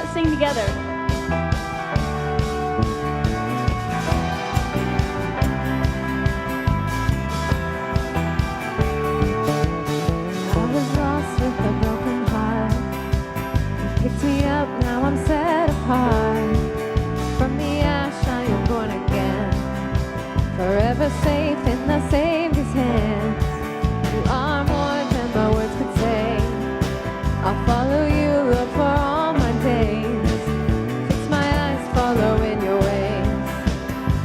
not sing together? I was lost with a broken heart. You picked me up, now I'm set apart. From the ash I am born again, forever safe in the Savior's hands. You are more than my words could say. I'll follow you, Lord, for all my days. Fix my eyes, follow in your ways.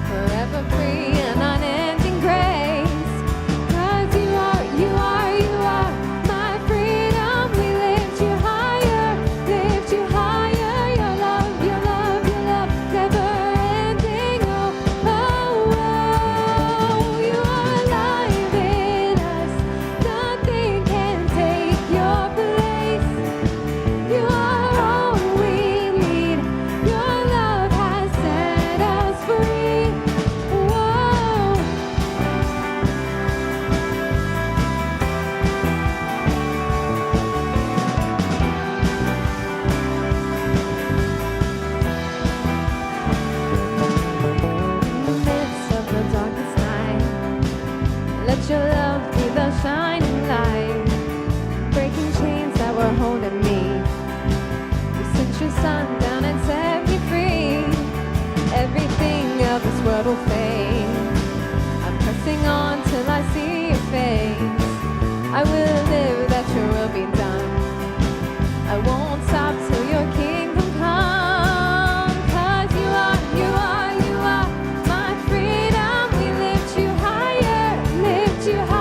Forever free and unending grace. 'Cause you are my freedom. We lift you higher, lift you higher. Your love, your love, your love, never ending. Oh, oh, oh. You are alive in us. Nothing can take your place. You are all we need. Your love has set us free. Whoa. In the midst of the darkest night, let your love be the shining light, breaking chains that were holding me. You sent your son down and set me free. Everything of this world will fade. I'm pressing on till I see your face. I will live that your will be done. I won't stop till your kingdom come. 'Cause you are my freedom. We lift you higher, lift you higher.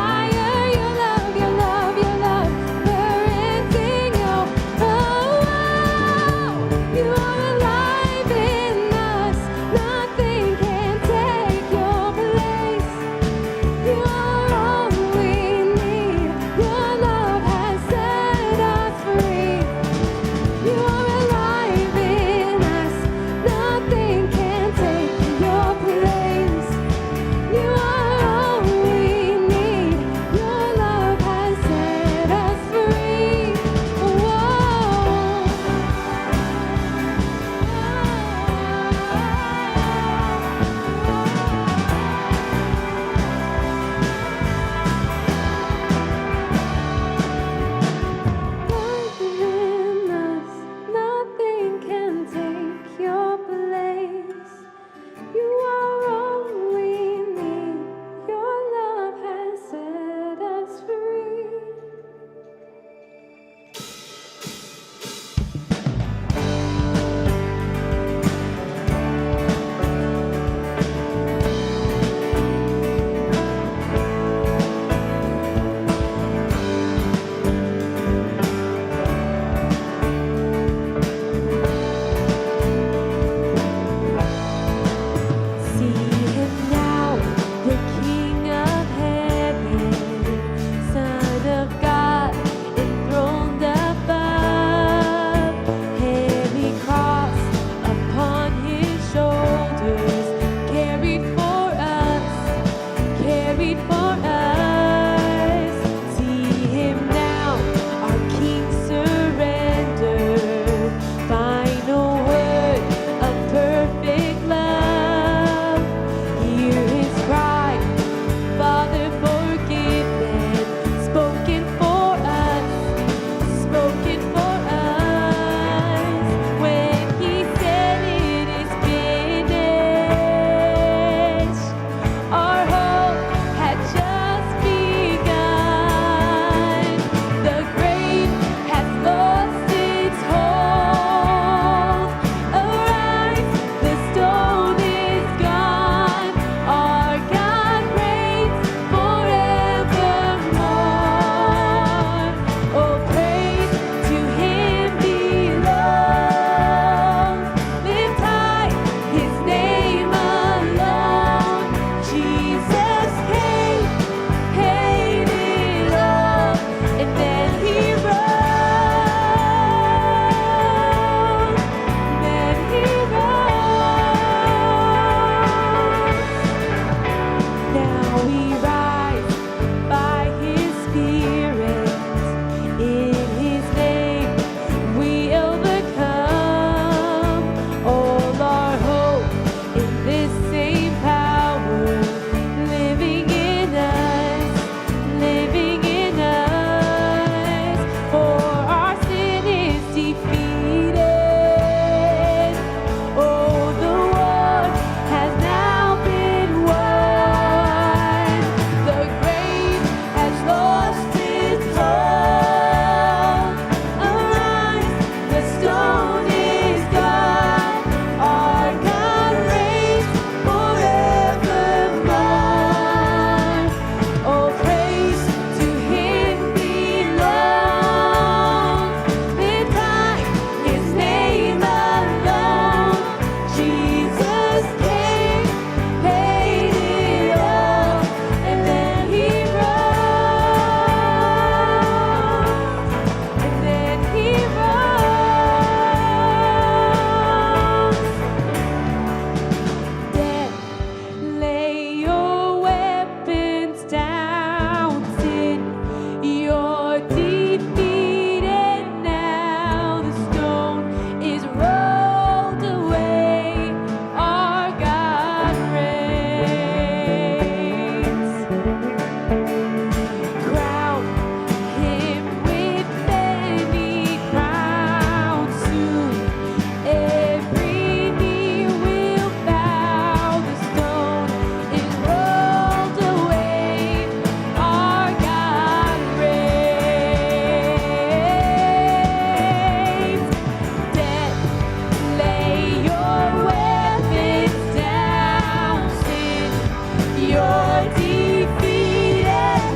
You're defeated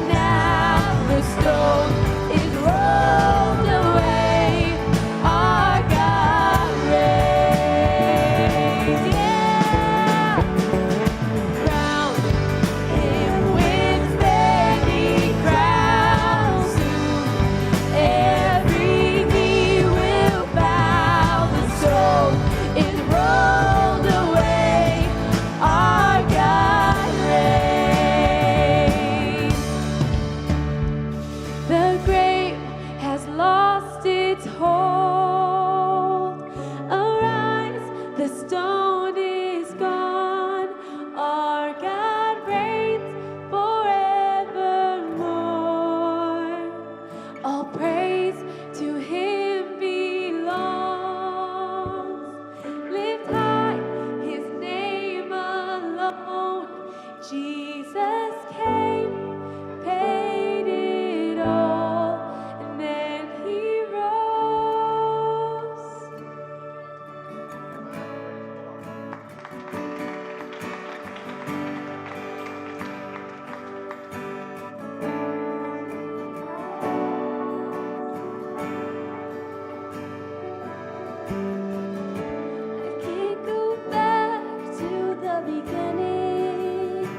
now. The stone is rolled away. Our God reigns. Yeah. Crown him with many crowns. Soon every knee will bow. The stone is rolled away. Our God reigns. The grave has lost its hold. Arise, the stone is gone. Our God reigns forevermore. All praise to Him belongs. Lift high His name alone. Jesus came, paid it all, and then He rose. I can't go back to the beginning.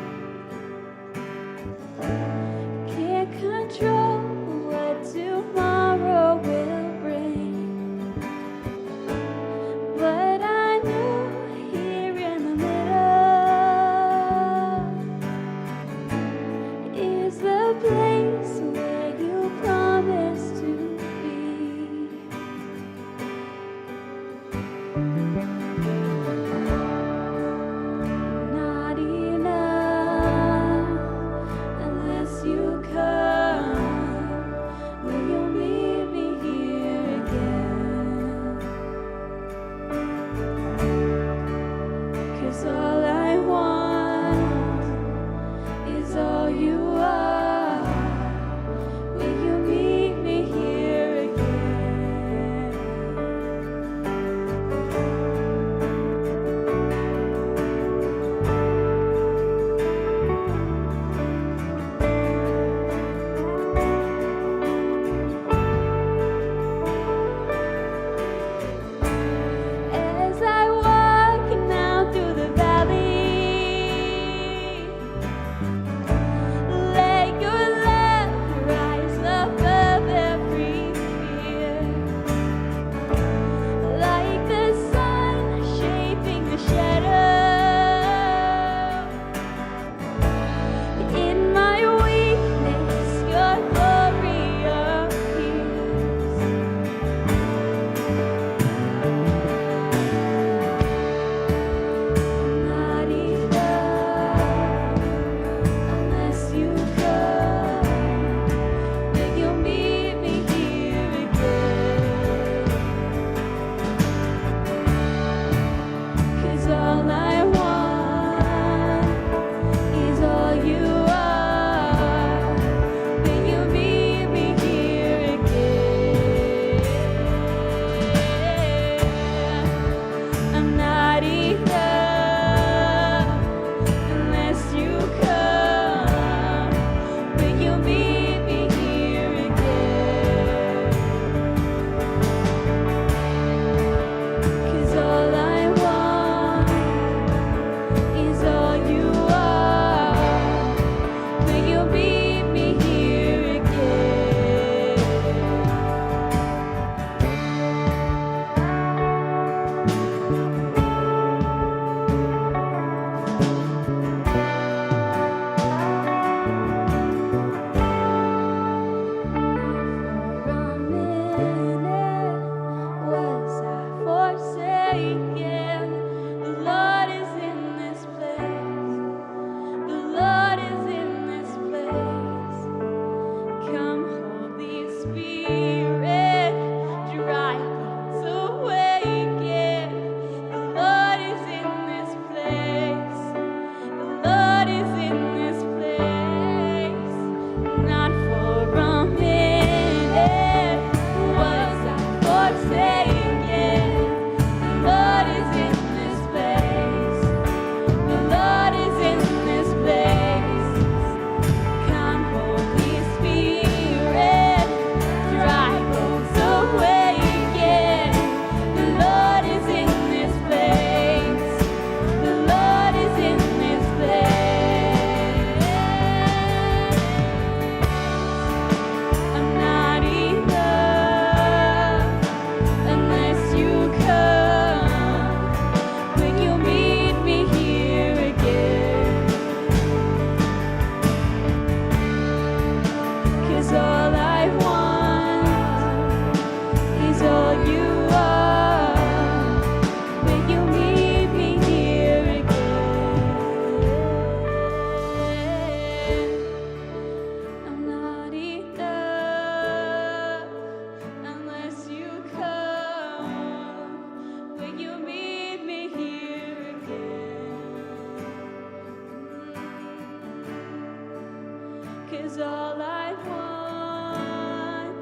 'cause all I want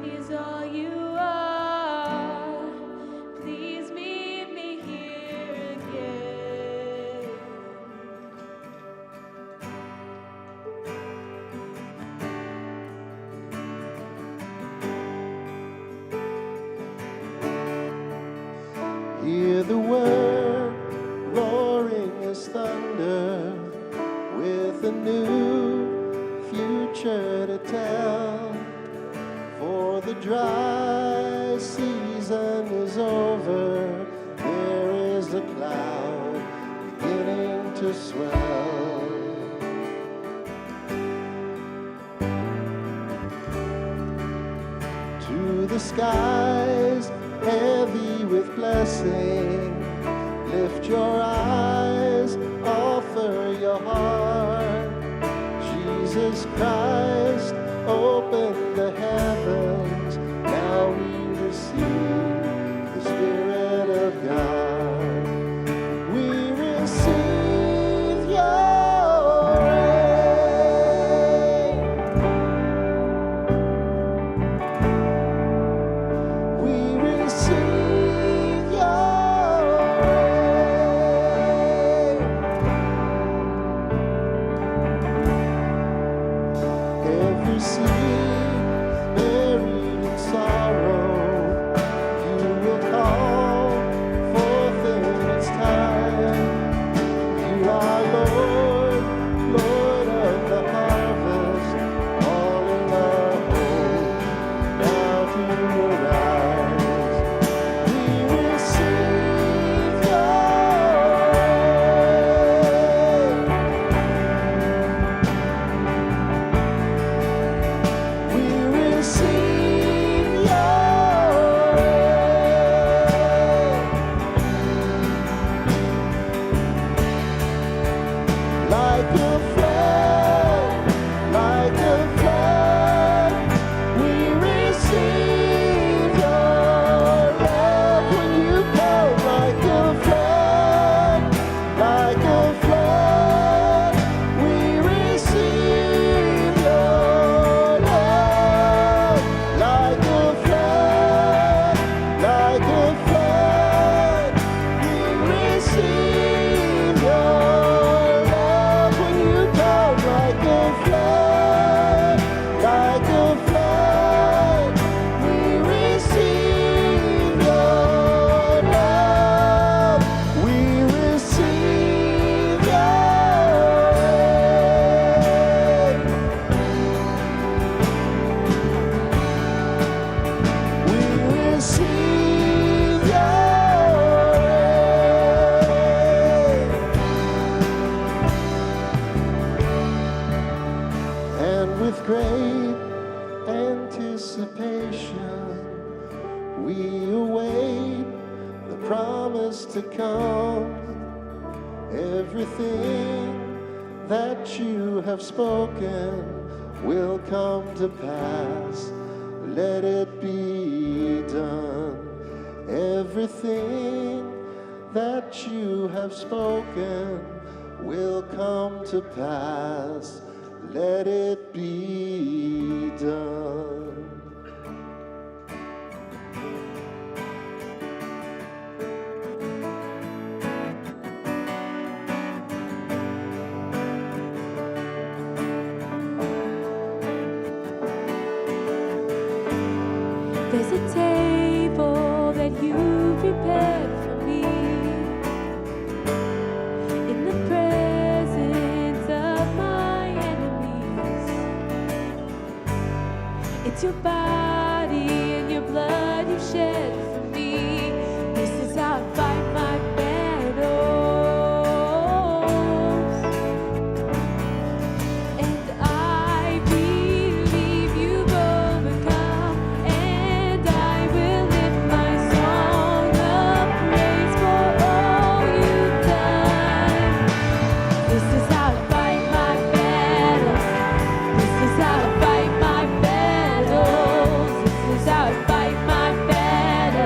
is all you are. Please meet me here again. Hear the word roaring as thunder, with a new future to tell. For the dry season is over, there is a cloud beginning to swell. To the skies heavy with blessing, lift your eyes, offer your heart. Jesus Christ, open the heavens, now we receive the Spirit of God. We receive your reign. We receive your reign. Every seed buried in sorrow, you will call forth in its time. You are Lord, Lord of the harvest, all in our hope, now to arise. We receive your reign. We receive your reign. Like a flood, like a flood, we receive your love when you come. Like a flood, like a flood, we receive your love. Like a flood, like a flood, we receive your love when you come. Like a flood, like a flood, we receive your love. We receive your reign. We receive your reign. And with great anticipation, we await the promise to come. Everything that you have spoken will come to pass. Let it be done. Everything that you have spoken will come to pass. Let it be done. There's a table that you prepared for me in the presence of my enemies. It's your body and your blood you shed for me. This is how I fight my battles. And I believe you've overcome, and I will lift my song of praise for all you've done. This is how I fight my battles. This is how I fight my battles. This is how I fight my battles.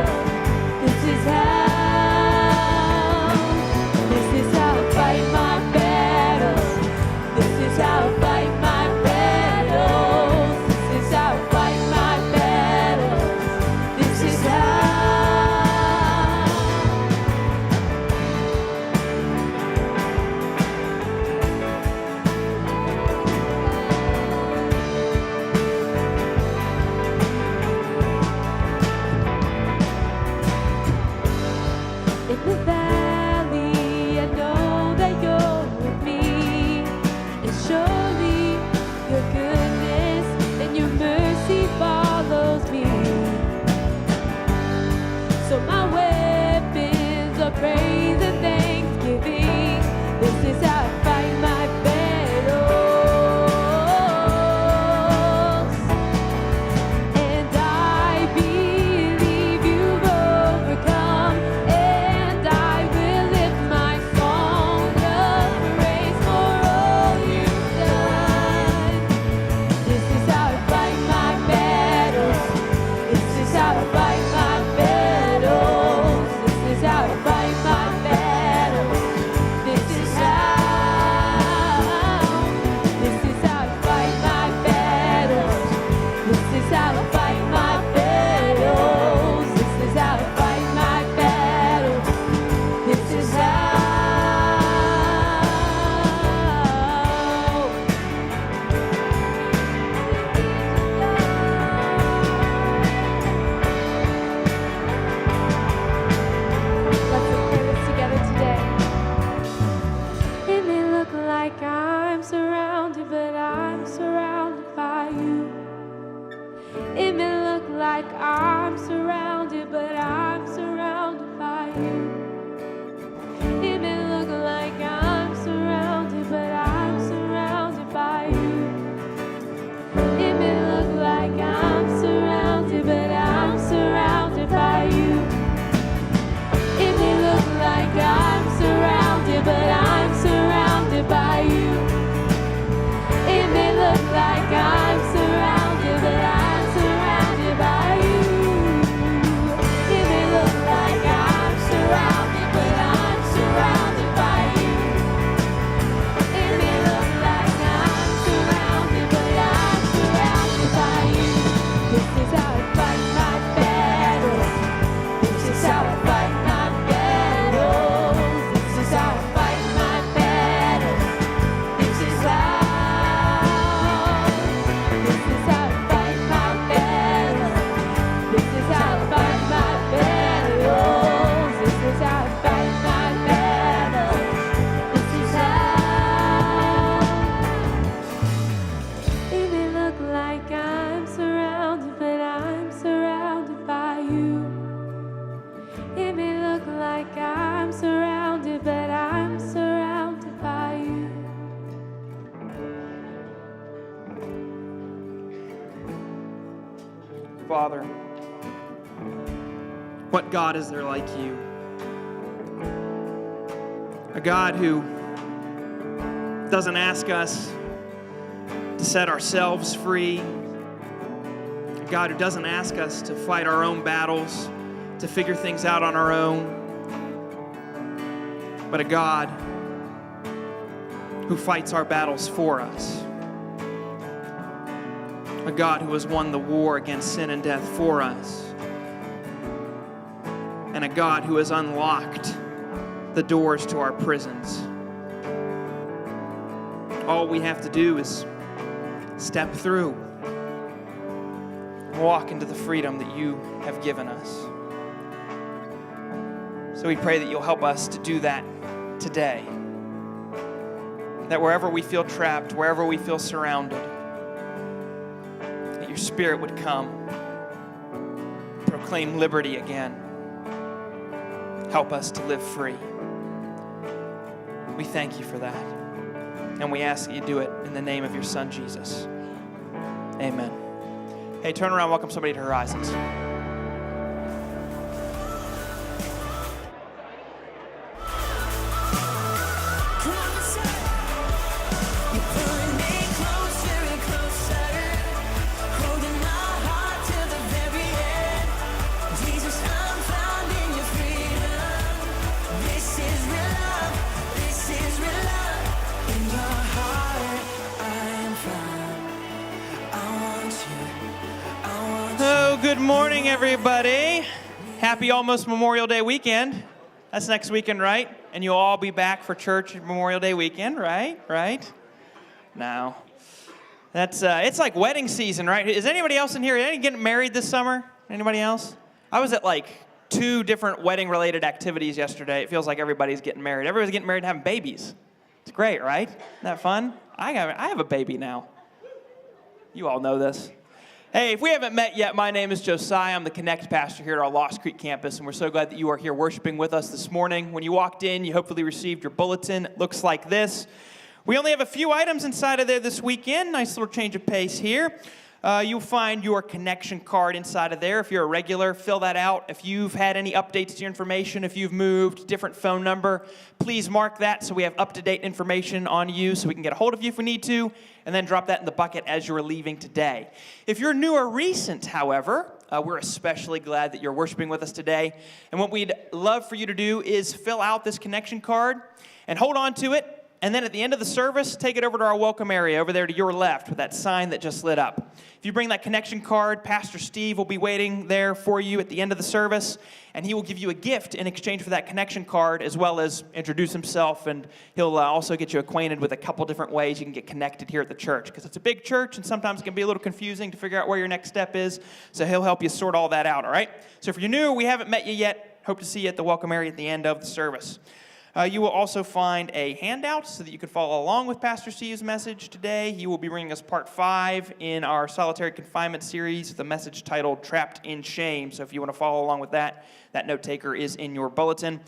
Father. What God is there like you? A God who doesn't ask us to set ourselves free. A God who doesn't ask us to fight our own battles, to figure things out on our own. But a God who fights our battles for us. A God who has won the war against sin and death for us. And a God who has unlocked the doors to our prisons. All we have to do is step through, walk into the freedom that you have given us. So we pray that you'll help us to do that today. That wherever we feel trapped, wherever we feel surrounded, that your Spirit would come, proclaim liberty again. Help us to live free. We thank you for that. And we ask that you do it in the name of your Son, Jesus. Amen. Hey, turn around, welcome somebody to Horizons. Good morning, everybody. Happy almost Memorial Day weekend. That's next weekend, right? And you'll all be back for church Memorial Day weekend, right? Right? No. That's it's like wedding season, right? Is anybody else in here? Any getting married this summer? Anybody else? I was at like 2 different wedding-related activities yesterday. It feels like everybody's getting married. Everybody's getting married and having babies. It's great, right? Isn't that fun? I have a baby now. You all know this. Hey, if we haven't met yet, my name is Josiah. I'm the Connect pastor here at our Lost Creek campus, and we're so glad that you are here worshiping with us this morning. When you walked in, you hopefully received your bulletin. It looks like this. We only have a few items inside of there this weekend. Nice little change of pace here. You'll find your connection card inside of there. If you're a regular, fill that out. If you've had any updates to your information, if you've moved, different phone number, please mark that so we have up-to-date information on you so we can get a hold of you if we need to, and then drop that in the bucket as you're leaving today. If you're new or recent, however, we're especially glad that you're worshiping with us today. And what we'd love for you to do is fill out this connection card and hold on to it. And then at the end of the service, take it over to our welcome area over there to your left with that sign that just lit up. If you bring that connection card, Pastor Steve will be waiting there for you at the end of the service, and he will give you a gift in exchange for that connection card, as well as introduce himself, and he'll also get you acquainted with a couple different ways you can get connected here at the church, because it's a big church, and sometimes it can be a little confusing to figure out where your next step is, so he'll help you sort all that out, all right? So if you're new or we haven't met you yet, hope to see you at the welcome area at the end of the service. You will also find a handout so that you can follow along with Pastor Steve's message today. He will be bringing us part 5 in our solitary confinement series, the message titled Trapped in Shame. So if you want to follow along with that, that note taker is in your bulletin.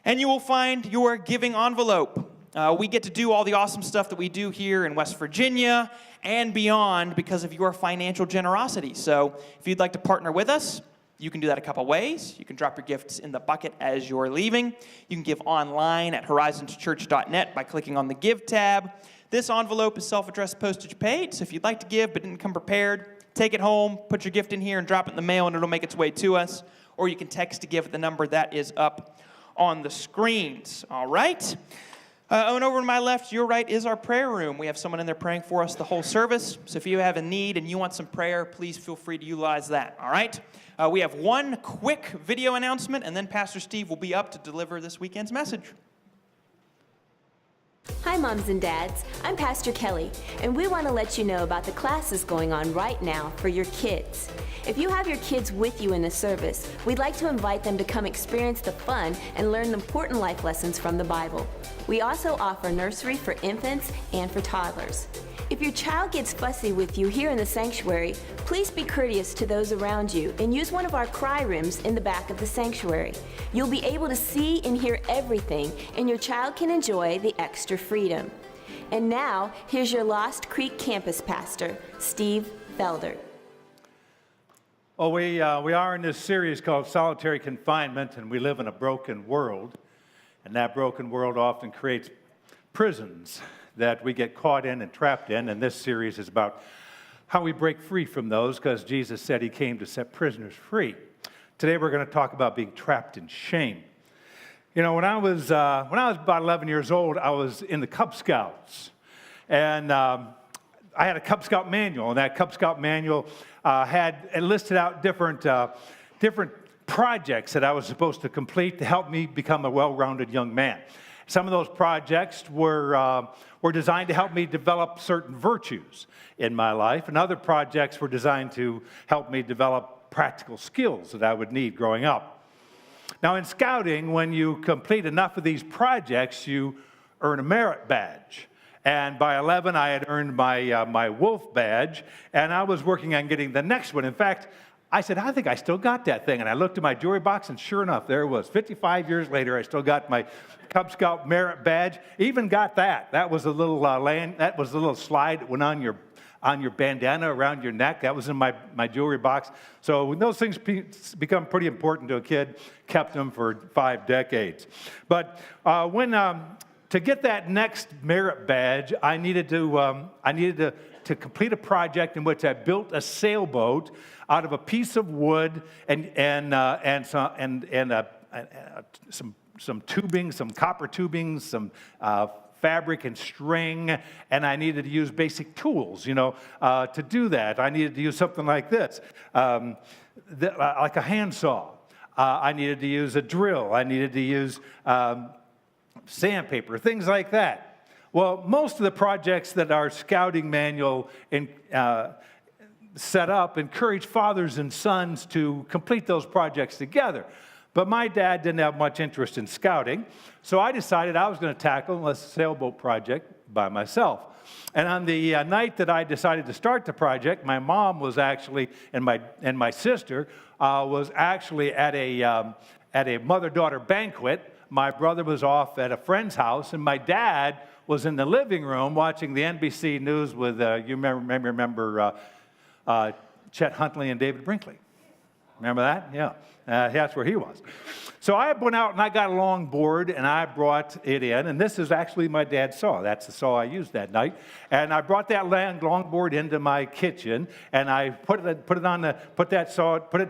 And you will find your giving envelope. We get to do all the awesome stuff that we do here in West Virginia and beyond because of your financial generosity. So if you'd like to partner with us, you can do that a couple ways. You can drop your gifts in the bucket as you're leaving. You can give online at horizonschurch.net by clicking on the Give tab. This envelope is self-addressed postage paid, so if you'd like to give but didn't come prepared, take it home, put your gift in here, and drop it in the mail, and it'll make its way to us. Or you can text to give at the number that is up on the screens. All right? And over to my left, your right, is our prayer room. We have someone in there praying for us the whole service. So if you have a need and you want some prayer, please feel free to utilize that. All right? We have one quick video announcement, and then Pastor Steve will be up to deliver this weekend's message. Hi, moms and dads. I'm Pastor Kelly, and we want to let you know about the classes going on right now for your kids. If you have your kids with you in the service, we'd like to invite them to come experience the fun and learn the important life lessons from the Bible. We also offer nursery for infants and for toddlers. If your child gets fussy with you here in the sanctuary, please be courteous to those around you and use one of our cry rooms in the back of the sanctuary. You'll be able to see and hear everything, and your child can enjoy the extra freedom. And now, here's your Lost Creek campus pastor, Steve Felder. Well, we are in this series called Solitary Confinement, and we live in a broken world. And that broken world often creates prisons that we get caught in and trapped in. And this series is about how we break free from those, because Jesus said he came to set prisoners free. Today we're going to talk about being trapped in shame. You know, when I was about 11 years old, I was in the Cub Scouts. And I had a Cub Scout manual, and that Cub Scout manual had listed out different projects that I was supposed to complete to help me become a well-rounded young man. Some of those projects were designed to help me develop certain virtues in my life, and other projects were designed to help me develop practical skills that I would need growing up. Now, in scouting, when you complete enough of these projects, you earn a merit badge. And by 11, I had earned my wolf badge, and I was working on getting the next one. In fact, I said, I think I still got that thing. And I looked at my jewelry box, and sure enough, there it was. 55 years later, I still got my Cub Scout merit badge. Even got that. That was a little that was a little slide that went on your bandana around your neck. That was in my jewelry box. So when those things become pretty important to a kid, kept them for 5 decades. But to get that next merit badge, I needed to complete a project in which I built a sailboat out of a piece of wood and some tubing, some copper tubing, some fabric and string, and I needed to use basic tools, to do that. I needed to use something like this, like a handsaw. I needed to use a drill. I needed to use sandpaper, things like that. Well, most of the projects that our scouting manual set up encourage fathers and sons to complete those projects together. But my dad didn't have much interest in scouting, so I decided I was going to tackle a sailboat project by myself. And on the night that I decided to start the project, my mom was actually, and my sister was actually at a mother-daughter banquet. My brother was off at a friend's house, and my dad was in the living room watching the NBC News with, you remember Chet Huntley and David Brinkley. Remember that? Yeah. That's where he was. So I went out and I got a longboard and I brought it in. And this is actually my dad's saw. That's the saw I used that night. And I brought that longboard into my kitchen and I put it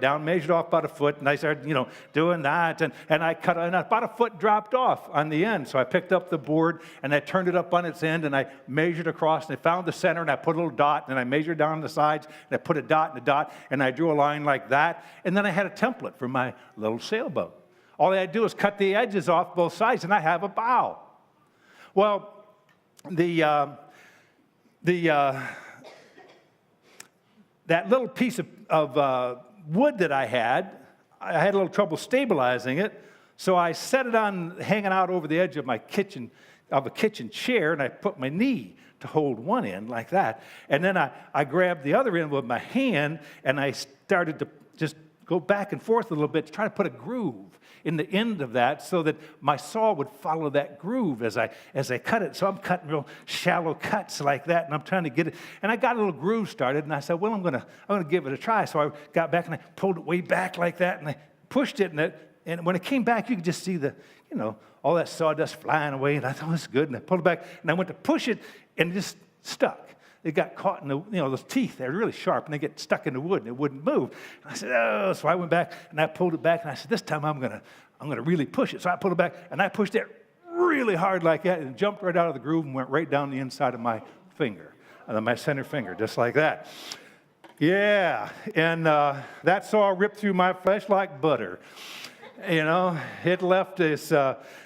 down, measured off about a foot. And I started, doing that. And I cut, and about a foot dropped off on the end. So I picked up the board and I turned it up on its end and I measured across and I found the center and I put a little dot and I measured down the sides and I put a dot and a dot and I drew a line like that. And then I had a template for my little sailboat. All I had to do was cut the edges off both sides, and I have a bow. Well, that little piece of wood that I had a little trouble stabilizing it, so I set it on hanging out over the edge of a kitchen chair, and I put my knee to hold one end like that, and then I grabbed the other end with my hand, and I started to just go back and forth a little bit to try to put a groove in the end of that so that my saw would follow that groove as I cut it. So I'm cutting real shallow cuts like that, and I'm trying to get it. And I got a little groove started, and I said, well, I'm gonna give it a try. So I got back, and I pulled it way back like that, and I pushed it, and when it came back, you could just see all that sawdust flying away, and I thought, oh, this is good. And I pulled it back, and I went to push it, and it just stuck. It got caught in those teeth. They're really sharp, and they get stuck in the wood, and it wouldn't move. And I said, oh. So I went back, and I pulled it back, and I said, this time I'm gonna really push it. So I pulled it back, and I pushed it really hard like that, and it jumped right out of the groove and went right down the inside of my finger, my center finger, just like that. Yeah, and that saw ripped through my flesh like butter. It left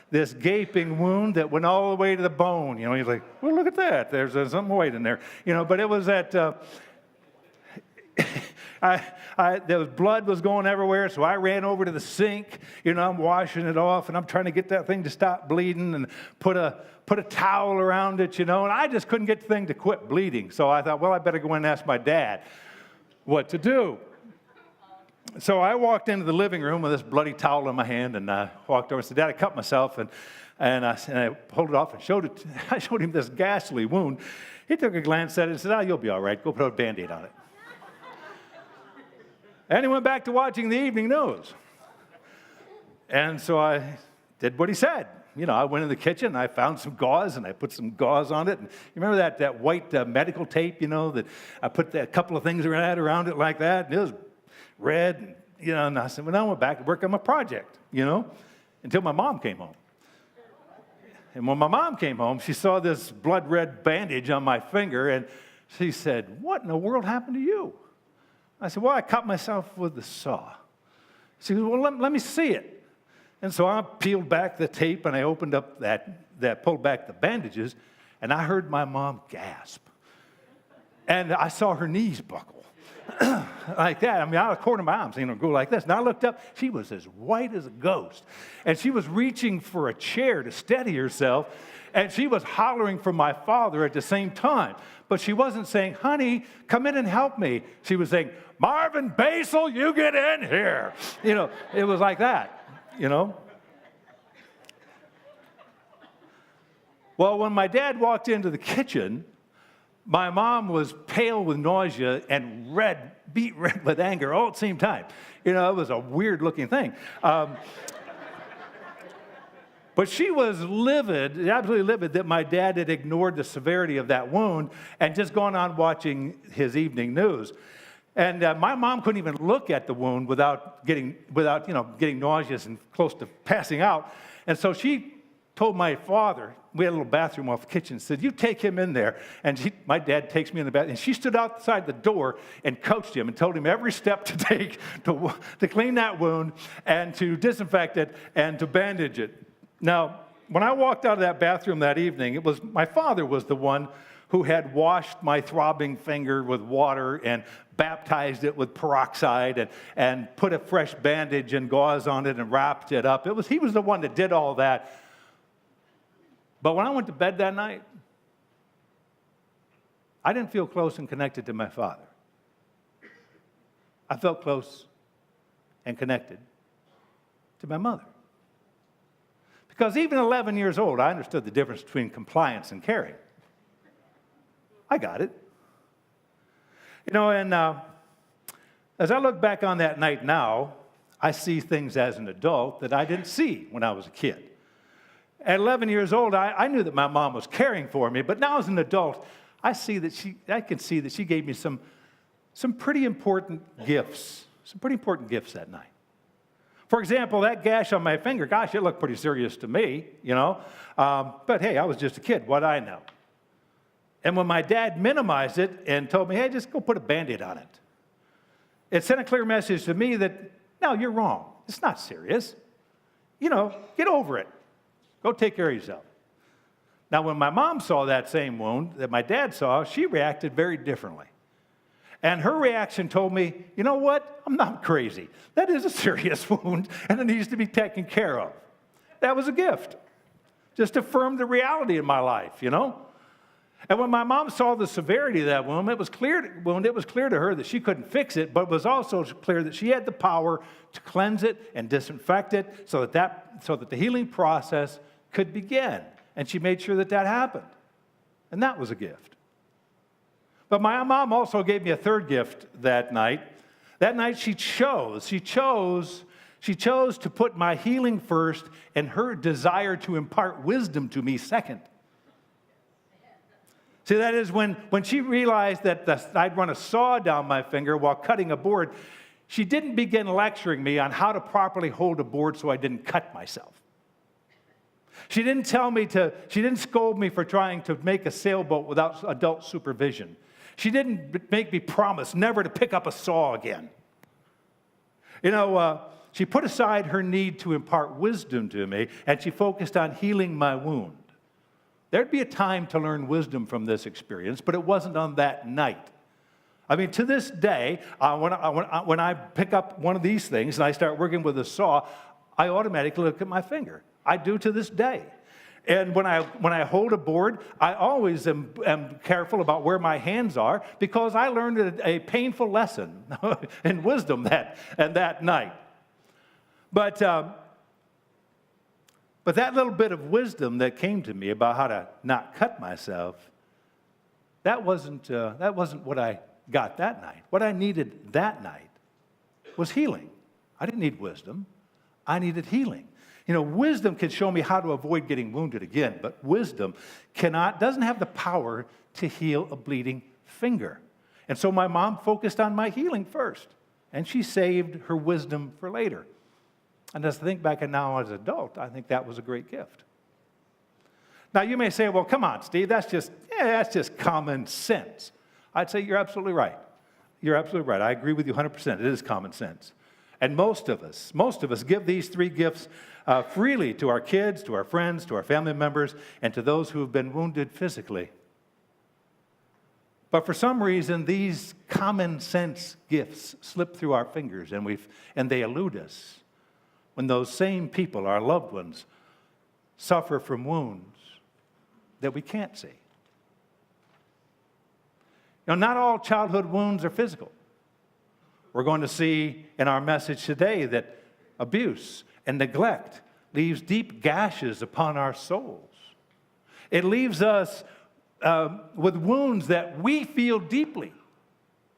this gaping wound that went all the way to the bone. You're like, well, look at that. There's some weight in there. But it was that there was blood was going everywhere, so I ran over to the sink. I'm washing it off, and I'm trying to get that thing to stop bleeding and put a towel around it, and I just couldn't get the thing to quit bleeding. So I thought, well, I better go in and ask my dad what to do. So I walked into the living room with this bloody towel in my hand, and I walked over and said, Dad, I cut myself, and I pulled it off and I showed him this ghastly wound. He took a glance at it and said, oh, you'll be all right. Go put a Band-Aid on it. And he went back to watching the evening news. And so I did what he said. I went in the kitchen, and I found some gauze, and I put some gauze on it. And you remember that white medical tape, that I put a couple of things around it like that, and it was red, and I said, well, now I went back to work on my project, until my mom came home. And when my mom came home, she saw this blood red bandage on my finger, and she said, what in the world happened to you? I said, well, I cut myself with a saw. She goes, well, let me see it. And so I peeled back the tape, and I opened up pulled back the bandages, and I heard my mom gasp. And I saw her knees buckle like that. Out of the corner of my eye, I'm seeing her go like this. And I looked up. She was as white as a ghost. And she was reaching for a chair to steady herself, and she was hollering for my father at the same time. But she wasn't saying, honey, come in and help me. She was saying, Marvin Basil, you get in here. It was like that. Well, when my dad walked into the kitchen, my mom was pale with nausea and beet red with anger all at the same time. It was a weird-looking thing. But she was livid, absolutely livid, that my dad had ignored the severity of that wound and just gone on watching his evening news. And my mom couldn't even look at the wound without getting nauseous and close to passing out. And so she told my father, we had a little bathroom off the kitchen, said, you take him in there. And my dad takes me in the bathroom. And she stood outside the door and coached him and told him every step to take to clean that wound and to disinfect it and to bandage it. Now, when I walked out of that bathroom that evening, my father was the one who had washed my throbbing finger with water and baptized it with peroxide and put a fresh bandage and gauze on it and wrapped it up. He was the one that did all that. But when I went to bed that night, I didn't feel close and connected to my father. I felt close and connected to my mother. Because even 11 years old, I understood the difference between compliance and caring. I got it. And as I look back on that night now, I see things as an adult that I didn't see when I was a kid. At 11 years old, I knew that my mom was caring for me, but now as an adult, I can see that she gave me some pretty important gifts, that night. For example, that gash on my finger, gosh, it looked pretty serious to me, but hey, I was just a kid. What did I know? And when my dad minimized it and told me, hey, just go put a Band-Aid on it, it sent a clear message to me that, no, you're wrong. It's not serious. Get over it. Go take care of yourself. Now, when my mom saw that same wound that my dad saw, she reacted very differently. And her reaction told me, you know what? I'm not crazy. That is a serious wound, and it needs to be taken care of. That was a gift. Just affirmed the reality in my life, And when my mom saw the severity of that wound, it was clear to her that she couldn't fix it, but it was also clear that she had the power to cleanse it and disinfect it so that the healing process could begin. And she made sure that happened. And that was a gift. But my mom also gave me a third gift that night. That night she chose to put my healing first and her desire to impart wisdom to me second. See, that is when she realized that I'd run a saw down my finger while cutting a board, she didn't begin lecturing me on how to properly hold a board so I didn't cut myself. She didn't scold me for trying to make a sailboat without adult supervision. She didn't make me promise never to pick up a saw again. She put aside her need to impart wisdom to me, and she focused on healing my wound. There'd be a time to learn wisdom from this experience, but it wasn't on that night. To this day, when I pick up one of these things and I start working with a saw, I automatically look at my finger. I do to this day. And when I hold a board, I always am careful about where my hands are because I learned a painful lesson in wisdom that night. But that little bit of wisdom that came to me about how to not cut myself, that wasn't what I got that night. What I needed that night was healing. I didn't need wisdom. I needed healing. You know, wisdom can show me how to avoid getting wounded again, but wisdom doesn't have the power to heal a bleeding finger. And so my mom focused on my healing first, and she saved her wisdom for later. And as I think back and now as an adult, I think that was a great gift. Now you may say, well, come on, Steve, that's just common sense. I'd say you're absolutely right. You're absolutely right. I agree with you 100%. It is common sense. And most of us give these three gifts freely to our kids, to our friends, to our family members, and to those who have been wounded physically. But for some reason, these common sense gifts slip through our fingers and they elude us when those same people, our loved ones, suffer from wounds that we can't see. You know, not all childhood wounds are physical. We're going to see in our message today that abuse and neglect leaves deep gashes upon our souls. It leaves us with wounds that we feel deeply,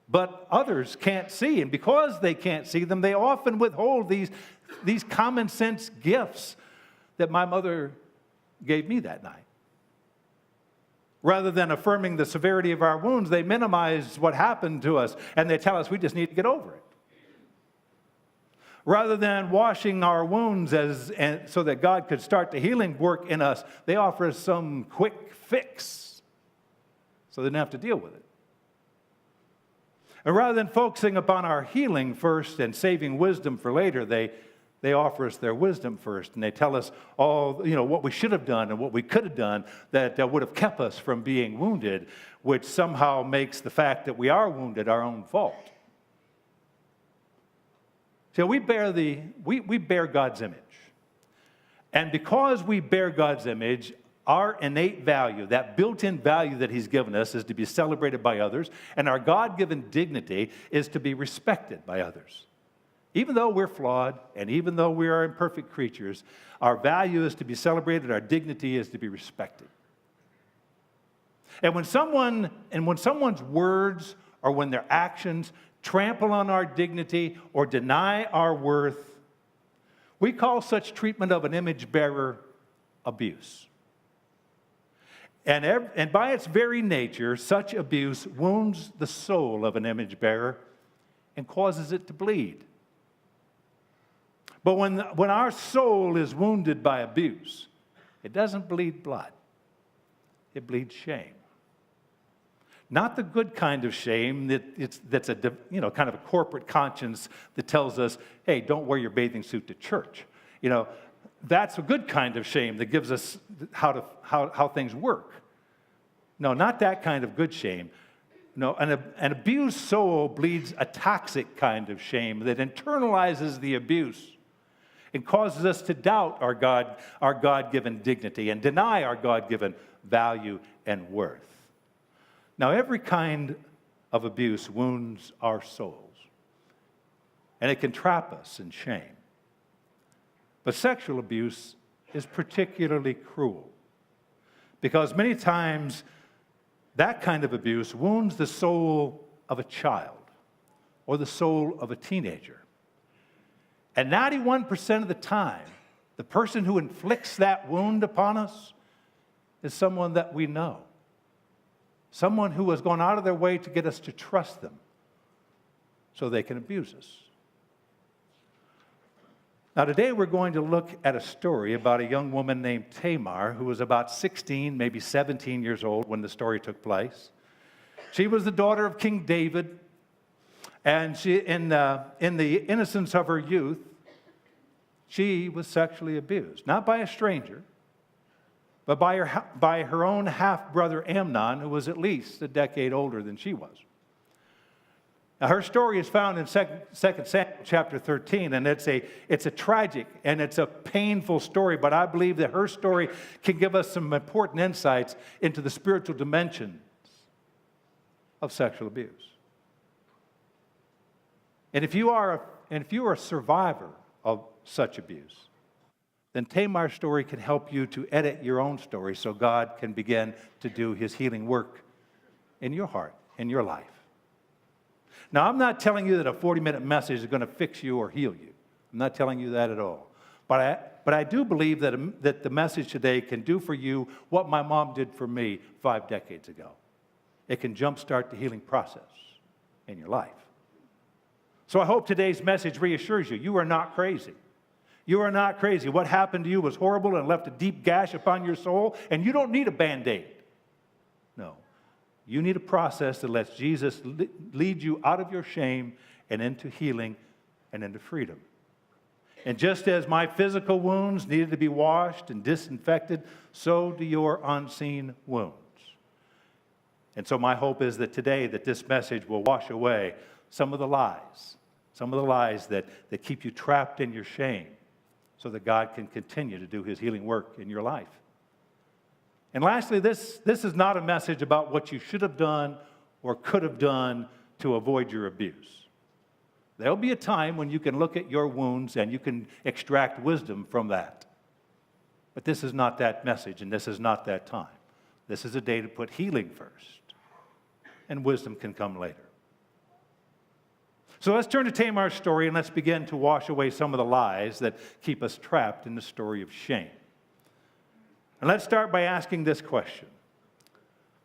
but others can't see. And because they can't see them, they often withhold these common sense gifts that my mother gave me that night. Rather than affirming the severity of our wounds, they minimize what happened to us, and they tell us we just need to get over it. Rather than washing our wounds so that God could start the healing work in us, they offer us some quick fix so they don't have to deal with it. And rather than focusing upon our healing first and saving wisdom for later, they offer us their wisdom first, and they tell us all, what we should have done and what we could have done that would have kept us from being wounded, which somehow makes the fact that we are wounded our own fault. So we bear God's image. And because we bear God's image, our innate value, that built-in value that He's given us, is to be celebrated by others, and our God-given dignity is to be respected by others. Even though we're flawed, and even though we are imperfect creatures, our value is to be celebrated, our dignity is to be respected. And when someone's words or when their actions trample on our dignity or deny our worth, we call such treatment of an image bearer abuse. And by its very nature, such abuse wounds the soul of an image bearer and causes it to bleed. But when our soul is wounded by abuse, it doesn't bleed blood. It bleeds shame. Not the good kind of shame that's a kind of a corporate conscience that tells us, hey, don't wear your bathing suit to church. That's a good kind of shame that gives us how things work. No, not that kind of good shame. No, an abused soul bleeds a toxic kind of shame that internalizes the abuse and causes us to doubt our God-given dignity and deny our God-given value and worth. Now, every kind of abuse wounds our souls, and it can trap us in shame. But sexual abuse is particularly cruel because many times that kind of abuse wounds the soul of a child or the soul of a teenager. And 91% of the time, the person who inflicts that wound upon us is someone that we know. Someone who has gone out of their way to get us to trust them so they can abuse us. Now, today we're going to look at a story about a young woman named Tamar who was about 16, maybe 17 years old when the story took place. She was the daughter of King David, and she, in the innocence of her youth, she was sexually abused, not by a stranger, but by her own half-brother Amnon, who was at least a decade older than she was. Now, her story is found in 2 Samuel chapter 13, and it's a tragic and it's a painful story, but I believe that her story can give us some important insights into the spiritual dimensions of sexual abuse. And if you are a survivor of such abuse, then Tamar's story can help you to edit your own story so God can begin to do His healing work in your heart, in your life. Now, I'm not telling you that a 40-minute message is going to fix you or heal you. I'm not telling you that at all. But I do believe that the message today can do for you what my mom did for me 5 decades ago. It can jumpstart the healing process in your life. So I hope today's message reassures you. You are not crazy. You are not crazy. What happened to you was horrible and left a deep gash upon your soul, and you don't need a Band-Aid. No. You need a process that lets Jesus lead you out of your shame and into healing and into freedom. And just as my physical wounds needed to be washed and disinfected, so do your unseen wounds. And so my hope is that today that this message will wash away some of the lies that keep you trapped in your shame, so that God can continue to do his healing work in your life. And lastly, this is not a message about what you should have done or could have done to avoid your abuse. There'll be a time when you can look at your wounds and you can extract wisdom from that. But this is not that message, and this is not that time. This is a day to put healing first, and wisdom can come later. So let's turn to Tamar's story and let's begin to wash away some of the lies that keep us trapped in the story of shame. And let's start by asking this question.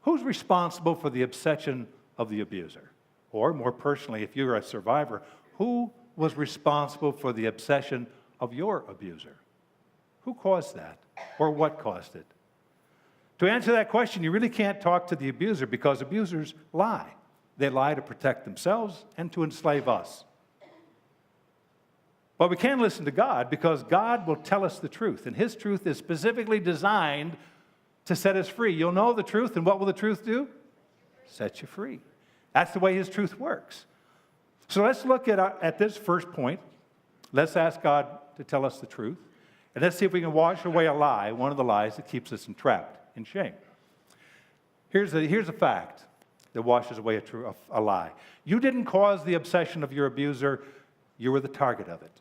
Who's responsible for the obsession of the abuser? Or more personally, if you're a survivor, who was responsible for the obsession of your abuser? Who caused that? Or what caused it? To answer that question, you really can't talk to the abuser because abusers lie. They lie to protect themselves and to enslave us. But we can listen to God because God will tell us the truth, and his truth is specifically designed to set us free. You'll know the truth, and what will the truth do? Set you free. That's the way his truth works. So let's look at this first point. Let's ask God to tell us the truth, and let's see if we can wash away a lie, one of the lies that keeps us entrapped in shame. Here's a fact that washes away a lie. You didn't cause the obsession of your abuser. You were the target of it.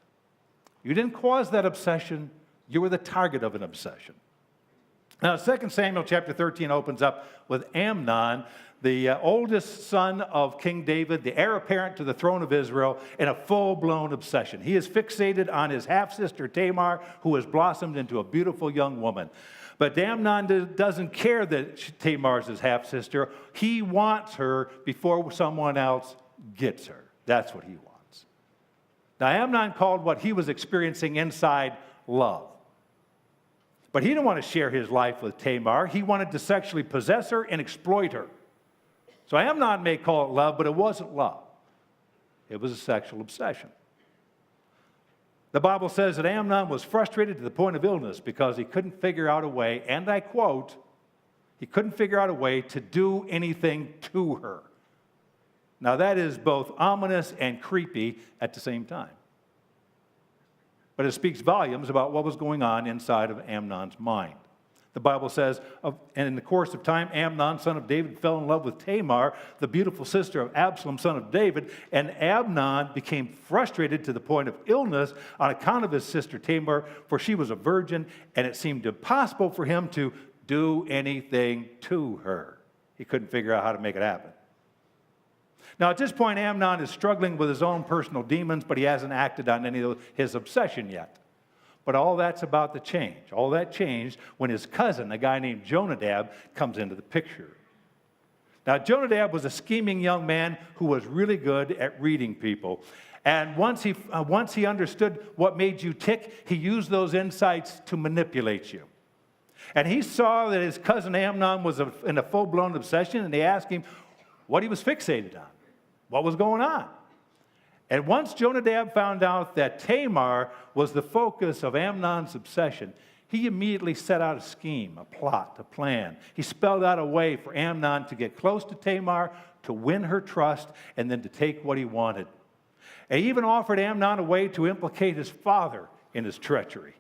You didn't cause that obsession. You were the target of an obsession. Now, 2 Samuel chapter 13 opens up with Amnon, the oldest son of King David, the heir apparent to the throne of Israel, in a full-blown obsession. He is fixated on his half-sister Tamar, who has blossomed into a beautiful young woman. But Amnon doesn't care that Tamar's his half-sister. He wants her before someone else gets her. That's what he wants. Now, Amnon called what he was experiencing inside love. But he didn't want to share his life with Tamar. He wanted to sexually possess her and exploit her. So Amnon may call it love, but it wasn't love. It was a sexual obsession. The Bible says that Amnon was frustrated to the point of illness because he couldn't figure out a way, and I quote, he couldn't figure out a way to do anything to her. Now that is both ominous and creepy at the same time. But it speaks volumes about what was going on inside of Amnon's mind. The Bible says, and in the course of time, Amnon, son of David, fell in love with Tamar, the beautiful sister of Absalom, son of David, and Amnon became frustrated to the point of illness on account of his sister Tamar, for she was a virgin, and it seemed impossible for him to do anything to her. He couldn't figure out how to make it happen. Now, at this point, Amnon is struggling with his own personal demons, but he hasn't acted on any of his obsession yet. But all that's about to change. All that changed when his cousin, a guy named Jonadab, comes into the picture. Now, Jonadab was a scheming young man who was really good at reading people. And once he understood what made you tick, he used those insights to manipulate you. And he saw that his cousin Amnon was in a full-blown obsession, and he asked him what he was fixated on, what was going on. And once Jonadab found out that Tamar was the focus of Amnon's obsession, he immediately set out a scheme, a plot, a plan. He spelled out a way for Amnon to get close to Tamar, to win her trust, and then to take what he wanted. And he even offered Amnon a way to implicate his father in his treachery.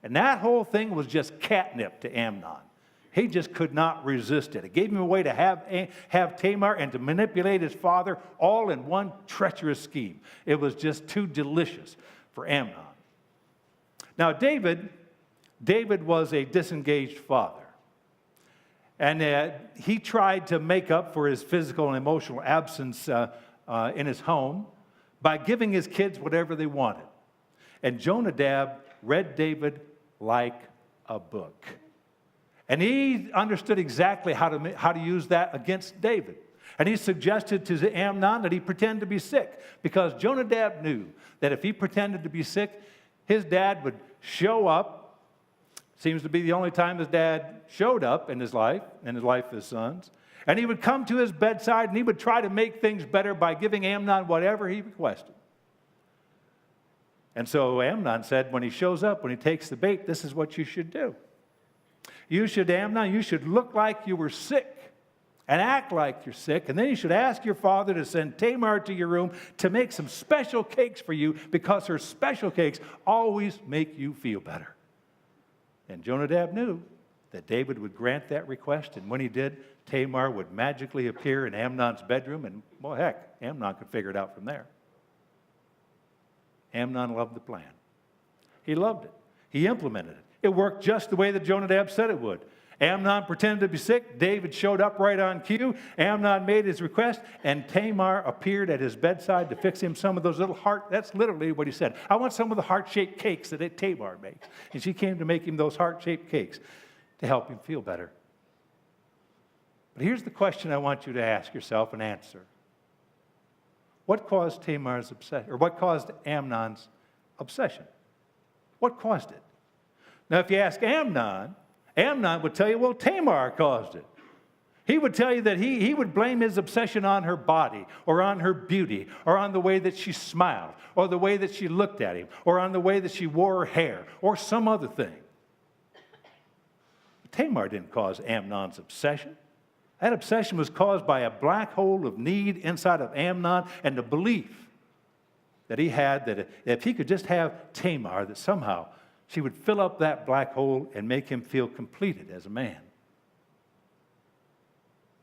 And that whole thing was just catnip to Amnon. He just could not resist it. It gave him a way to have Tamar and to manipulate his father all in one treacherous scheme. It was just too delicious for Amnon. Now, David was a disengaged father. And he tried to make up for his physical and emotional absence in his home by giving his kids whatever they wanted. And Jonadab read David like a book. And he understood exactly how to use that against David. And he suggested to Amnon that he pretend to be sick, because Jonadab knew that if he pretended to be sick, his dad would show up. Seems to be the only time his dad showed up in his life of his sons. And he would come to his bedside and he would try to make things better by giving Amnon whatever he requested. And so Amnon said, when he shows up, when he takes the bait, this is what you should do. Amnon, you should look like you were sick and act like you're sick, and then you should ask your father to send Tamar to your room to make some special cakes for you, because her special cakes always make you feel better. And Jonadab knew that David would grant that request, and when he did, Tamar would magically appear in Amnon's bedroom, and, well, heck, Amnon could figure it out from there. Amnon loved the plan. He loved it. He implemented it. It worked just the way that Jonadab said it would. Amnon pretended to be sick. David showed up right on cue. Amnon made his request, and Tamar appeared at his bedside to fix him some of those little that's literally what he said. I want some of the heart-shaped cakes that Tamar makes. And she came to make him those heart-shaped cakes to help him feel better. But here's the question I want you to ask yourself and answer. What caused Tamar's obsession, or what caused Amnon's obsession? What caused it? Now, if you ask Amnon would tell you, well, Tamar caused it. He would tell you that he would blame his obsession on her body, or on her beauty, or on the way that she smiled, or the way that she looked at him, or on the way that she wore her hair, or some other thing. But Tamar didn't cause Amnon's obsession. That obsession was caused by a black hole of need inside of Amnon, and the belief that he had that if he could just have Tamar, that somehow she would fill up that black hole and make him feel completed as a man.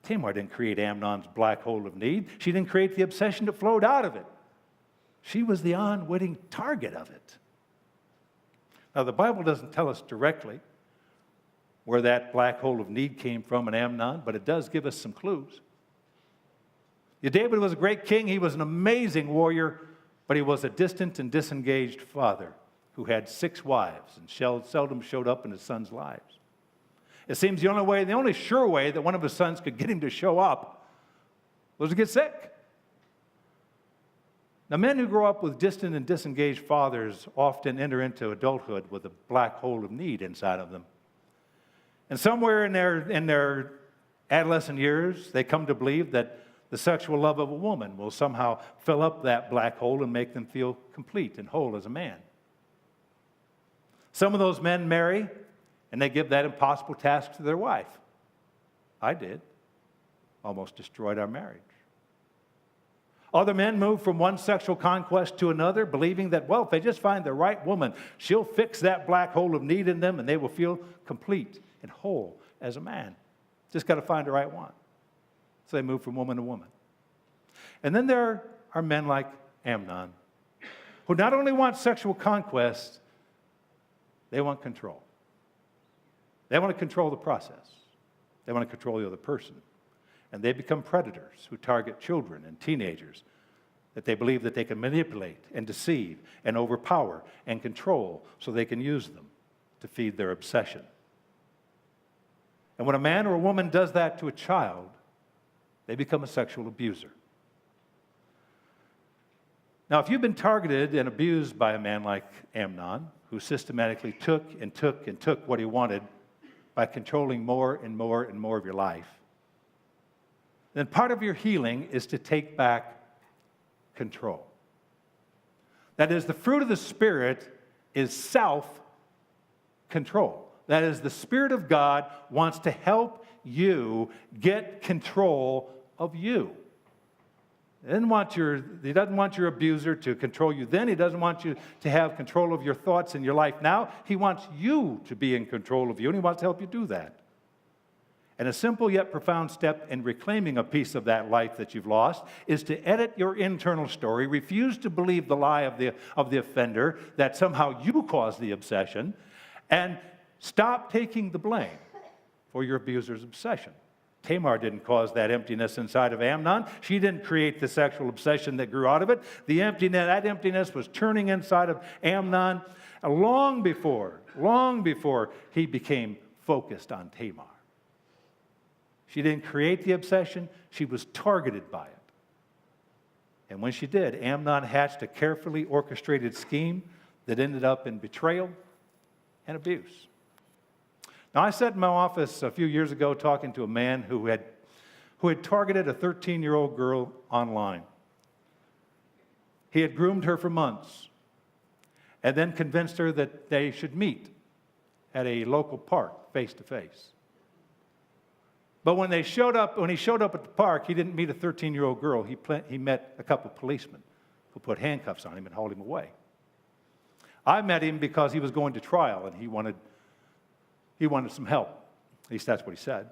Tamar didn't create Amnon's black hole of need. She didn't create the obsession that flowed out of it. She was the unwitting target of it. Now, the Bible doesn't tell us directly where that black hole of need came from in Amnon, but it does give us some clues. Yeah, David was a great king. He was an amazing warrior, but he was a distant and disengaged father who had 6 wives and seldom showed up in his sons' lives. It seems the only sure way that one of his sons could get him to show up was to get sick. Now, men who grow up with distant and disengaged fathers often enter into adulthood with a black hole of need inside of them. And somewhere in their adolescent years, they come to believe that the sexual love of a woman will somehow fill up that black hole and make them feel complete and whole as a man. Some of those men marry, and they give that impossible task to their wife. I did. Almost destroyed our marriage. Other men move from one sexual conquest to another, believing that, well, if they just find the right woman, she'll fix that black hole of need in them, and they will feel complete and whole as a man. Just got to find the right one. So they move from woman to woman. And then there are men like Amnon, who not only want sexual conquest, they want control. They want to control the process. They want to control the other person. And they become predators who target children and teenagers that they believe that they can manipulate and deceive and overpower and control so they can use them to feed their obsession. And when a man or a woman does that to a child, they become a sexual abuser. Now, if you've been targeted and abused by a man like Amnon, who systematically took what he wanted by controlling more and more and more of your life, then part of your healing is to take back control. That is, the fruit of the Spirit is self-control. That is, the Spirit of God wants to help you get control of you. He doesn't want your abuser to control you then. He doesn't want you to have control of your thoughts in your life now. He wants you to be in control of you, and he wants to help you do that. And a simple yet profound step in reclaiming a piece of that life that you've lost is to edit your internal story, refuse to believe the lie of the offender that somehow you caused the obsession, and stop taking the blame for your abuser's obsession. Tamar didn't cause that emptiness inside of Amnon. She didn't create the sexual obsession that grew out of it. That emptiness was turning inside of Amnon long before he became focused on Tamar. She didn't create the obsession. She was targeted by it. And when she did, Amnon hatched a carefully orchestrated scheme that ended up in betrayal and abuse. Now, I sat in my office a few years ago talking to a man who had targeted a 13-year-old girl online. He had groomed her for months and then convinced her that they should meet at a local park face to face. But when he showed up at the park, he didn't meet a 13-year-old girl. He met a couple of policemen who put handcuffs on him and hauled him away. I met him because he was going to trial and he wanted some help. At least that's what he said.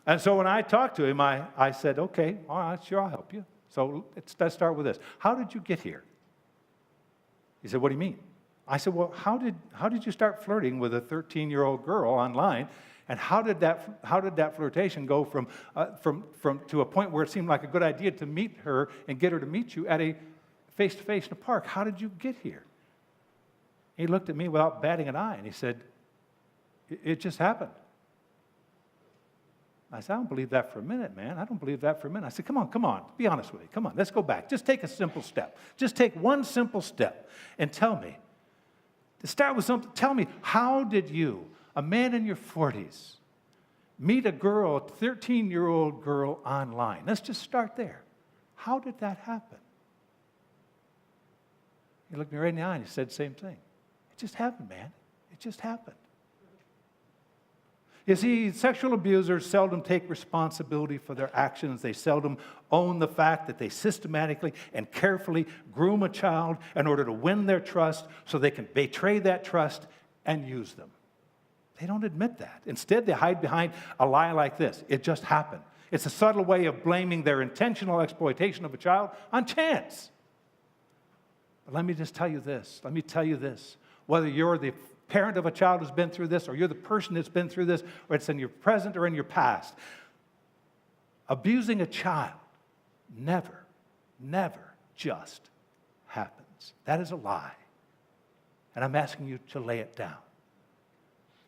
And so when I talked to him, I said, okay, all right, sure, I'll help you. So let's start with this. How did you get here? He said, what do you mean? I said, well, how did you start flirting with a 13-year-old girl online? And how did that flirtation go from to a point where it seemed like a good idea to meet her and get her to meet you at a face-to-face in a park? How did you get here? He looked at me without batting an eye, and he said, it just happened. I said, I don't believe that for a minute, man. I don't believe that for a minute. I said, come on, be honest with me. Come on, let's go back. Just take a simple step. Just take one simple step and tell me. To start with something, tell me, how did you, a man in your 40s, meet a girl, a 13-year-old girl online? Let's just start there. How did that happen? He looked me right in the eye and he said the same thing. It just happened, man. It just happened. You see, sexual abusers seldom take responsibility for their actions. They seldom own the fact that they systematically and carefully groom a child in order to win their trust so they can betray that trust and use them. They don't admit that. Instead, they hide behind a lie like this. It just happened. It's a subtle way of blaming their intentional exploitation of a child on chance. But let me just tell you this. Let me tell you this. Whether you're the parent of a child who's been through this, or you're the person that's been through this, or it's in your present or in your past, abusing a child never just happens. That is a lie. And I'm asking you to lay it down.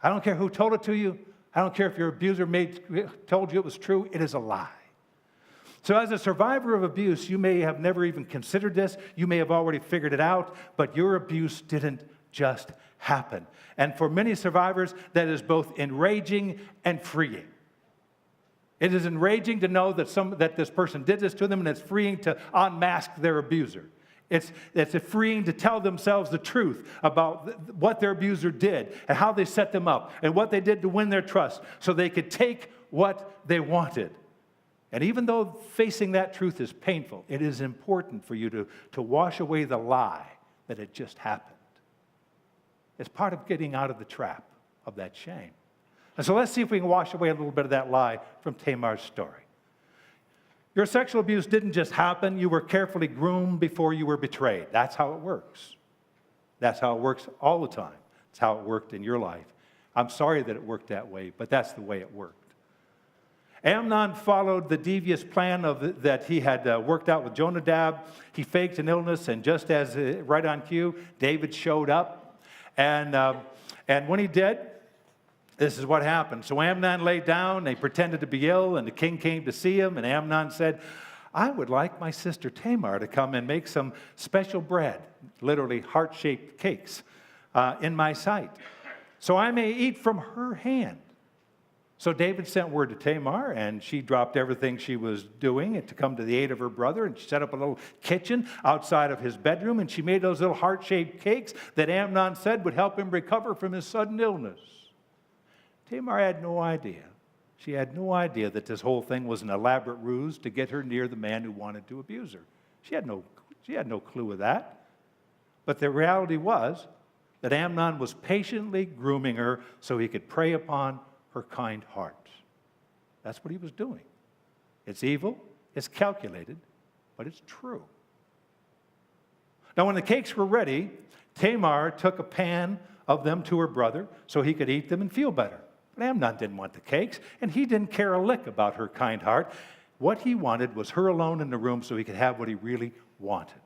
I don't care who told it to you. I don't care if your abuser told you it was true. It is a lie. So as a survivor of abuse, you may have never even considered this. You may have already figured it out, but your abuse didn't just happen. And for many survivors, that is both enraging and freeing. It is enraging to know that this person did this to them, and it's freeing to unmask their abuser. It's freeing to tell themselves the truth about what their abuser did and how they set them up and what they did to win their trust so they could take what they wanted. And even though facing that truth is painful, it is important for you to wash away the lie that it just happened. It's part of getting out of the trap of that shame. And so let's see if we can wash away a little bit of that lie from Tamar's story. Your sexual abuse didn't just happen. You were carefully groomed before you were betrayed. That's how it works. That's how it works all the time. It's how it worked in your life. I'm sorry that it worked that way, but that's the way it worked. Amnon followed the devious plan that he had worked out with Jonadab. He faked an illness, and just as right on cue, David showed up. And when he did, this is what happened. So Amnon lay down, they pretended to be ill, and the king came to see him, and Amnon said, I would like my sister Tamar to come and make some special bread, literally heart-shaped cakes, in my sight, so I may eat from her hand. So David sent word to Tamar, and she dropped everything she was doing to come to the aid of her brother, and she set up a little kitchen outside of his bedroom, and she made those little heart-shaped cakes that Amnon said would help him recover from his sudden illness. Tamar had no idea. She had no idea that this whole thing was an elaborate ruse to get her near the man who wanted to abuse her. She had no clue of that. But the reality was that Amnon was patiently grooming her so he could prey upon her kind heart. That's what he was doing. It's evil, it's calculated, but it's true. Now, when the cakes were ready, Tamar took a pan of them to her brother so he could eat them and feel better. But Amnon didn't want the cakes, and he didn't care a lick about her kind heart. What he wanted was her alone in the room so he could have what he really wanted.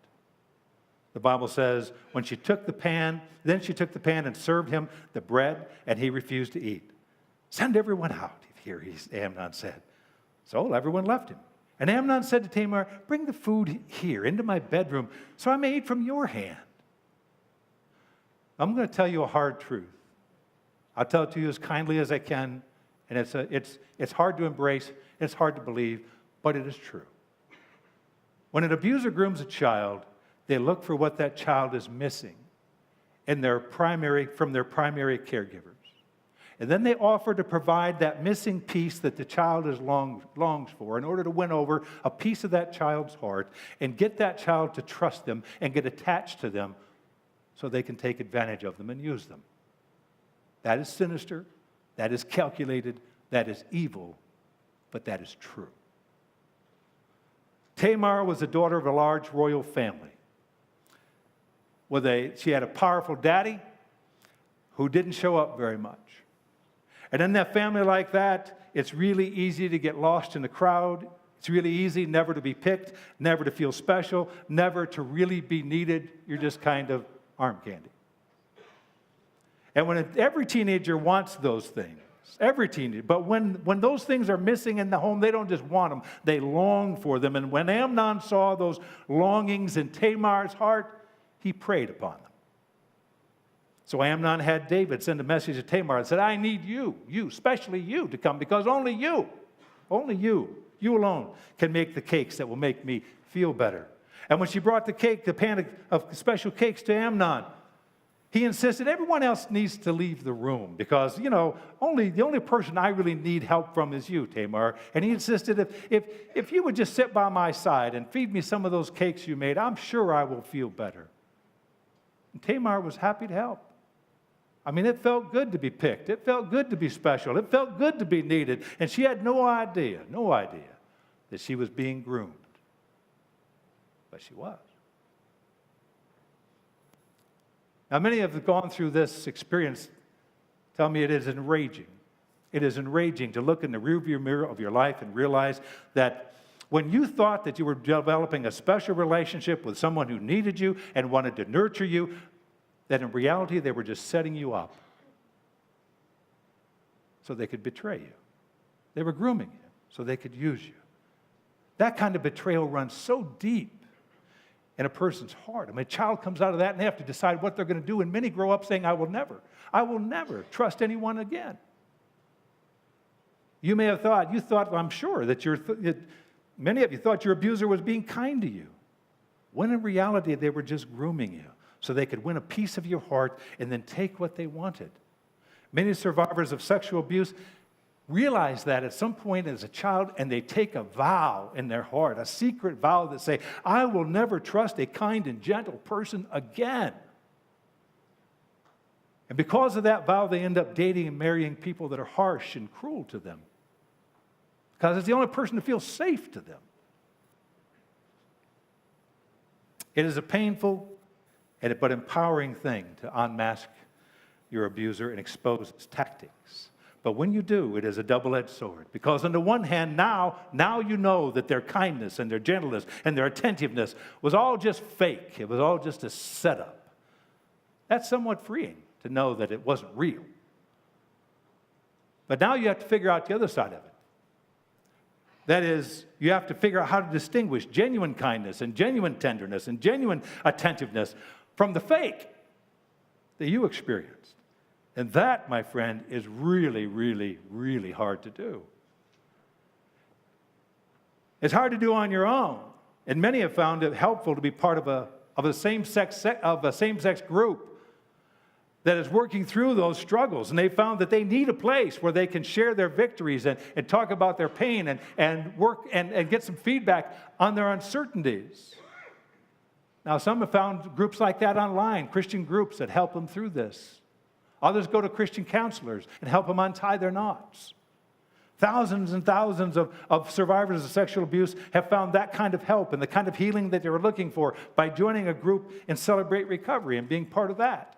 The Bible says when she took the pan, then she took the pan and served him the bread, and he refused to eat. Send everyone out, here, Amnon said. So everyone left him. And Amnon said to Tamar, bring the food here into my bedroom so I may eat from your hand. I'm going to tell you a hard truth. I'll tell it to you as kindly as I can, and it's hard to embrace, it's hard to believe, but it is true. When an abuser grooms a child, they look for what that child is missing from their primary caregivers. And then they offer to provide that missing piece that the child longs for in order to win over a piece of that child's heart and get that child to trust them and get attached to them so they can take advantage of them and use them. That is sinister, that is calculated, that is evil, but that is true. Tamar was the daughter of a large royal family. She had a powerful daddy who didn't show up very much. And in that family like that, it's really easy to get lost in the crowd. It's really easy never to be picked, never to feel special, never to really be needed. You're just kind of arm candy. And every teenager wants those things, every teenager. But when those things are missing in the home, they don't just want them, they long for them. And when Amnon saw those longings in Tamar's heart, he preyed upon them. So Amnon had David send a message to Tamar and said, I need you, especially you, to come because only you alone can make the cakes that will make me feel better. And when she brought the pan of special cakes to Amnon, he insisted everyone else needs to leave the room because, the only person I really need help from is you, Tamar. And he insisted if you would just sit by my side and feed me some of those cakes you made, I'm sure I will feel better. And Tamar was happy to help. I mean, it felt good to be picked. It felt good to be special. It felt good to be needed. And she had no idea that she was being groomed. But she was. Now, many have gone through this experience, tell me it is enraging. It is enraging to look in the rearview mirror of your life and realize that when you thought that you were developing a special relationship with someone who needed you and wanted to nurture you, that in reality they were just setting you up so they could betray you. They were grooming you so they could use you. That kind of betrayal runs so deep in a person's heart. I mean, a child comes out of that and they have to decide what they're going to do, and many grow up saying, I will never trust anyone again. You may have thought, I'm sure, that many of you thought your abuser was being kind to you, when in reality they were just grooming you so they could win a piece of your heart and then take what they wanted. Many survivors of sexual abuse realize that at some point as a child, and they take a vow in their heart, a secret vow that say, I will never trust a kind and gentle person again. And because of that vow, they end up dating and marrying people that are harsh and cruel to them, because it's the only person who feels safe to them. It is a painful but empowering thing to unmask your abuser and expose his tactics. But when you do, it is a double-edged sword. Because on the one hand, now you know that their kindness and their gentleness and their attentiveness was all just fake. It was all just a setup. That's somewhat freeing to know that it wasn't real. But now you have to figure out the other side of it. That is, you have to figure out how to distinguish genuine kindness and genuine tenderness and genuine attentiveness from the fake that you experienced. And that, my friend, is really, really, really hard to do. It's hard to do on your own. And many have found it helpful to be part of a same-sex group that is working through those struggles. And they found that they need a place where they can share their victories and talk about their pain and work and get some feedback on their uncertainties. Now, some have found groups like that online, Christian groups that help them through this. Others go to Christian counselors and help them untie their knots. Thousands and thousands of survivors of sexual abuse have found that kind of help and the kind of healing that they were looking for by joining a group in Celebrate Recovery and being part of that.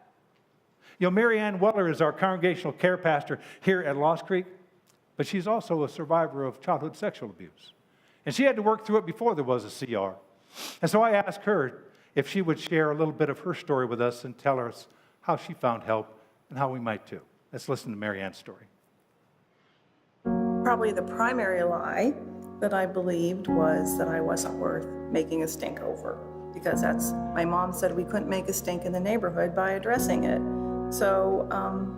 You know, Mary Ann Weller is our congregational care pastor here at Lost Creek, but she's also a survivor of childhood sexual abuse. And she had to work through it before there was a CR. And so I asked her if she would share a little bit of her story with us and tell us how she found help and how we might too. Let's listen to Mary Ann's story. Probably the primary lie that I believed was that I wasn't worth making a stink over, because my mom said we couldn't make a stink in the neighborhood by addressing it. So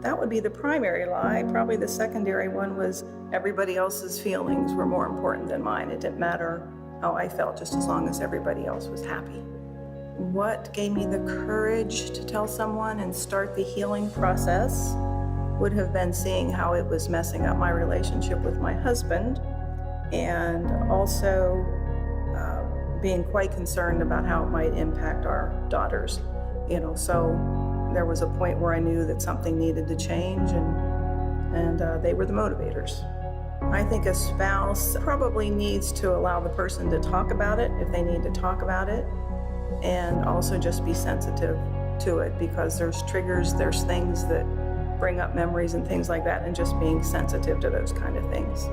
that would be the primary lie. Probably the secondary one was everybody else's feelings were more important than mine. It didn't matter how I felt, just as long as everybody else was happy. What gave me the courage to tell someone and start the healing process would have been seeing how it was messing up my relationship with my husband, and also being quite concerned about how it might impact our daughters. So there was a point where I knew that something needed to change, and they were the motivators. I think a spouse probably needs to allow the person to talk about it if they need to talk about it, and also just be sensitive to it, because there's triggers, there's things that bring up memories and things like that, and just being sensitive to those kind of things.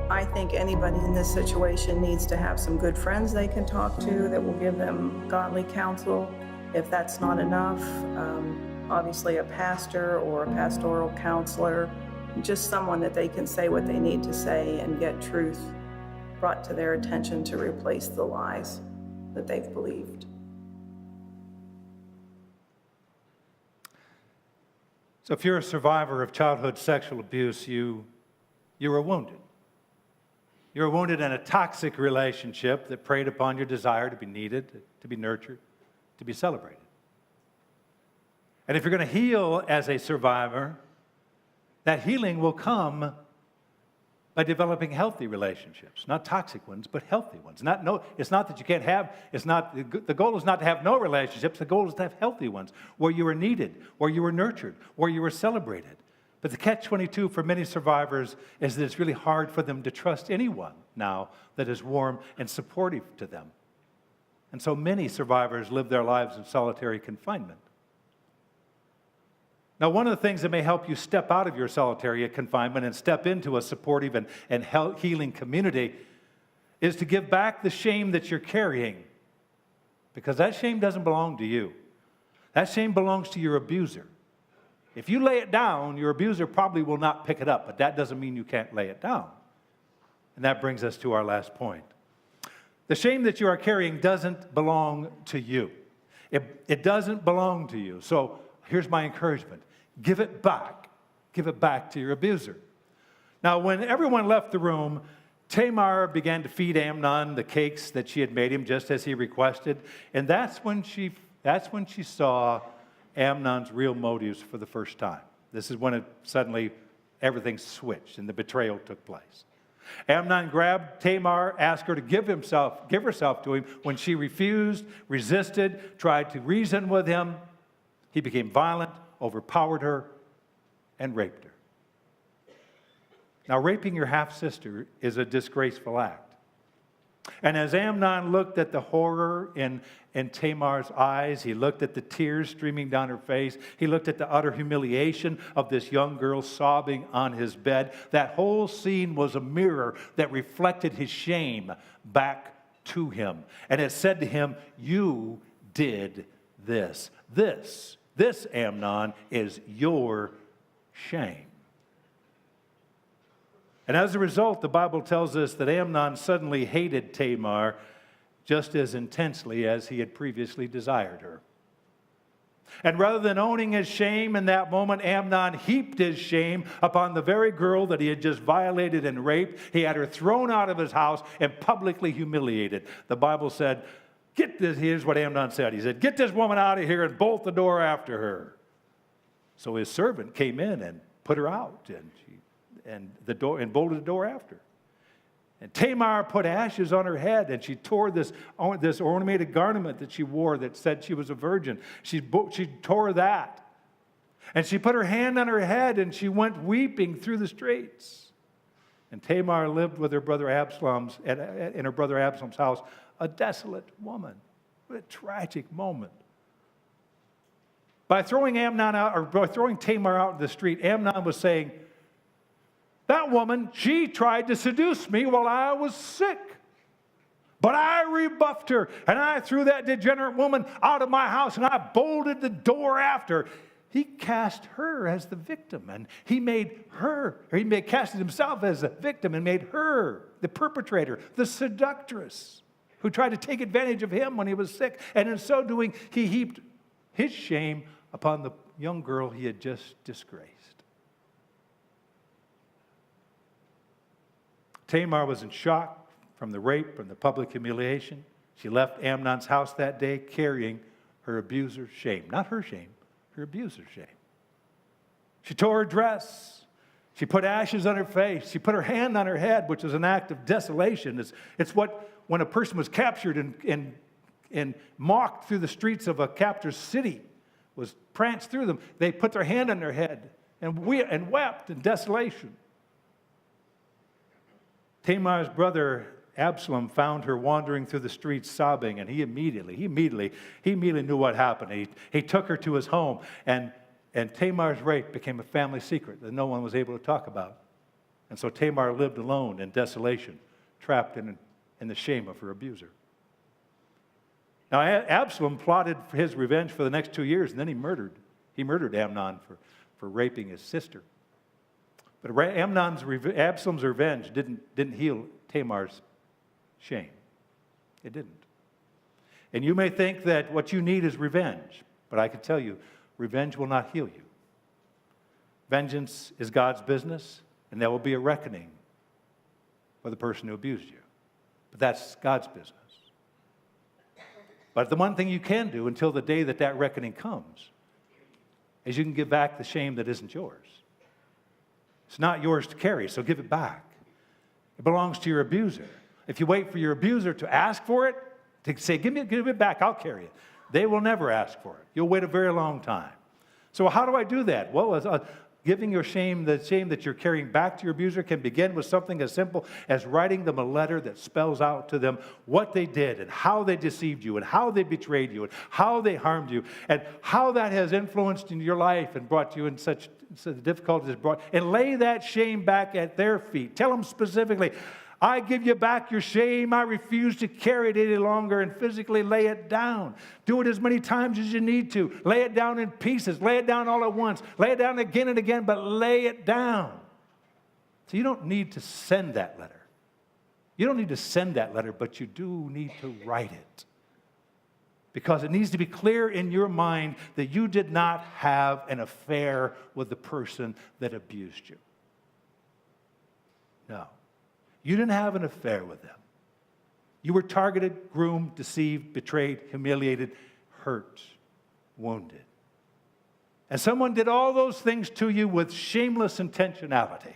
I think anybody in this situation needs to have some good friends they can talk to that will give them godly counsel. If that's not enough, obviously a pastor or a pastoral counselor, just someone that they can say what they need to say and get truth brought to their attention to replace the lies that they've believed. So if you're a survivor of childhood sexual abuse, you were wounded. You were wounded in a toxic relationship that preyed upon your desire to be needed, to be nurtured, to be celebrated. And if you're going to heal as a survivor, that healing will come by developing healthy relationships, not toxic ones, but healthy ones. It's not that you can't have, the goal is not to have no relationships, the goal is to have healthy ones, where you were needed, where you were nurtured, where you were celebrated. But the catch-22 for many survivors is that it's really hard for them to trust anyone now that is warm and supportive to them. And so many survivors live their lives in solitary confinement. Now, one of the things that may help you step out of your solitary confinement and step into a supportive and healing community is to give back the shame that you're carrying, because that shame doesn't belong to you. That shame belongs to your abuser. If you lay it down, your abuser probably will not pick it up, but that doesn't mean you can't lay it down. And that brings us to our last point. The shame that you are carrying doesn't belong to you. It doesn't belong to you. So here's my encouragement. Give it back. Give it back to your abuser. Now, when everyone left the room, Tamar began to feed Amnon the cakes that she had made him, just as he requested. And that's when she saw Amnon's real motives for the first time. This is when suddenly everything switched and the betrayal took place. Amnon grabbed Tamar, asked her to give herself to him. When she refused, resisted, tried to reason with him, he became violent, overpowered her, and raped her. Now, raping your half-sister is a disgraceful act. And as Amnon looked at the horror in Tamar's eyes, he looked at the tears streaming down her face, he looked at the utter humiliation of this young girl sobbing on his bed, that whole scene was a mirror that reflected his shame back to him. And it said to him, "You did this. This, Amnon, is your shame." And as a result, the Bible tells us that Amnon suddenly hated Tamar just as intensely as he had previously desired her. And rather than owning his shame in that moment, Amnon heaped his shame upon the very girl that he had just violated and raped. He had her thrown out of his house and publicly humiliated. The Bible said, here's what Amnon said. He said, "Get this woman out of here and bolt the door after her." So his servant came in and put her out, and bolted the door after. And Tamar put ashes on her head, and she tore this ornamented garment that she wore that said she was a virgin. She tore that. And she put her hand on her head, and she went weeping through the streets. And Tamar lived with her brother Absalom's in her brother Absalom's house, a desolate woman. What a tragic moment. By throwing Amnon out, or by throwing Tamar out in the street, Amnon was saying, that woman, she tried to seduce me while I was sick. But I rebuffed her, and I threw that degenerate woman out of my house, and I bolted the door after. He cast her as the victim, and he casted himself as a victim and made her the perpetrator, the seductress, who tried to take advantage of him when he was sick. And in so doing, he heaped his shame upon the young girl he had just disgraced. Tamar was in shock from the rape, from the public humiliation. She left Amnon's house that day carrying her abuser's shame. Not her shame, her abuser's shame. She tore her dress. She put ashes on her face. She put her hand on her head, which is an act of desolation. It's what, when a person was captured and mocked through the streets of a captor's city, was pranced through them, they put their hand on their head and wept in desolation. Tamar's brother Absalom found her wandering through the streets sobbing, and he immediately knew what happened. He took her to his home, and Tamar's rape became a family secret that no one was able to talk about. And so Tamar lived alone in desolation, trapped in the shame of her abuser. Now Absalom plotted his revenge for the next 2 years, and then he murdered Amnon for raping his sister. But Absalom's revenge didn't heal Tamar's shame. It didn't. And you may think that what you need is revenge, but I can tell you, revenge will not heal you. Vengeance is God's business, and there will be a reckoning for the person who abused you. But that's God's business. But the one thing you can do until the day that reckoning comes is you can give back the shame that isn't yours. It's not yours to carry, so give it back. It belongs to your abuser. If you wait for your abuser to ask for it, to say, give it back, I'll carry it, they will never ask for it. You'll wait a very long time. So how do I do that? Well, giving your shame, the shame that you're carrying back to your abuser, can begin with something as simple as writing them a letter that spells out to them what they did and how they deceived you and how they betrayed you and how they harmed you and how that has influenced in your life and brought you in such difficulties as brought, and lay that shame back at their feet. Tell them specifically, I give you back your shame. I refuse to carry it any longer, and physically lay it down. Do it as many times as you need to. Lay it down in pieces. Lay it down all at once. Lay it down again and again, but lay it down. So you don't need to send that letter. You don't need to send that letter, but you do need to write it. Because it needs to be clear in your mind that you did not have an affair with the person that abused you. No. You didn't have an affair with them. You were targeted, groomed, deceived, betrayed, humiliated, hurt, wounded. And someone did all those things to you with shameless intentionality.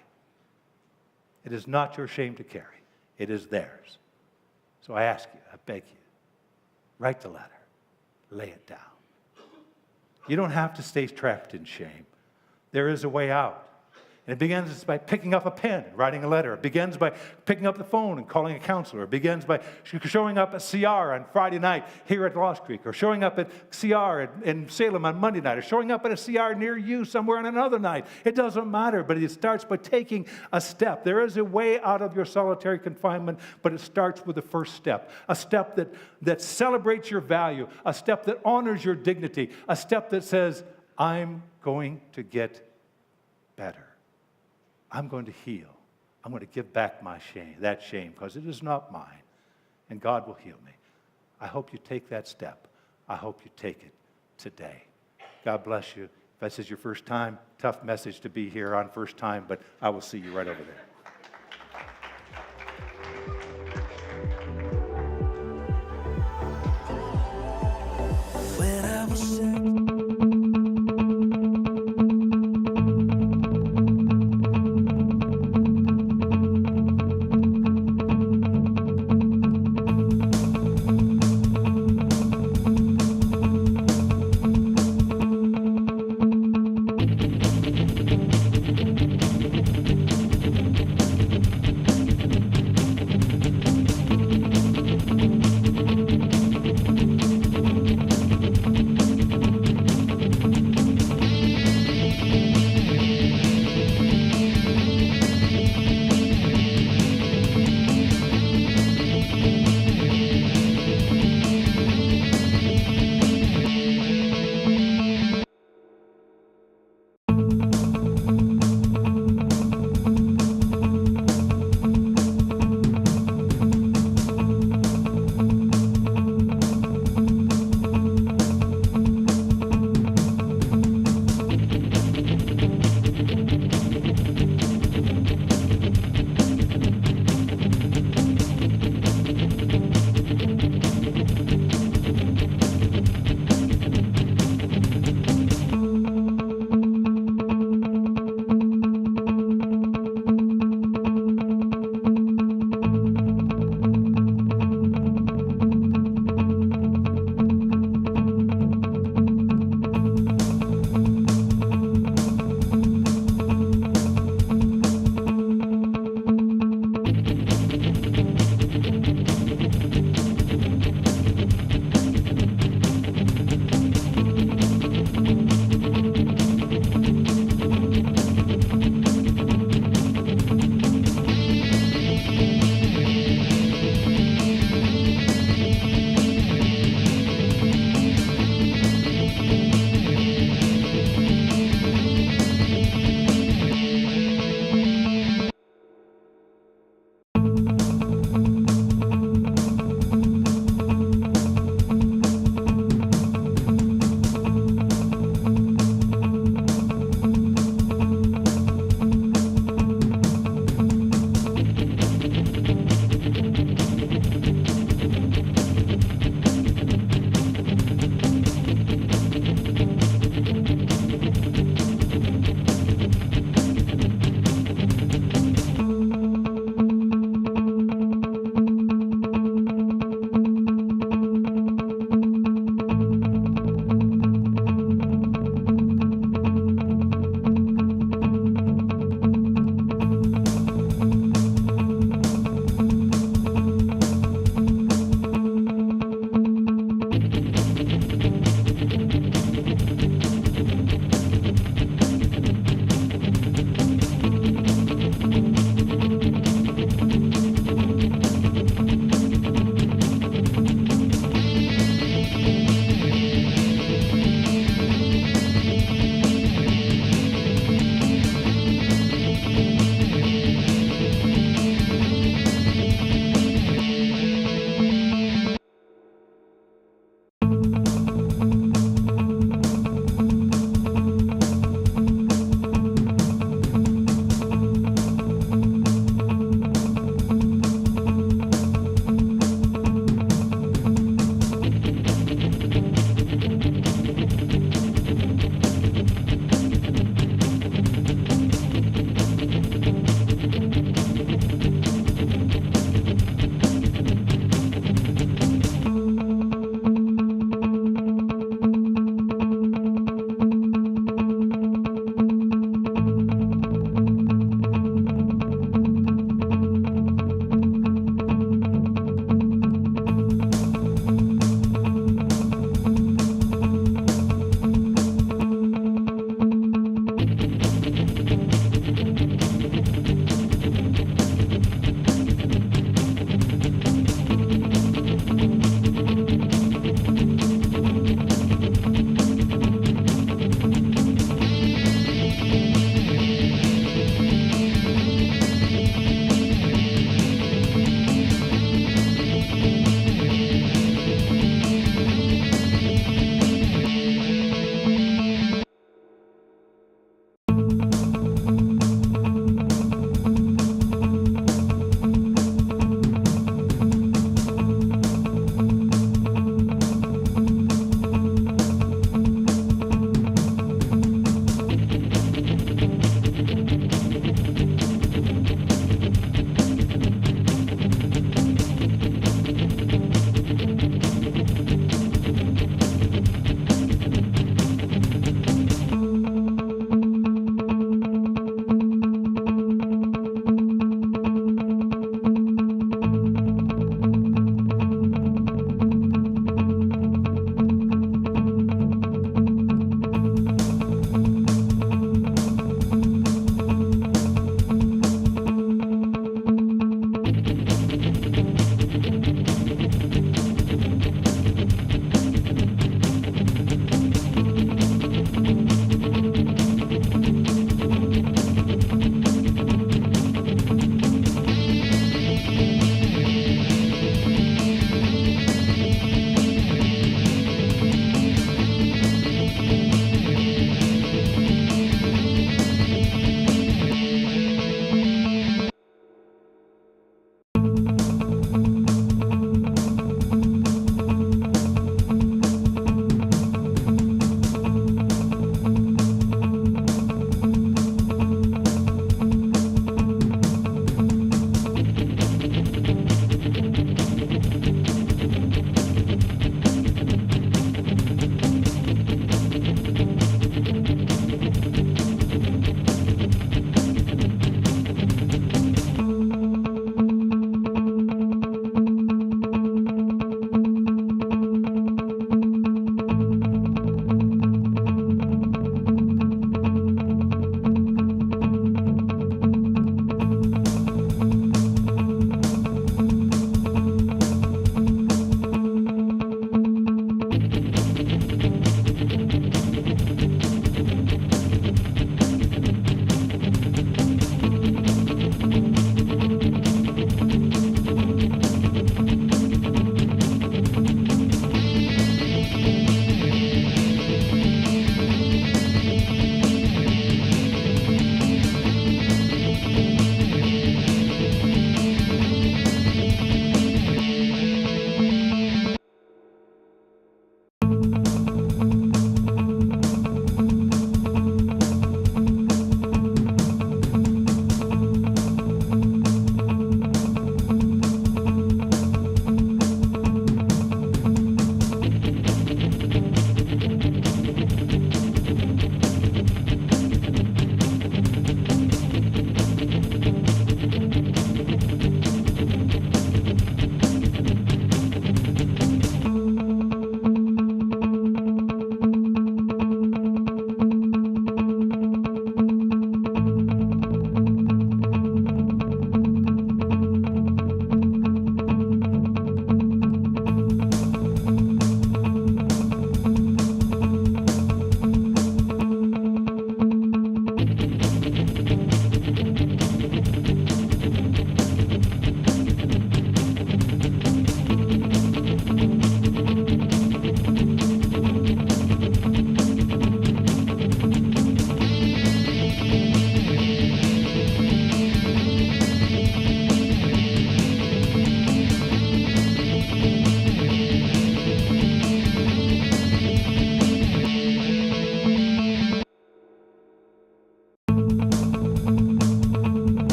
It is not your shame to carry. It is theirs. So I ask you, I beg you, write the letter. Lay it down. You don't have to stay trapped in shame. There is a way out. And it begins by picking up a pen and writing a letter. It begins by picking up the phone and calling a counselor. It begins by showing up at CR on Friday night here at Lost Creek, or showing up at CR in Salem on Monday night, or showing up at a CR near you somewhere on another night. It doesn't matter, but it starts by taking a step. There is a way out of your solitary confinement, but it starts with the first step. A step that celebrates your value, a step that honors your dignity, a step that says, I'm going to get better. I'm going to heal. I'm going to give back my shame, because it is not mine, and God will heal me. I hope you take that step. I hope you take it today. God bless you. If this is your first time, tough message to be here on first time, but I will see you right over there. When I was sick,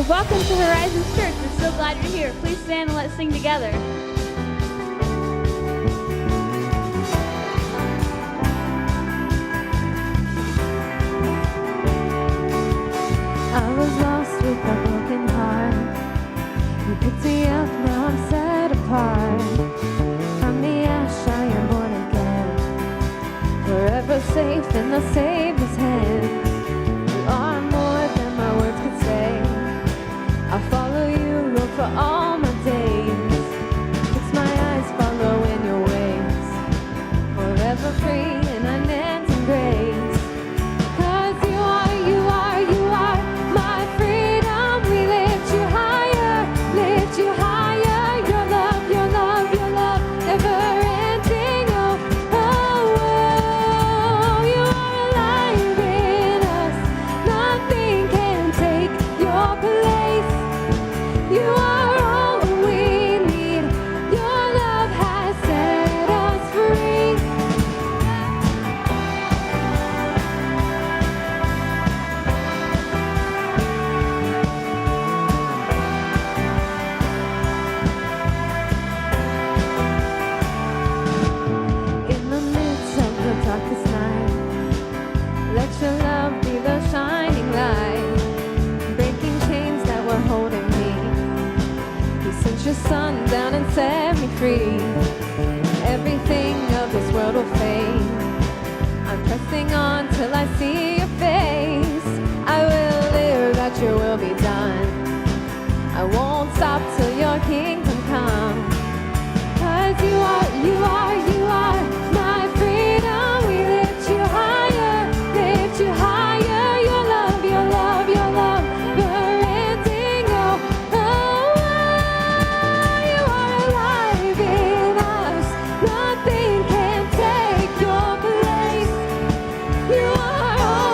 Welcome to Horizons Church. We're so glad you're here. Please stand and let's sing together. I was lost with a broken heart. You picked me up, now I'm set apart. From the ash I am born again, forever safe in the Savior's hands. You are more than my words could say. I'll follow you, Lord, for all my days. Fix my eyes, follow in your ways. Forever free in unending grace. 'Cause you are my freedom. We lift you higher, lift you higher. Your love, your love, your love, never ending. Oh, you are alive in us. Nothing can take your place. You are all we need. Your love has set us free. In the midst of the darkest night, let your love be the shining light, breaking chains that were holding me. You sent your son down and set me free. Everything of this world will fade. I'm pressing on till I see your face. I will live that your will be done. I won't stop till your kingdom come. 'Cause you are my freedom. We lift you higher, lift you higher. Your love, your love, your love, never ending. You are alive in us. Nothing can take your place. You are all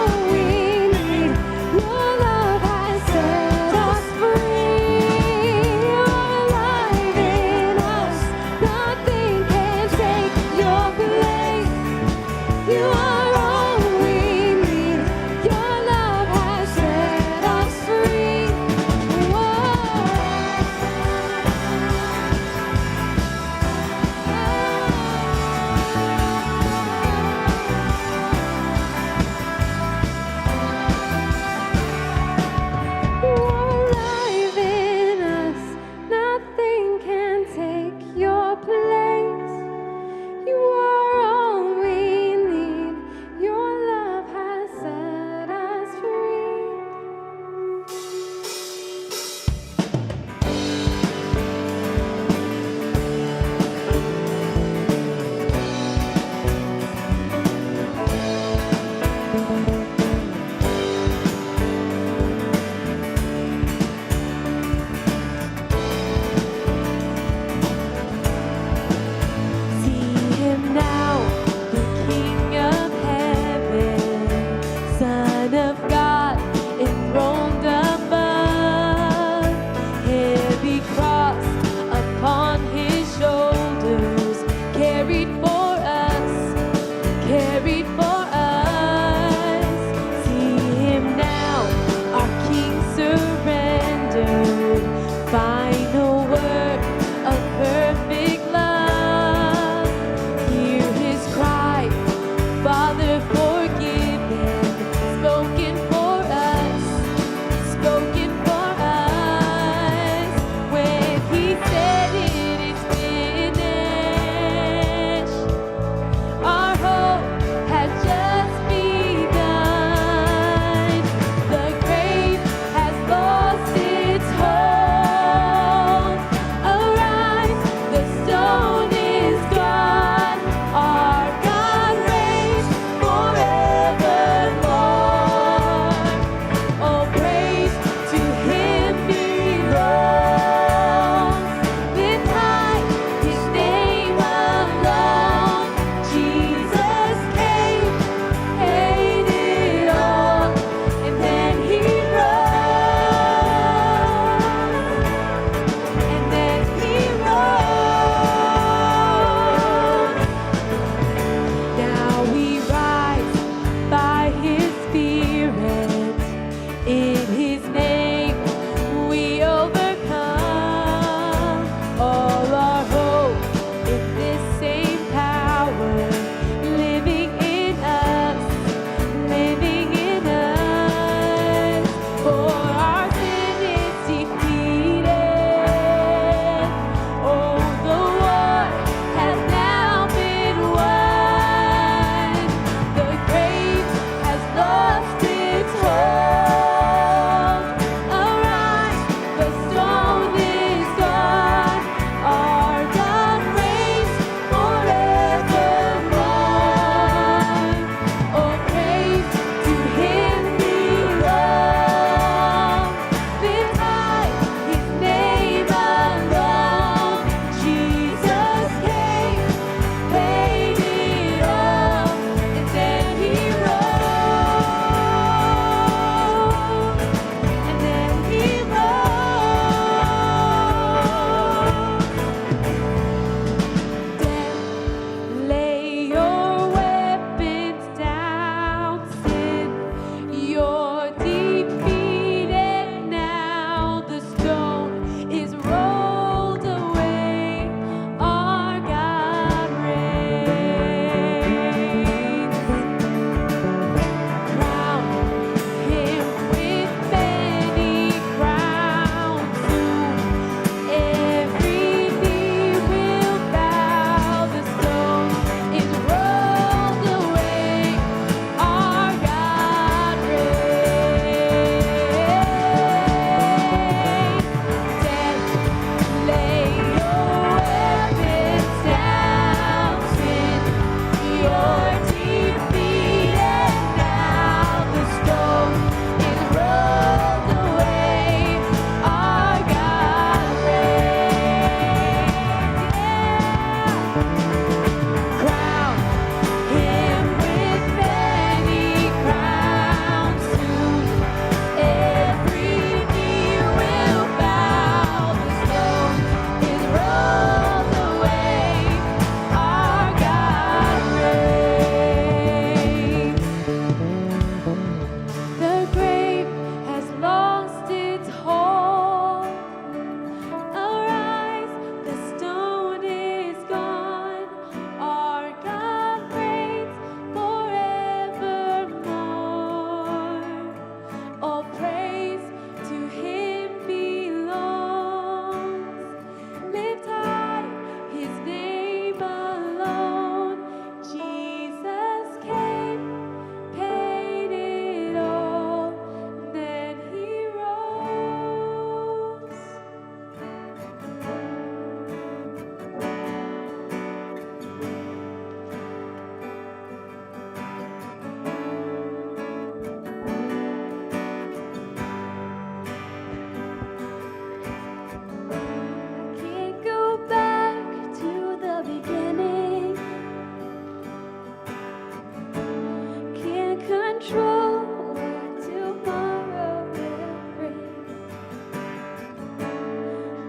control what tomorrow will bring.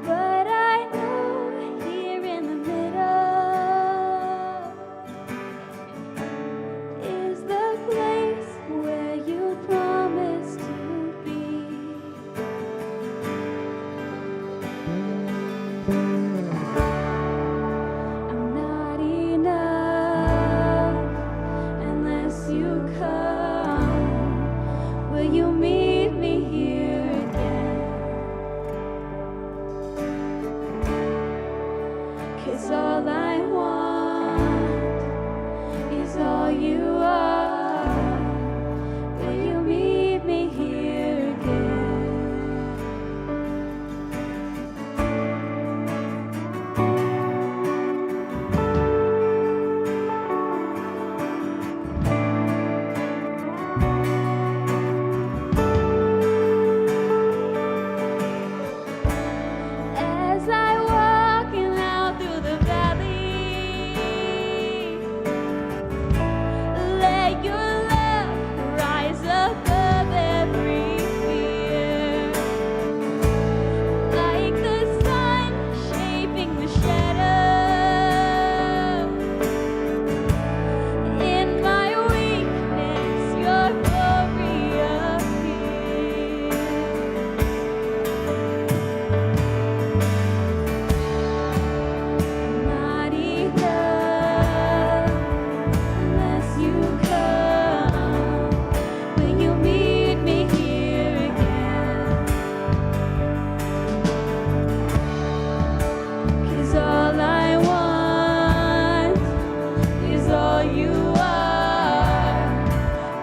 But I know here in the middle is the place where you promised to be. I'm not enough unless you come. Will you meet me here again? 'Cause all I want is all you are. Will you meet me here again? As I walking out through the valley, let your love rise above every fear, like the sun shaping the shadow. In my weakness, your glory appears. Not enough unless you come. Will you meet me here again? 'Cause all I want is all you are.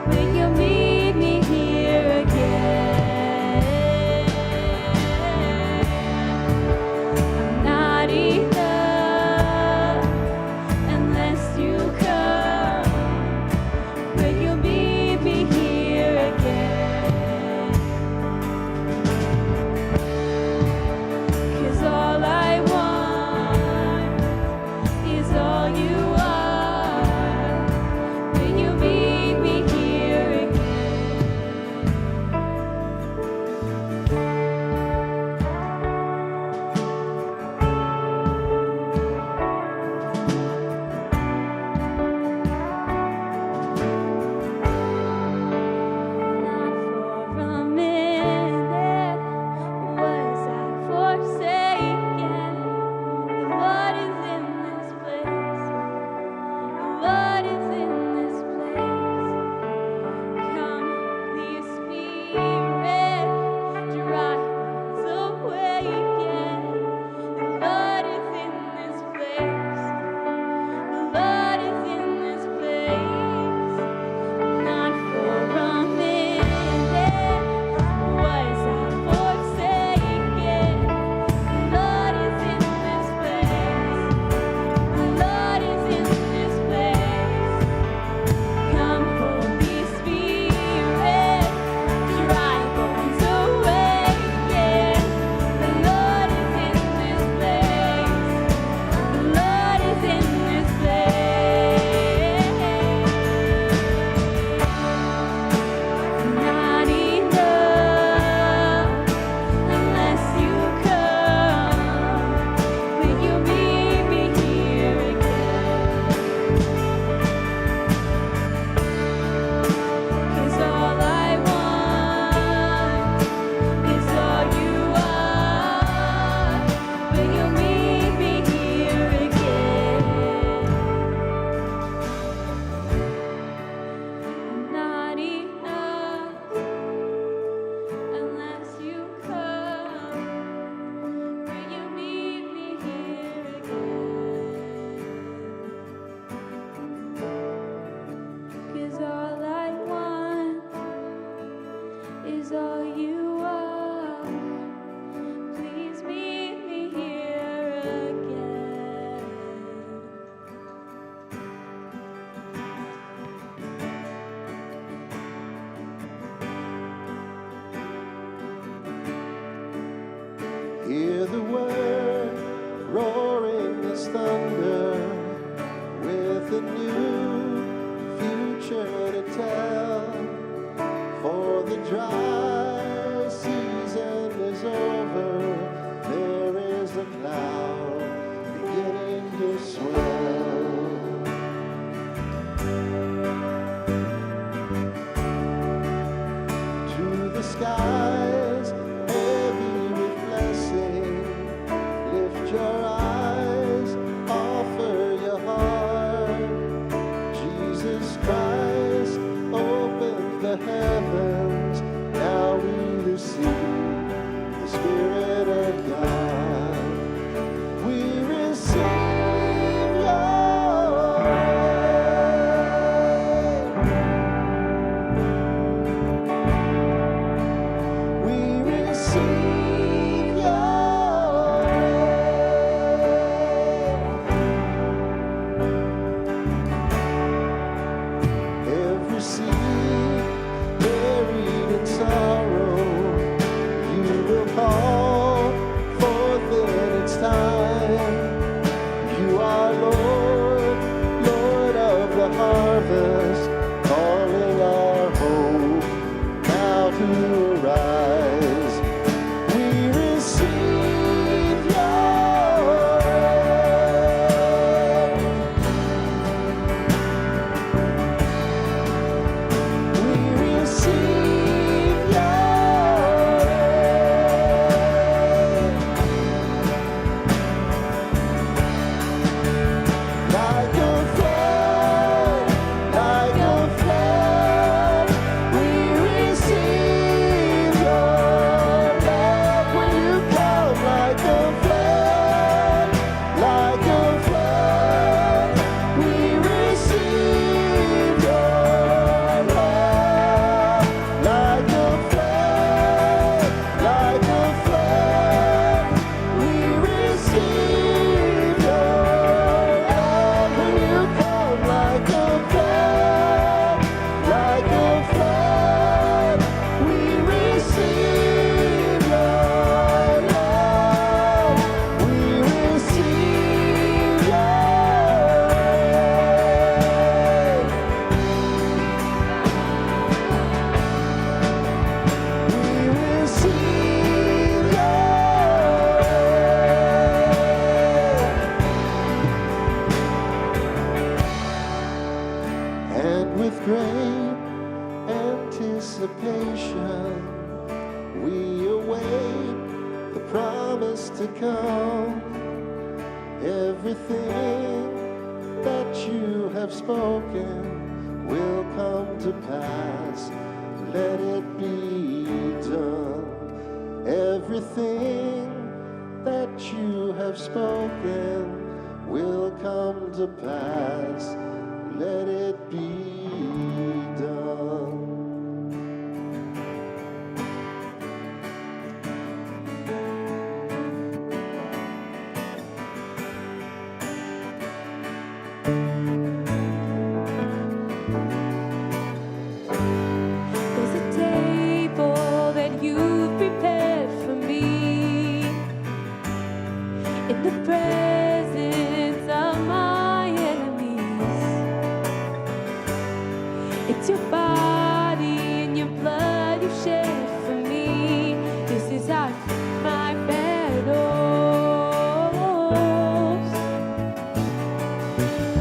Will you meet me here again? I'm not enough unless you come. Will you meet me here again? 'Cause all I want is all you are. Will you meet me here again? Not for a minute was I forsaken. The Lord is in this place. The Lord is in this place. Come, Holy Spirit, drive us away again. The Lord is in this place. The Lord is in this place. Not for a minute was I forsaken. The Lord is in this place. The Lord is in this place. Come, Holy Spirit, drive us away again. The Lord is in this place. The Lord is in this place. Not enough unless you come. Will you meet me here again? 'Cause all I want is all you are. Will you meet me here again? Not enough unless you come. Will you meet me here again? 'Cause all I want is all you are. Please meet me here again. Hear the word roaring as thunder, with a new future to tell. dry season is over, there is a cloud beginning to swell. To the skies, heavy with blessing, lift your eyes, offer your heart. Jesus Christ, open the heavens, now we receive the Spirit of God. We receive your rain. We receive your rain. Every seed buried in sorrow, you will call forth in its time. You are Lord, Lord of the harvest, calling our hope now to arise. We receive your rain. We receive your rain. Like a flood, like a flood, we receive your love when you come. Like a flood, like a flood, we receive your love. Like a flood, like a flood, we receive your love when you come. Like a flood, like a flood, we receive your love. We receive your rain. We receive your rain. And with great anticipation, we await the promise to come. Everything that you have spoken will come to pass. Let it be done. Everything that you have spoken will come to pass. Let it be done. There's a table that you've prepared for me in the presence of my enemies. It's your body and your blood you shed for me. This is how I fight my battles.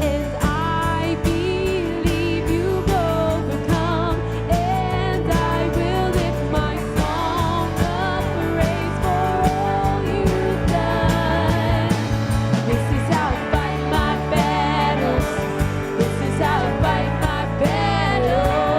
And I believe you've overcome. And I will lift my song of praise for all you've done. This is how I fight my battles. This is how I fight my battles.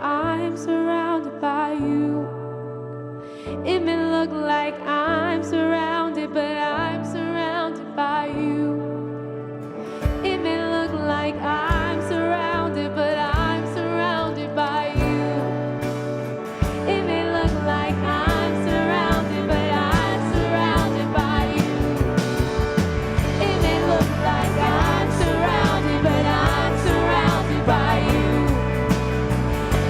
I'm surrounded by you. It may look like I'm surrounded, but I'm surrounded by you. It may look like I'm surrounded, but I'm surrounded by you. It may look like I'm surrounded, but I'm surrounded by you. It may look like I'm surrounded, but I'm surrounded by you.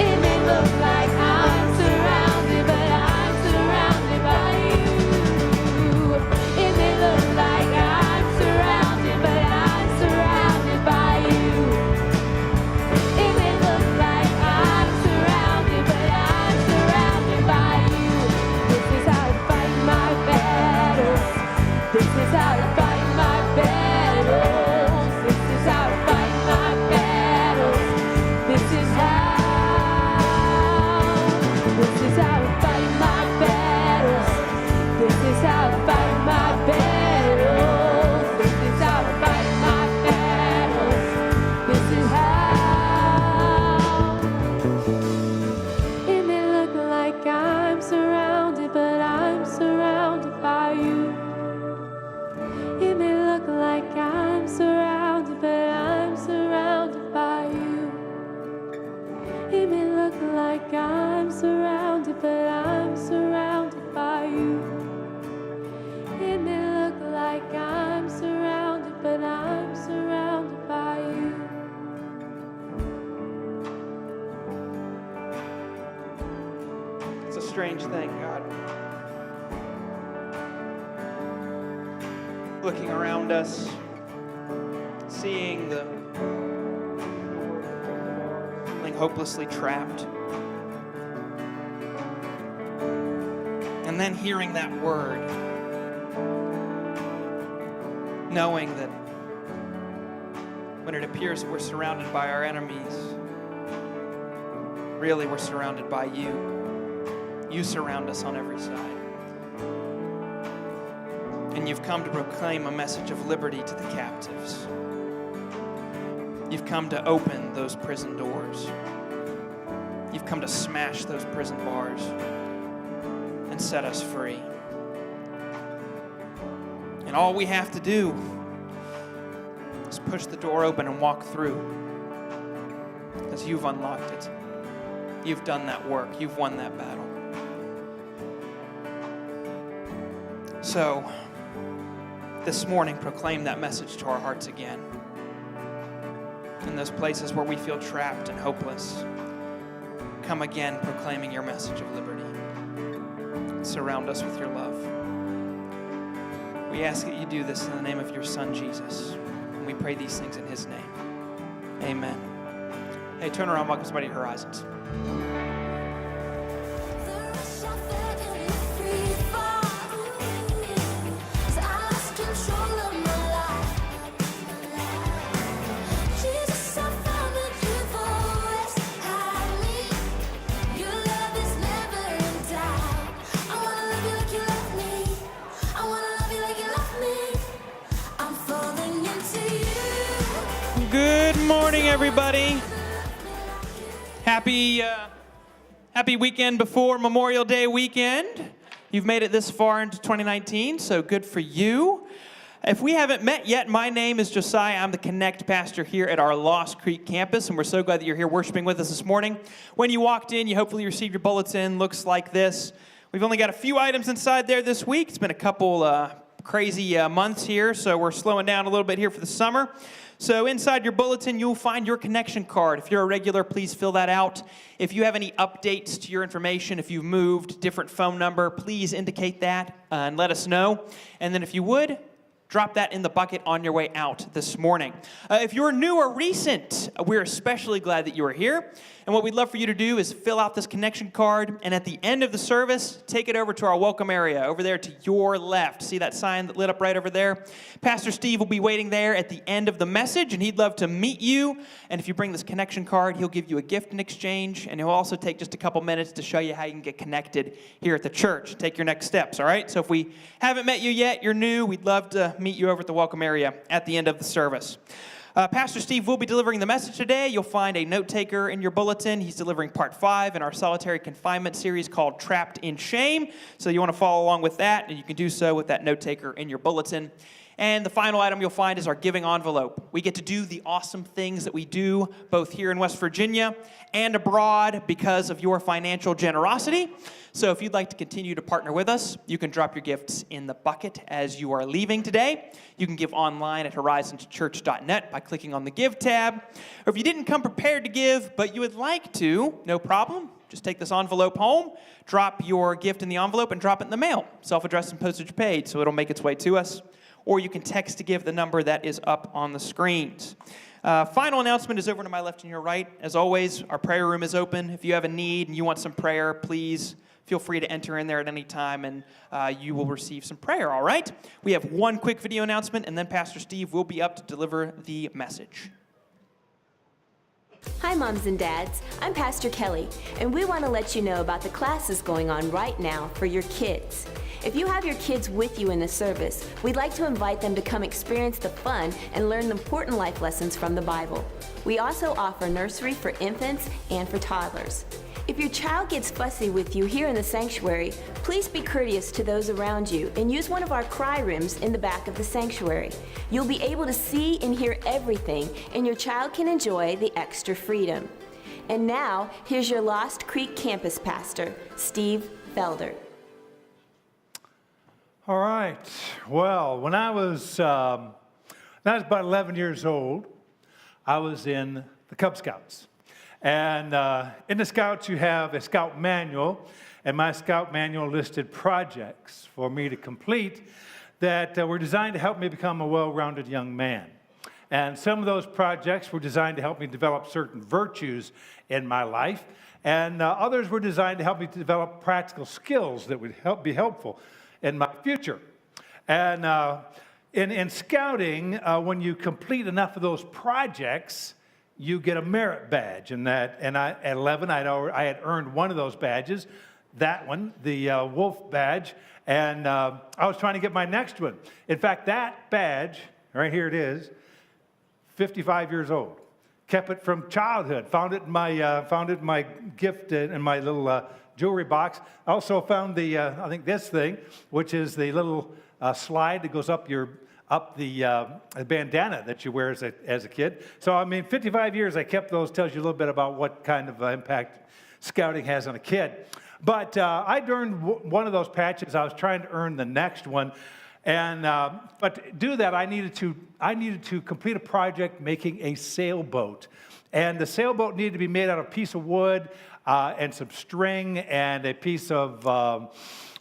It may look like I'm surrounded, but I'm surrounded by you. It may look like I'm surrounded, but I'm surrounded by you. It may look like I'm surrounded, but I'm surrounded by you. This is how to fight my battles. This is how to fight my battles. This is how to fight my battles. This is how. This is how to fight my battles. This is how to fight my battles. This is how to fight my battles. This is how. It may look like I'm surrounded, but I'm surrounded by you. It may look like I'm surrounded, but I'm surrounded by you. It may look like I'm surrounded, but I'm surrounded by you. It may look like I'm surrounded, but I'm surrounded by you. It's a strange thing, God. Looking around us, seeing the feeling hopelessly trapped. And then hearing that word, knowing that when it appears that we're surrounded by our enemies, really we're surrounded by you. You surround us on every side. And you've come to proclaim a message of liberty to the captives. You've come to open those prison doors. You've come to smash those prison bars and set us free. And all we have to do is push the door open and walk through, because you've unlocked it. You've done that work. You've won that battle. So, this morning, proclaim that message to our hearts again. In those places where we feel trapped and hopeless, come again proclaiming your message of liberty. Surround us with your love. We ask that you do this in the name of your Son, Jesus. And we pray these things in his name. Amen. Hey, turn around, welcome somebody to Horizons. Good morning, everybody. Happy weekend before Memorial Day weekend. You've made it this far into 2019, so good for you. If we haven't met yet, my name is Josiah. I'm the Connect pastor here at our Lost Creek campus, and we're so glad that you're here worshiping with us this morning. When you walked in, you hopefully received your bulletin. Looks like this. We've only got a few items inside there this week. It's been a couple crazy months here, so we're slowing down a little bit here for the summer. So inside your bulletin, you'll find your connection card. If you're a regular, please fill that out. If you have any updates to your information, if you've moved, different phone number, please indicate that and let us know. And then if you would, drop that in the bucket on your way out this morning. If you're new or recent, we're especially glad that you are here. And what we'd love for you to do is fill out this connection card, and at the end of the service, take it over to our welcome area over there to your left. See that sign that lit up right over there? Pastor Steve will be waiting there at the end of the message, and he'd love to meet you. And if you bring this connection card, he'll give you a gift in exchange, and he'll also take just a couple minutes to show you how you can get connected here at the church. Take your next steps, all right? So if we haven't met you yet, you're new, we'd love to meet you over at the welcome area at the end of the service. Pastor Steve will be delivering the message today. You'll find a note taker in your bulletin. He's delivering part 5 in our solitary confinement series called Trapped in Shame. So you want to follow along with that, and you can do so with that note taker in your bulletin. And the final item you'll find is our giving envelope. We get to do the awesome things that we do both here in West Virginia and abroad because of your financial generosity. So if you'd like to continue to partner with us, you can drop your gifts in the bucket as you are leaving today. You can give online at horizonschurch.net by clicking on the Give tab. Or if you didn't come prepared to give, but you would like to, no problem. Just take this envelope home, drop your gift in the envelope, and drop it in the mail. Self-addressed and postage paid, so it'll make its way to us. Or you can text to give the number that is up on the screens. Final announcement is over to my left and your right. As always, our prayer room is open. If you have a need and you want some prayer, please feel free to enter in there at any time, and you will receive some prayer, all right? We have one quick video announcement, and then Pastor Steve will be up to deliver the message. Hi, moms and dads. I'm Pastor Kelly, and we want to let you know about the classes going on right now for your kids. If you have your kids with you in the service, we'd like to invite them to come experience the fun and learn the important life lessons from the Bible. We also offer nursery for infants and for toddlers. If your child gets fussy with you here in the sanctuary, please be courteous to those around you and use one of our cry rooms in the back of the sanctuary. You'll be able to see and hear everything, and your child can enjoy the extra freedom. And now, here's your Lost Creek campus pastor, Steve Felder. All right. Well, when I was about 11 years old, I was in the Cub Scouts. And in the Scouts, you have a Scout manual, and my Scout manual listed projects for me to complete that were designed to help me become a well-rounded young man. And some of those projects were designed to help me develop certain virtues in my life, and others were designed to help me develop practical skills that would be helpful in my future. And in scouting, when you complete enough of those projects, you get a merit badge. And at 11, I had earned one of those badges, that one, the wolf badge, and I was trying to get my next one. In fact, that badge, right here it is, 55 years old. Kept it from childhood. Found it in my gift in my little jewelry box. I also found I think this thing, which is the little slide that goes up the bandana that you wear as a kid. So, I mean, 55 years I kept those. Tells you a little bit about what kind of impact scouting has on a kid. But I'd earned one of those patches. I was trying to earn the next one. And but to do that, I needed to complete a project making a sailboat. And the sailboat needed to be made out of a piece of wood and some string and a piece of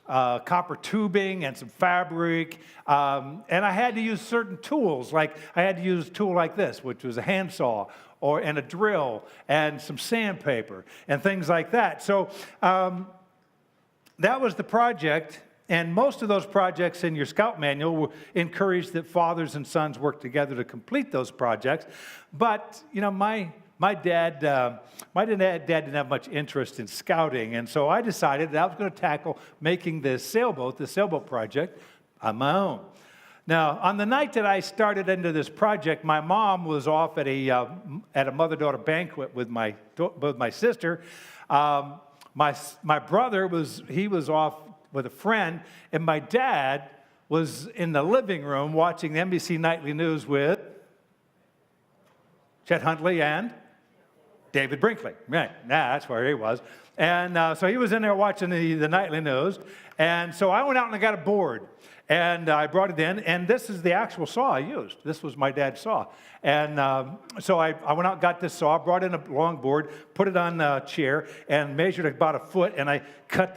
copper tubing and some fabric. And I had to use certain tools, like I had to use a tool like this, which was a handsaw, and a drill, and some sandpaper, and things like that. So that was the project. And most of those projects in your Scout manual will encourage that fathers and sons work together to complete those projects. But, you know, my dad didn't have much interest in scouting, and so I decided that I was going to tackle making the sailboat project, on my own. Now, on the night that I started into this project, my mom was off at a mother-daughter banquet with my sister. My brother was off with a friend, and my dad was in the living room watching the NBC Nightly News with Chet Huntley and David Brinkley. Right, that's where he was. And so he was in there watching the nightly news. And so I went out and I got a board. And I brought it in. And this is the actual saw I used. This was my dad's saw. And so I went out and got this saw, brought in a long board, put it on a chair, and measured about a foot. And I cut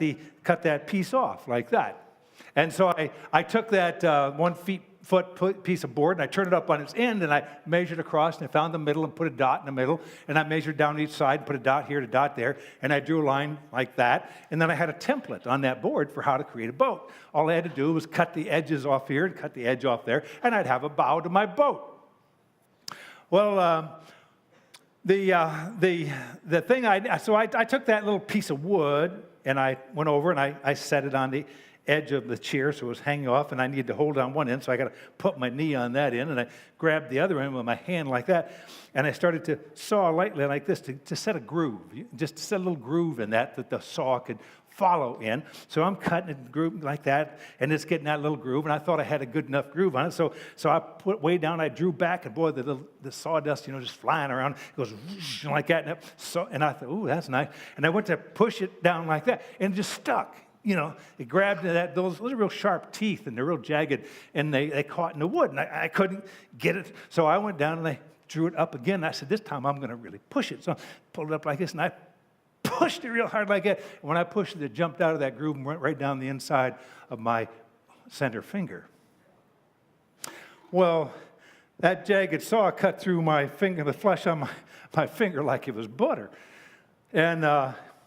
that piece off like that. And so I took that 1 foot piece of board, and I turned it up on its end, and I measured across, and I found the middle and put a dot in the middle, and I measured down each side and put a dot here, a dot there, and I drew a line like that, and then I had a template on that board for how to create a boat. All I had to do was cut the edges off here and cut the edge off there, and I'd have a bow to my boat. Well, the thing, so I took that little piece of wood, and I went over and I set it edge of the chair, so it was hanging off, and I needed to hold on one end, so I got to put my knee on that end, and I grabbed the other end with my hand like that, and I started to saw lightly like this to set a groove, just to set a little groove in that the saw could follow in. So I'm cutting it groove like that, and it's getting that little groove, and I thought I had a good enough groove on it, so I put way down, I drew back, and boy, the sawdust, just flying around, it goes like that, and I thought, ooh, that's nice, and I went to push it down like that, and it just stuck. It grabbed those are real sharp teeth, and they're real jagged, and they caught in the wood, and I couldn't get it, so I went down, and I drew it up again, and I said, this time I'm going to really push it, so I pulled it up like this, and I pushed it real hard like that. And when I pushed it, it jumped out of that groove and went right down the inside of my center finger. Well, that jagged saw cut through my finger, the flesh on my finger like it was butter. And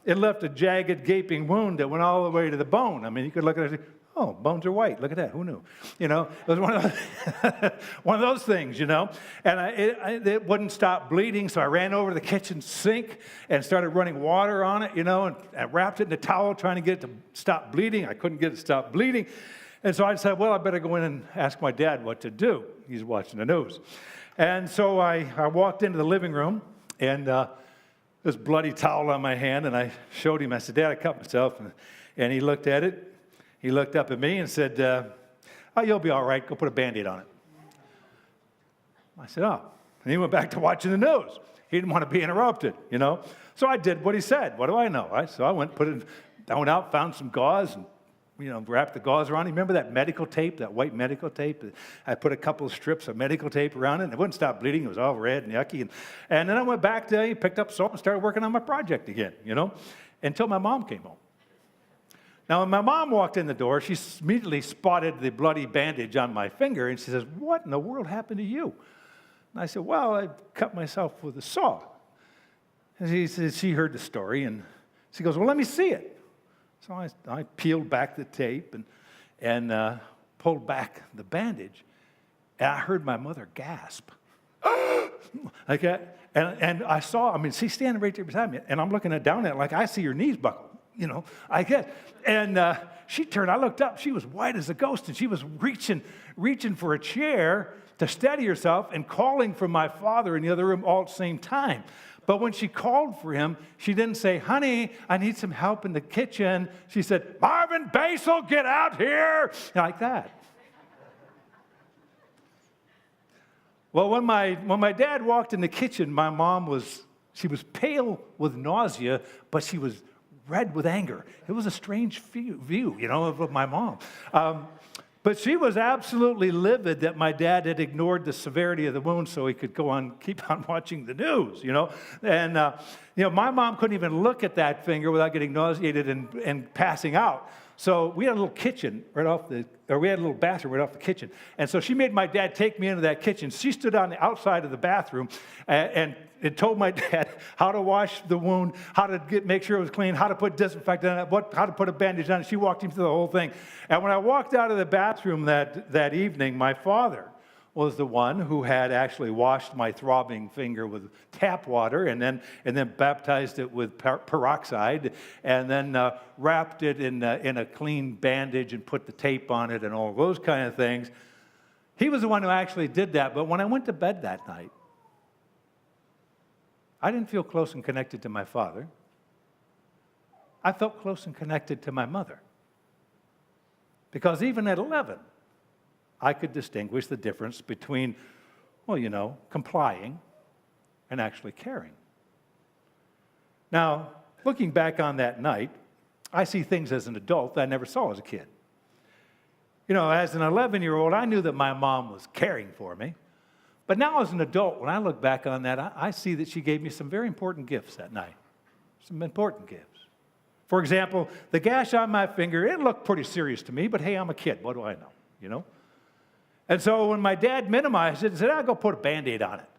it left a jagged, gaping wound that went all the way to the bone. I mean, you could look at it and say, oh, bones are white. Look at that. Who knew? It was one of those things, And it wouldn't stop bleeding, so I ran over to the kitchen sink and started running water on it, and I wrapped it in a towel trying to get it to stop bleeding. I couldn't get it to stop bleeding. And so I decided, well, I better go in and ask my dad what to do. He's watching the news. And so I walked into the living room, and this bloody towel on my hand, and I showed him. I said, Dad, I cut myself. And he looked at it. He looked up at me and said, oh, you'll be all right. Go put a Band-Aid on it. I said, oh. And he went back to watching the news. He didn't want to be interrupted, So I did what he said. What do I know? So I went out, found some gauze, and wrapped the gauze around it. Remember that medical tape, that white medical tape? I put a couple of strips of medical tape around it, and it wouldn't stop bleeding. It was all red and yucky. And then I went back picked up salt and started working on my project again, until my mom came home. Now, when my mom walked in the door, she immediately spotted the bloody bandage on my finger, and she says, what in the world happened to you? And I said, well, I cut myself with a saw. And she heard the story, and she goes, well, let me see it. So I peeled back the tape and pulled back the bandage, and I heard my mother gasp. Like that. And I saw, she's standing right there beside me, and I'm looking down at it like I see her knees buckle. I guess. And she turned, I looked up, she was white as a ghost, and she was reaching for a chair to steady herself and calling for my father in the other room all at the same time. But when she called for him, she didn't say, honey, I need some help in the kitchen. She said, Marvin Basil, get out here, like that. Well, when my dad walked in the kitchen, my mom she was pale with nausea, but she was red with anger. It was a strange view, of my mom. But she was absolutely livid that my dad had ignored the severity of the wound so he could keep on watching the news, And, my mom couldn't even look at that finger without getting nauseated and passing out. So we had a little kitchen we had a little bathroom right off the kitchen. And so she made my dad take me into that kitchen. She stood on the outside of the bathroom and told my dad how to wash the wound, how to make sure it was clean, how to put disinfectant on it, how to put a bandage on it. She walked him through the whole thing. And when I walked out of the bathroom that evening, my father was the one who had actually washed my throbbing finger with tap water and then baptized it with peroxide and then wrapped it in a clean bandage and put the tape on it and all those kind of things. He was the one who actually did that. But when I went to bed that night, I didn't feel close and connected to my father. I felt close and connected to my mother. Because even at 11, I could distinguish the difference between, complying and actually caring. Now, looking back on that night, I see things as an adult that I never saw as a kid. As an 11-year-old, I knew that my mom was caring for me. But now as an adult, when I look back on that, I see that she gave me some very important gifts that night. Some important gifts. For example, the gash on my finger, it looked pretty serious to me, but hey, I'm a kid. What do I know? And so when my dad minimized it and said, I'll go put a Band-Aid on it,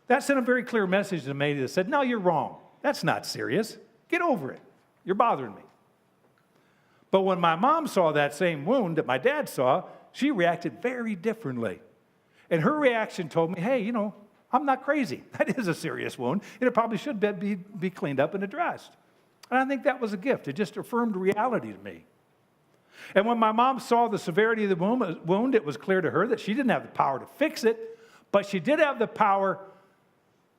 that sent a very clear message to me that said, no, you're wrong. That's not serious. Get over it. You're bothering me. But when my mom saw that same wound that my dad saw, she reacted very differently. And her reaction told me, hey, I'm not crazy. That is a serious wound. And it probably should be cleaned up and addressed. And I think that was a gift. It just affirmed reality to me. And when my mom saw the severity of the wound, it was clear to her that she didn't have the power to fix it, but she did have the power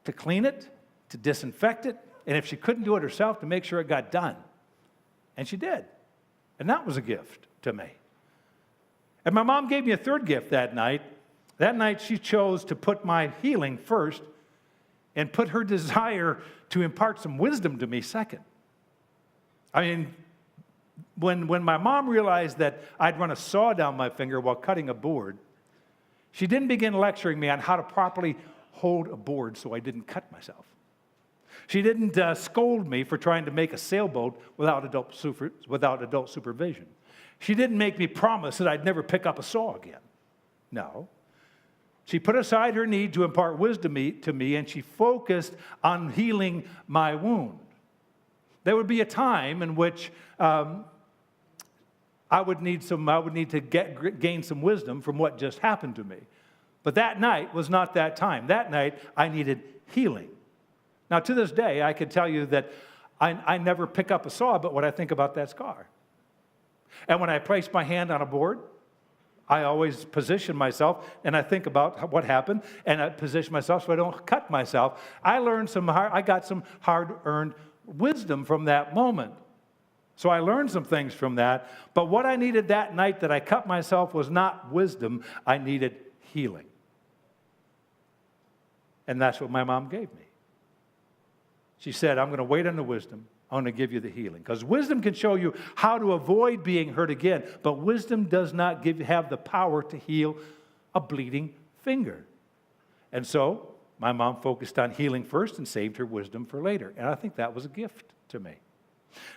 to clean it, to disinfect it, and if she couldn't do it herself, to make sure it got done. And she did. And that was a gift to me. And my mom gave me a third gift that night. That night she chose to put my healing first and put her desire to impart some wisdom to me second. I mean, when my mom realized that I'd run a saw down my finger while cutting a board, she didn't begin lecturing me on how to properly hold a board so I didn't cut myself. She didn't scold me for trying to make a sailboat without adult supervision. She didn't make me promise that I'd never pick up a saw again. No. She put aside her need to impart wisdom to me, and she focused on healing my wound. There would be a time in which I would need to gain some wisdom from what just happened to me. But that night was not that time. That night, I needed healing. Now, to this day, I can tell you that I never pick up a saw but when I think about that scar. And when I place my hand on a board, I always position myself, and I think about what happened, and I position myself so I don't cut myself. I got some hard-earned wisdom from that moment. So I learned some things from that. But what I needed that night that I cut myself was not wisdom. I needed healing. And that's what my mom gave me. She said, I'm going to wait on the wisdom. I'm going to give you the healing. Because wisdom can show you how to avoid being hurt again. But wisdom does not have the power to heal a bleeding finger. And so my mom focused on healing first and saved her wisdom for later. And I think that was a gift to me.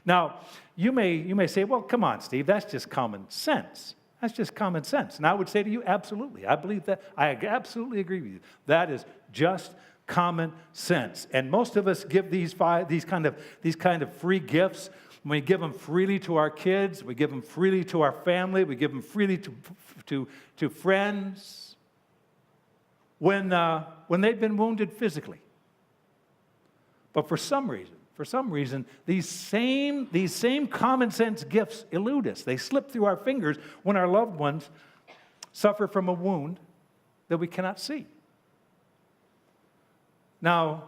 Now, you may say, well, come on, Steve, that's just common sense. That's just common sense. And I would say to you, absolutely. I believe that. I absolutely agree with you. That is just common sense. And most of us give these kind of free gifts. We give them freely to our kids. We give them freely to our family. We give them freely to friends when they've been wounded physically. But for some reason, these same common sense gifts elude us. They slip through our fingers when our loved ones suffer from a wound that we cannot see. Now,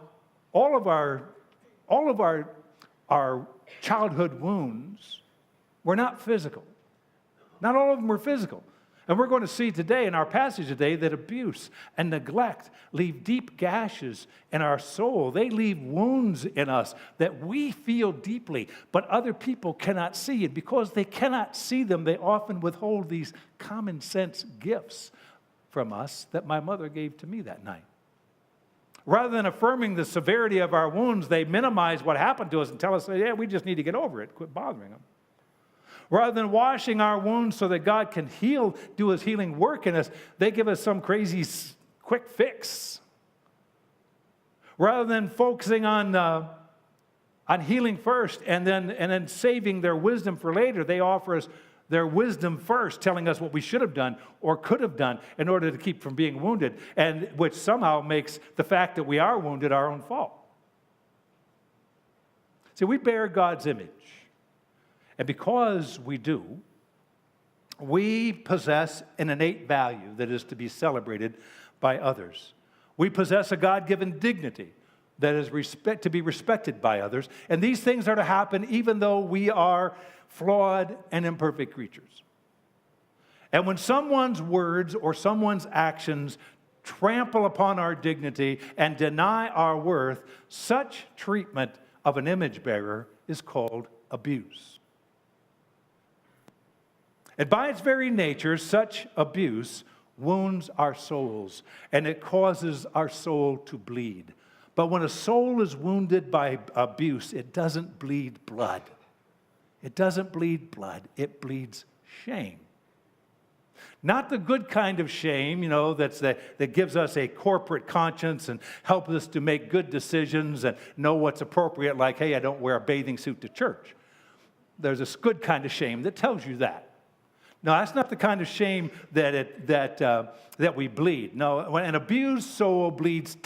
all of our childhood wounds were not physical. Not all of them were physical. And we're going to see today in our passage today that abuse and neglect leave deep gashes in our soul. They leave wounds in us that we feel deeply, but other people cannot see. And because they cannot see them, they often withhold these common sense gifts from us that my mother gave to me that night. Rather than affirming the severity of our wounds, they minimize what happened to us and tell us, yeah, we just need to get over it. Quit bothering them. Rather than washing our wounds so that God can do His healing work in us, they give us some crazy quick fix. Rather than focusing on healing first and then saving their wisdom for later, they offer us their wisdom first, telling us what we should have done or could have done in order to keep from being wounded, and which somehow makes the fact that we are wounded our own fault. See, we bear God's image. And because we do, we possess an innate value that is to be celebrated by others. We possess a God-given dignity that is to be respected by others. And these things are to happen even though we are flawed and imperfect creatures. And when someone's words or someone's actions trample upon our dignity and deny our worth, such treatment of an image bearer is called abuse. And by its very nature, such abuse wounds our souls, and it causes our soul to bleed. But when a soul is wounded by abuse, it doesn't bleed blood. It doesn't bleed blood. It bleeds shame. Not the good kind of shame, that gives us a corporate conscience and helps us to make good decisions and know what's appropriate, like, hey, I don't wear a bathing suit to church. There's this good kind of shame that tells you that. No, that's not the kind of shame that we bleed. No, when an abused soul bleeds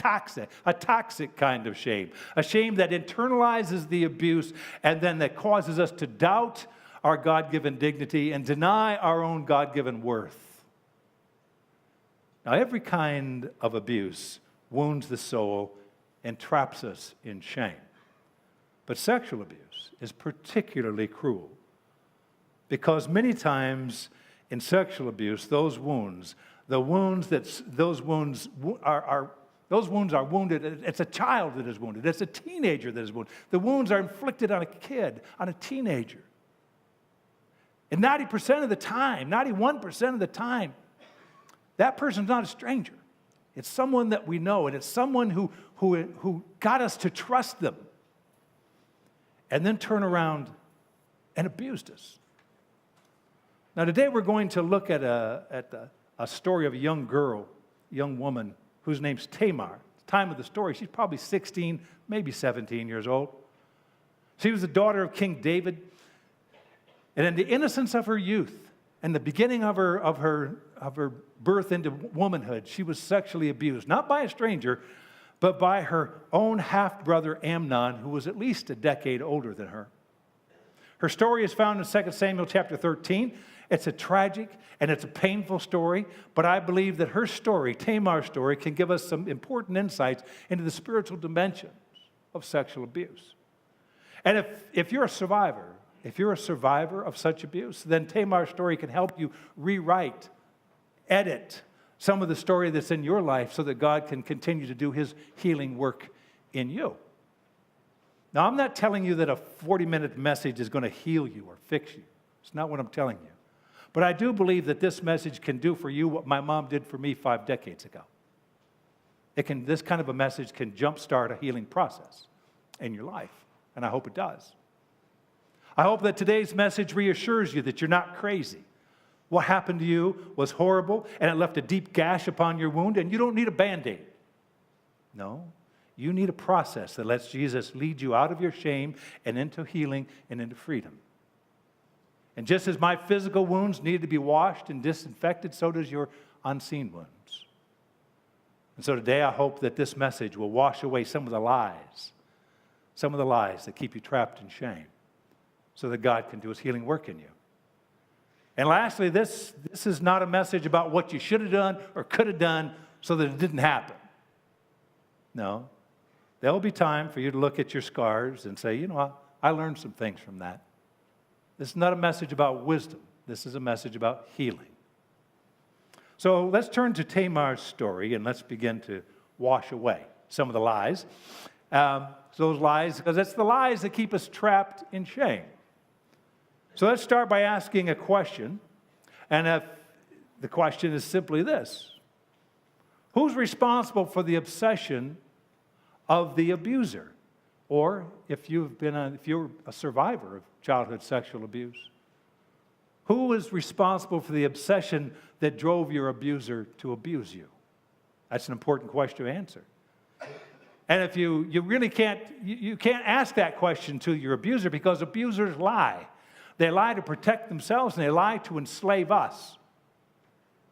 a toxic kind of shame, a shame that internalizes the abuse and then that causes us to doubt our God-given dignity and deny our own God-given worth. Now, every kind of abuse wounds the soul and traps us in shame. But sexual abuse is particularly cruel because many times in sexual abuse, those wounds are wounded. It's a child that is wounded. It's a teenager that is wounded. The wounds are inflicted on a kid, on a teenager. And 90% of the time, 91% of the time, that person's not a stranger. It's someone that we know, and it's someone who got us to trust them and then turn around and abused us. Now, today we're going to look at a story of a young girl, young woman, whose name's Tamar. At the time of the story, she's probably 16, maybe 17 years old. She was the daughter of King David. And in the innocence of her youth, and the beginning of her birth into womanhood, she was sexually abused, not by a stranger, but by her own half-brother Amnon, who was at least a decade older than her. Her story is found in 2 Samuel chapter 13. It's a tragic and it's a painful story, but I believe that her story, Tamar's story, can give us some important insights into the spiritual dimensions of sexual abuse. And if you're a survivor, of such abuse, then Tamar's story can help you rewrite, edit some of the story that's in your life so that God can continue to do his healing work in you. Now, I'm not telling you that a 40-minute message is going to heal you or fix you. It's not what I'm telling you. But I do believe that this message can do for you what my mom did for me 5 decades ago. This kind of a message can jumpstart a healing process in your life, and I hope it does. I hope that today's message reassures you that you're not crazy. What happened to you was horrible, and it left a deep gash upon your wound, and you don't need a Band-Aid. No, you need a process that lets Jesus lead you out of your shame and into healing and into freedom. And just as my physical wounds need to be washed and disinfected, so does your unseen wounds. And so today I hope that this message will wash away some of the lies that keep you trapped in shame, so that God can do his healing work in you. And lastly, this is not a message about what you should have done or could have done so that it didn't happen. No. There will be time for you to look at your scars and say, you know what, I learned some things from that. This is not a message about wisdom. This is a message about healing. So let's turn to Tamar's story and let's begin to wash away some of the lies. Those lies, because it's the lies that keep us trapped in shame. So let's start by asking a question. And if the question is simply this: who's responsible for the obsession of the abuser? Or if you're a survivor of childhood sexual abuse, who is responsible for the obsession that drove your abuser to abuse you? That's an important question to answer. And if you really can't ask that question to your abuser, because abusers lie. They lie to protect themselves and they lie to enslave us.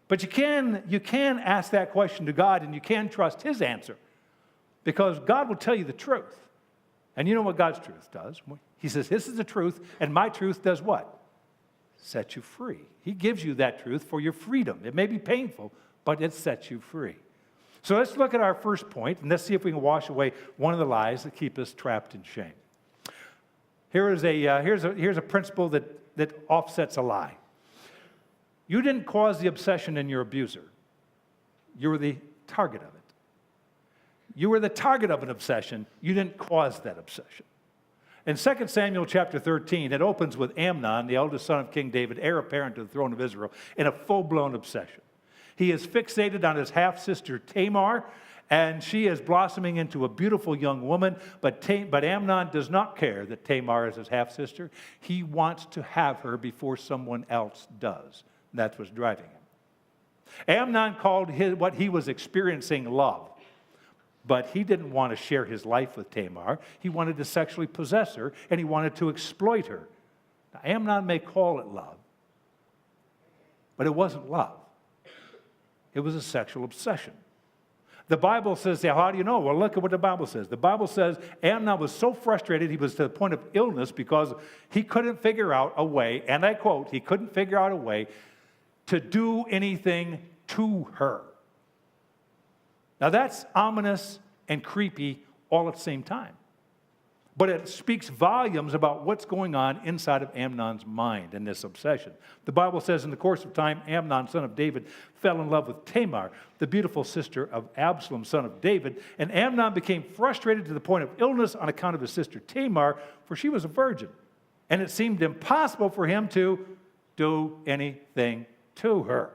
But you can ask that question to God, and you can trust his answer, because God will tell you the truth. And you know what God's truth does? He says, this is the truth, and my truth does what? Set you free. He gives you that truth for your freedom. It may be painful, but it sets you free. So let's look at our first point, and let's see if we can wash away one of the lies that keep us trapped in shame. Here's a principle that offsets a lie. You didn't cause the obsession in your abuser. You were the target of it. You were the target of an obsession. You didn't cause that obsession. In 2 Samuel chapter 13, it opens with Amnon, the eldest son of King David, heir apparent to the throne of Israel, in a full-blown obsession. He is fixated on his half-sister Tamar, and she is blossoming into a beautiful young woman, but Amnon does not care that Tamar is his half-sister. He wants to have her before someone else does. That's what's driving him. Amnon called what he was experiencing love, but he didn't want to share his life with Tamar. He wanted to sexually possess her, and he wanted to exploit her. Now, Amnon may call it love, but it wasn't love. It was a sexual obsession. The Bible says, how do you know? Well, look at what the Bible says. The Bible says Amnon was so frustrated, he was to the point of illness because he couldn't figure out a way, and I quote, he couldn't figure out a way to do anything to her. Now that's ominous and creepy all at the same time. But it speaks volumes about what's going on inside of Amnon's mind and this obsession. The Bible says in the course of time, Amnon, son of David, fell in love with Tamar, the beautiful sister of Absalom, son of David. And Amnon became frustrated to the point of illness on account of his sister Tamar, for she was a virgin. And it seemed impossible for him to do anything to her.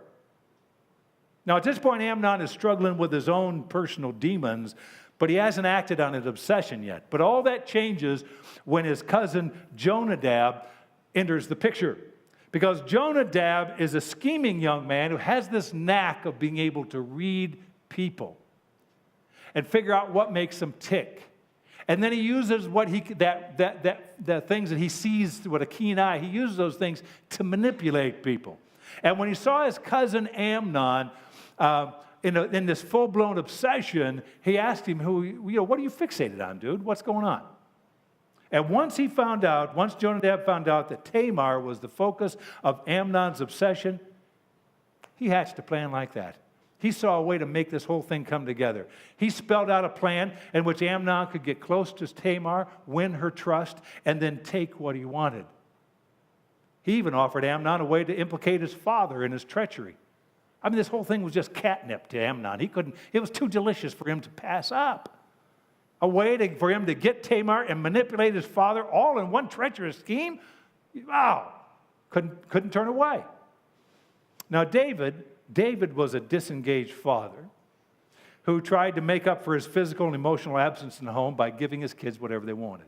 Now, at this point, Amnon is struggling with his own personal demons, but he hasn't acted on his obsession yet. But all that changes when his cousin Jonadab enters the picture. Because Jonadab is a scheming young man who has this knack of being able to read people and figure out what makes them tick. And then he uses what the things that he sees with a keen eye, he uses those things to manipulate people. And when he saw his cousin Amnon in this full-blown obsession, he asked him, what are you fixated on, dude? What's going on? And once Jonadab found out that Tamar was the focus of Amnon's obsession, he hatched a plan like that. He saw a way to make this whole thing come together. He spelled out a plan in which Amnon could get close to Tamar, win her trust, and then take what he wanted. He even offered Amnon a way to implicate his father in his treachery. I mean, this whole thing was just catnip to Amnon. It was too delicious for him to pass up. A way for him to get Tamar and manipulate his father all in one treacherous scheme. Wow, couldn't turn away. Now, David was a disengaged father who tried to make up for his physical and emotional absence in the home by giving his kids whatever they wanted.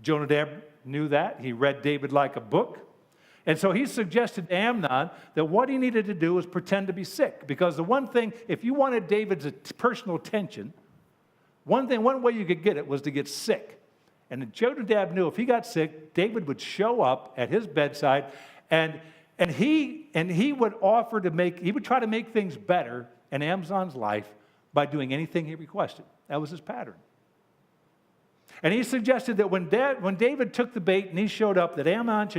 Jonadab knew that. He read David like a book. And so he suggested to Amnon that what he needed to do was pretend to be sick. Because the one thing, if you wanted David's personal attention, one way you could get it was to get sick. And Jonadab knew if he got sick, David would show up at his bedside and he would try to make things better in Amnon's life by doing anything he requested. That was his pattern. And he suggested that when David took the bait and he showed up, that Amnon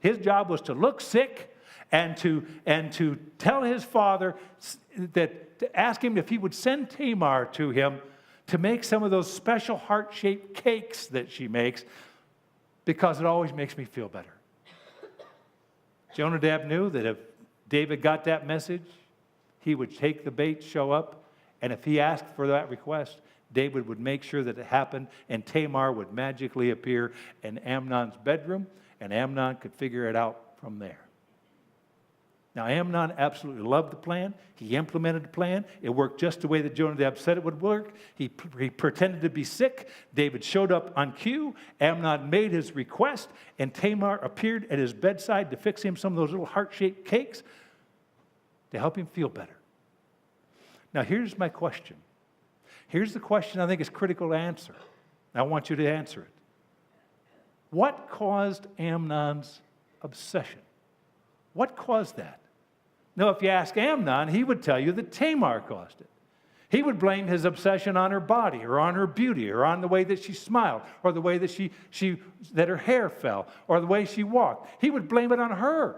his job was to look sick and to tell his father to ask him if he would send Tamar to him to make some of those special heart-shaped cakes that she makes, because it always makes me feel better. Jonadab knew that if David got that message, he would take the bait, show up, and if he asked for that request, David would make sure that it happened, and Tamar would magically appear in Amnon's bedroom, and Amnon could figure it out from there. Now, Amnon absolutely loved the plan. He implemented the plan. It worked just the way that Jonadab said it would work. He pretended to be sick. David showed up on cue. Amnon made his request, and Tamar appeared at his bedside to fix him some of those little heart-shaped cakes to help him feel better. Now, here's my question. Here's the question I think is critical to answer. I want you to answer it. What caused Amnon's obsession? What caused that? Now, if you ask Amnon, he would tell you that Tamar caused it. He would blame his obsession on her body or on her beauty or on the way that she smiled or the way that that her hair fell or the way she walked. He would blame it on her.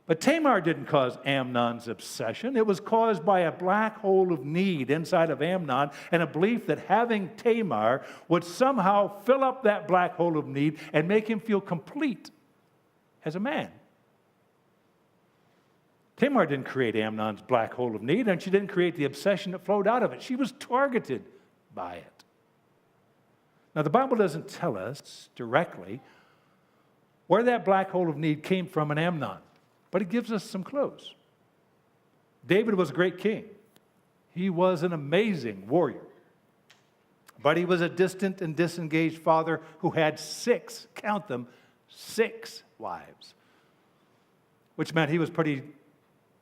But Tamar didn't cause Amnon's obsession. It was caused by a black hole of need inside of Amnon and a belief that having Tamar would somehow fill up that black hole of need and make him feel complete as a man. Tamar didn't create Amnon's black hole of need, and she didn't create the obsession that flowed out of it. She was targeted by it. Now, the Bible doesn't tell us directly where that black hole of need came from in Amnon, but it gives us some clues. David was a great king. He was an amazing warrior. But he was a distant and disengaged father who had 6 wives, which meant he was pretty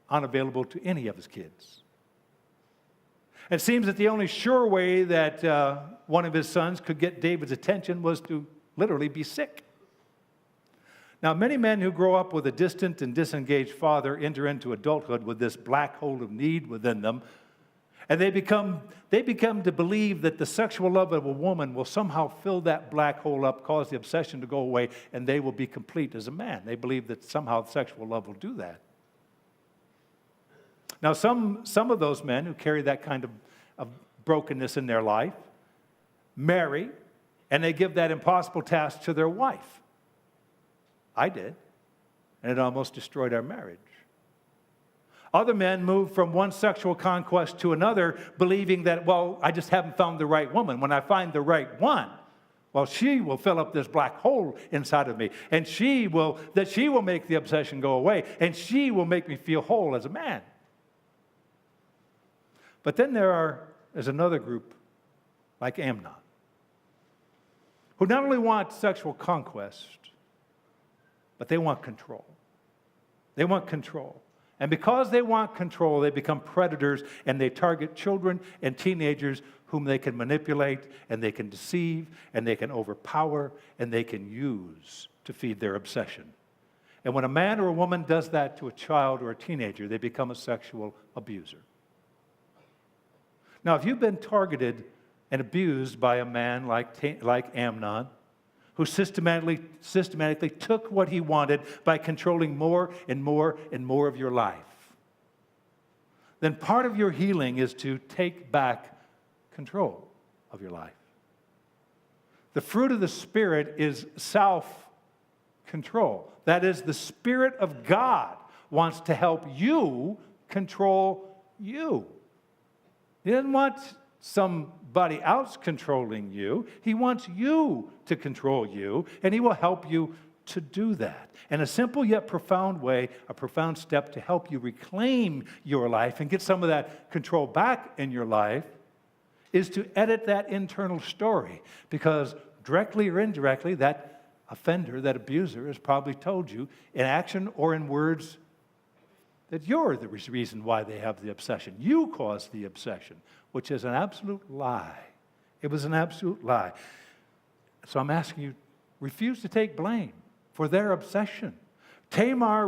unavailable to any of his kids. It seems that the only sure way that one of his sons could get David's attention was to literally be sick. Now, many men who grow up with a distant and disengaged father enter into adulthood with this black hole of need within them, and they become to believe that the sexual love of a woman will somehow fill that black hole up, cause the obsession to go away, and they will be complete as a man. They believe that somehow sexual love will do that. Now, some of those men who carry that kind of brokenness in their life marry, and they give that impossible task to their wife. I did, and it almost destroyed our marriage. Other men move from one sexual conquest to another, believing that, well, I just haven't found the right woman. When I find the right one, well, she will fill up this black hole inside of me, and she will make the obsession go away, and she will make me feel whole as a man. But then there's another group like Amnon, who not only want sexual conquest, but they want control. They want control. And because they want control, they become predators, and they target children and teenagers whom they can manipulate, and they can deceive, and they can overpower, and they can use to feed their obsession. And when a man or a woman does that to a child or a teenager, they become a sexual abuser. Now, if you've been targeted and abused by a man like Amnon, who systematically took what he wanted by controlling more and more and more of your life, then part of your healing is to take back control of your life. The fruit of the Spirit is self-control. That is, the Spirit of God wants to help you control you. He doesn't want somebody else controlling you. He wants you to control you, and he will help you to do that. And a simple yet profound way, a profound step to help you reclaim your life and get some of that control back in your life is to edit that internal story. Because directly or indirectly, that offender, that abuser, has probably told you in action or in words that you're the reason why they have the obsession. You caused the obsession, which is an absolute lie. It was an absolute lie. So I'm asking you, refuse to take blame for their obsession. Tamar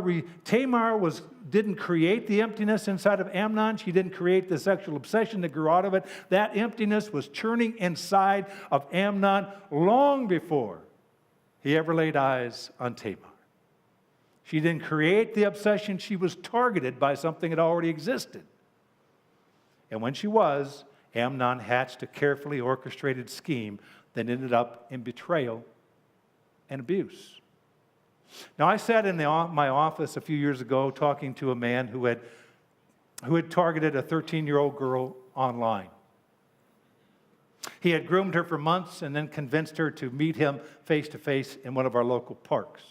didn't create the emptiness inside of Amnon. She didn't create the sexual obsession that grew out of it. That emptiness was churning inside of Amnon long before he ever laid eyes on Tamar. She didn't create the obsession. She was targeted by something that already existed. And when she was, Amnon hatched a carefully orchestrated scheme that ended up in betrayal and abuse. Now, I sat in my office a few years ago talking to a man who had targeted a 13-year-old girl online. He had groomed her for months and then convinced her to meet him face-to-face in one of our local parks.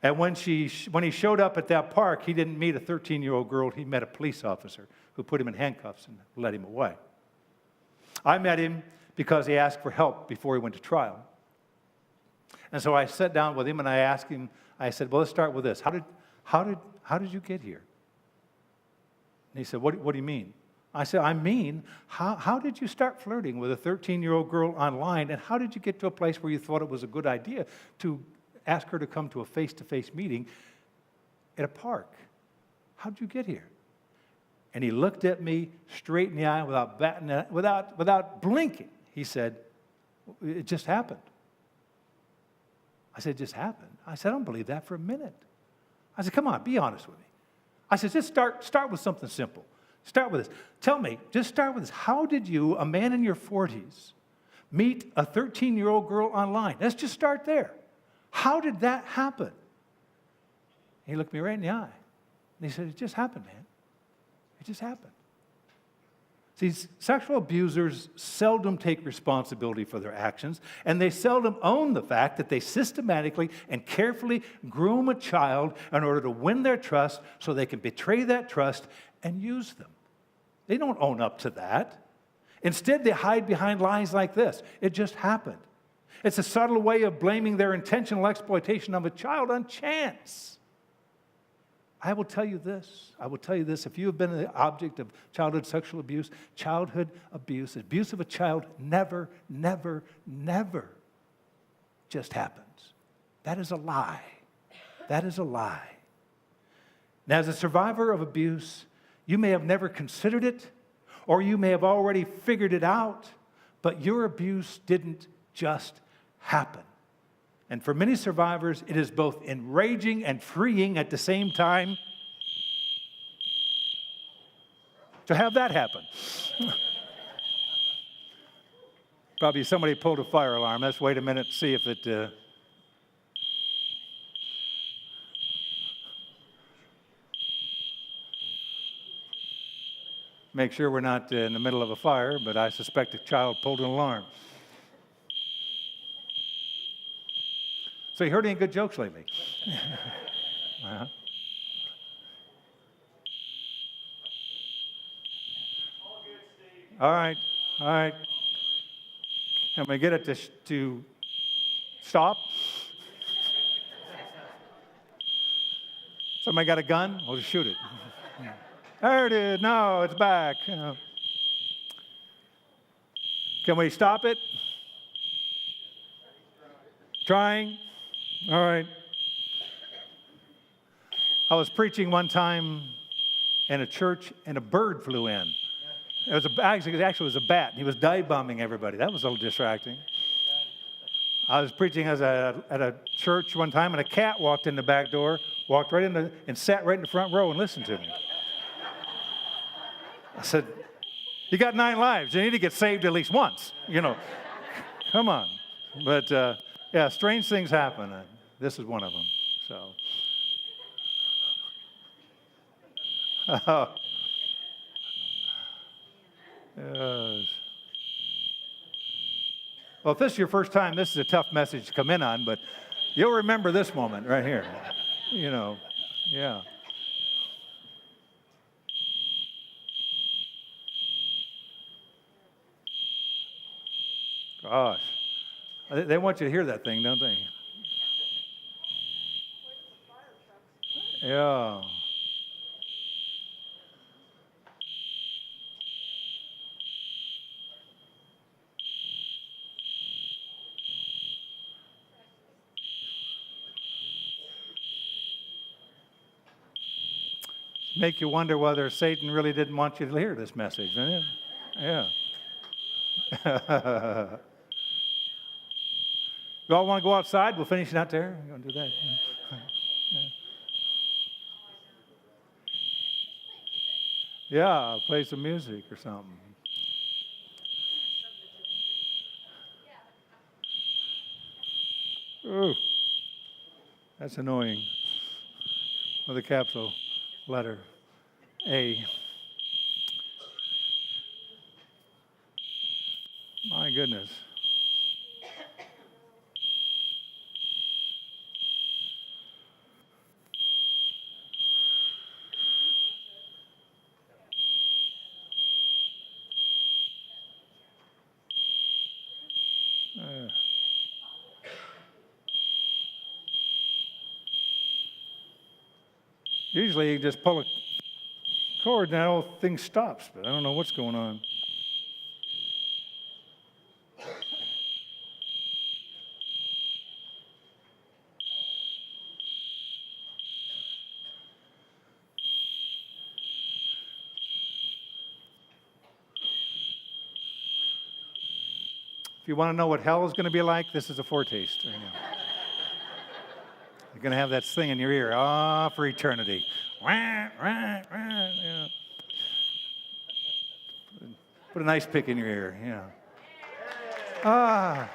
And when he showed up at that park, he didn't meet a 13-year-old girl. He met a police officer who put him in handcuffs and led him away. I met him because he asked for help before he went to trial. And so I sat down with him and I asked him, I said, well, let's start with this. How did you get here? And he said, what do you mean? I said, how did you start flirting with a 13-year-old girl online, and how did you get to a place where you thought it was a good idea to ask her to come to a face-to-face meeting at a park? How'd you get here? And he looked at me straight in the eye without blinking. He said, it just happened. I said, it just happened? I said, I don't believe that for a minute. I said, come on, be honest with me. I said, just start with something simple. Start with this. Tell me, just start with this. How did you, a man in your 40s, meet a 13-year-old girl online? Let's just start there. How did that happen? He looked me right in the eye. And he said, it just happened, man. It just happened. See, sexual abusers seldom take responsibility for their actions, and they seldom own the fact that they systematically and carefully groom a child in order to win their trust so they can betray that trust and use them. They don't own up to that. Instead, they hide behind lies like this. It just happened. It's a subtle way of blaming their intentional exploitation of a child on chance. I will tell you this, if you have been the object of childhood sexual abuse, childhood abuse of a child never, never, never just happens. That is a lie. That is a lie. Now, as a survivor of abuse, you may have never considered it, or you may have already figured it out, but your abuse didn't just happen. And for many survivors, it is both enraging and freeing at the same time to have that happen. Probably somebody pulled a fire alarm. Let's wait a minute, see if it... Make sure we're not in the middle of a fire, but I suspect a child pulled an alarm. So you heard any good jokes lately? Uh-huh. All right, all right. Can we get it to stop? Somebody got a gun? We'll just shoot it. There it is. No, it's back. Can we stop it? Trying? All right. I was preaching one time in a church and a bird flew in. Actually, it was a bat. He was dive bombing everybody. That was a little distracting. I was preaching at a church one time, and a cat walked in the back door, walked right in and sat right in the front row and listened to me. I said, "You got 9 lives. You need to get saved at least once. You know, come on." But yeah, strange things happen. This is one of them. So. Yes. Well, if this is your first time, this is a tough message to come in on, but you'll remember this moment right here. You know, yeah. Gosh. They want you to hear that thing, don't they? Yeah. Make you wonder whether Satan really didn't want you to hear this message, didn't it? Yeah. You all want to go outside? We'll finish it out there. We're going to do that. Yeah, play some music or something. Ooh, that's annoying. With a capital letter A. My goodness. Usually you just pull a cord and that whole thing stops, but I don't know what's going on. If you want to know what hell is going to be like, this is a foretaste right now. You're going to have that thing in your ear, for eternity. Yeah. Put a nice pick in your ear, yeah.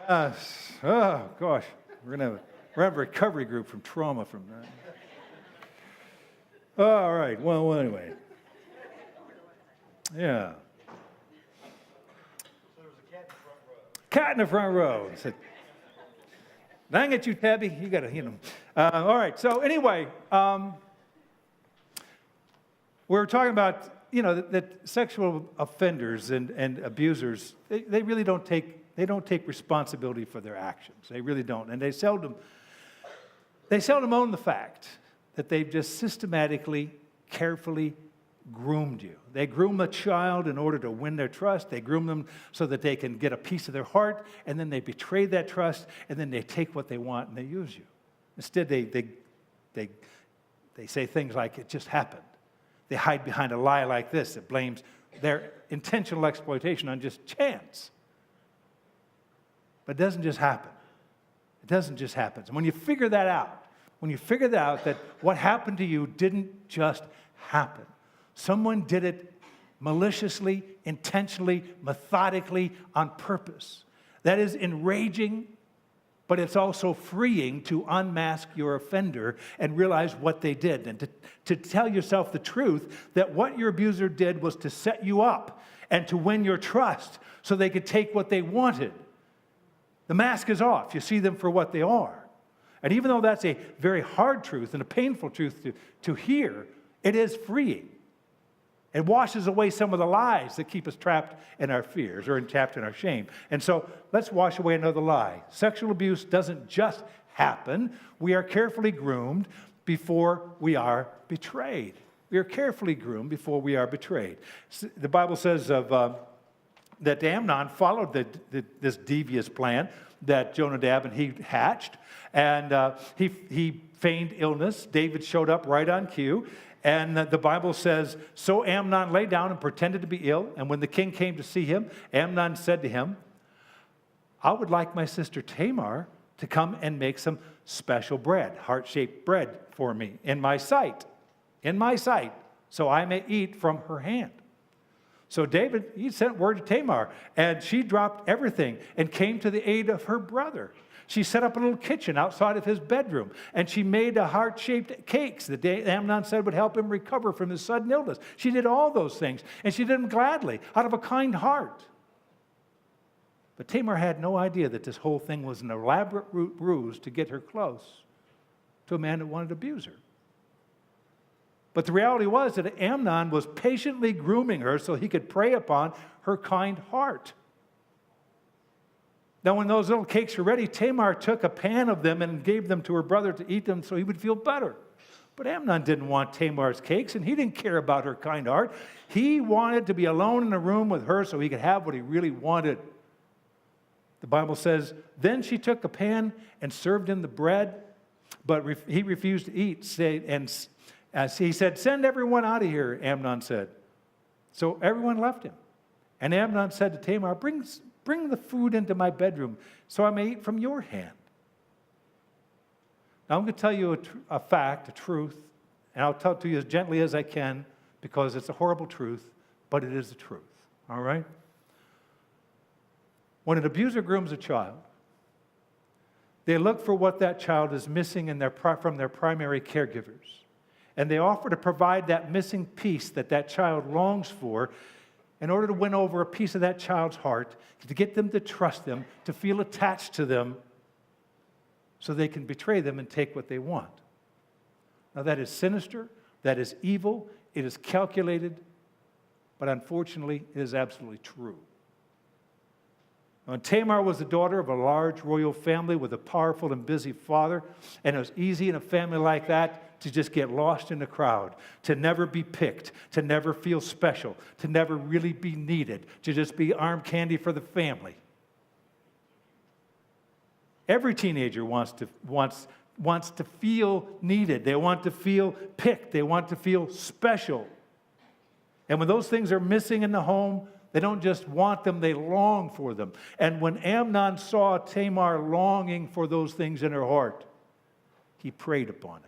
Yes. Oh, gosh. We're going to have a recovery group from trauma from that. All right. Well, anyway. Yeah. Cat in the front row. He said, "Dang it, you Tabby, you got to hit him." All right. So anyway, we're talking about that sexual offenders and abusers they really don't take responsibility for their actions. They really don't, and they seldom own the fact that they've just systematically, carefully groomed you. They groom a child in order to win their trust. They groom them so that they can get a piece of their heart, and then they betray that trust, and then they take what they want and they use you. Instead, they say things like, it just happened. They hide behind a lie like this that blames their intentional exploitation on just chance. But it doesn't just happen. It doesn't just happen. And when you figure that out, that what happened to you didn't just happen, someone did it maliciously, intentionally, methodically, on purpose. That is enraging, but it's also freeing to unmask your offender and realize what they did, and to tell yourself the truth that what your abuser did was to set you up and to win your trust so they could take what they wanted. The mask is off. You see them for what they are. And even though that's a very hard truth and a painful truth to hear, it is freeing. It washes away some of the lies that keep us trapped in our fears or trapped in our shame. And so let's wash away another lie. Sexual abuse doesn't just happen. We are carefully groomed before we are betrayed. We are carefully groomed before we are betrayed. The Bible says that Amnon followed this devious plan that Jonadab and he hatched, and he feigned illness. David showed up right on cue. And the Bible says, so Amnon lay down and pretended to be ill. And when the king came to see him, Amnon said to him, I would like my sister Tamar to come and make some special bread, heart-shaped bread for me in my sight, so I may eat from her hand. So David, he sent word to Tamar, and she dropped everything and came to the aid of her brother. She set up a little kitchen outside of his bedroom, and she made a heart-shaped cakes that Amnon said would help him recover from his sudden illness. She did all those things, and she did them gladly, out of a kind heart. But Tamar had no idea that this whole thing was an elaborate ruse to get her close to a man that wanted to abuse her. But the reality was that Amnon was patiently grooming her so he could prey upon her kind heart. Now, when those little cakes were ready, Tamar took a pan of them and gave them to her brother to eat them so he would feel better. But Amnon didn't want Tamar's cakes, and he didn't care about her kind heart. He wanted to be alone in a room with her so he could have what he really wanted. The Bible says, then she took a pan and served him the bread, but he refused to eat. And as he said, send everyone out of here, Amnon said. So everyone left him. And Amnon said to Tamar, Bring the food into my bedroom so I may eat from your hand. Now, I'm going to tell you a fact, a truth, and I'll tell it to you as gently as I can because it's a horrible truth, but it is the truth, all right? When an abuser grooms a child, they look for what that child is missing from their primary caregivers, and they offer to provide that missing piece that child longs for in order to win over a piece of that child's heart, to get them to trust them, to feel attached to them, so they can betray them and take what they want. Now that is sinister, that is evil, it is calculated, but unfortunately it is absolutely true. Now, Tamar was the daughter of a large royal family with a powerful and busy father, and it was easy in a family like that to just get lost in the crowd, to never be picked, to never feel special, to never really be needed, to just be arm candy for the family. Every teenager wants to feel needed. They want to feel picked. They want to feel special. And when those things are missing in the home, they don't just want them, they long for them. And when Amnon saw Tamar longing for those things in her heart, he preyed upon it.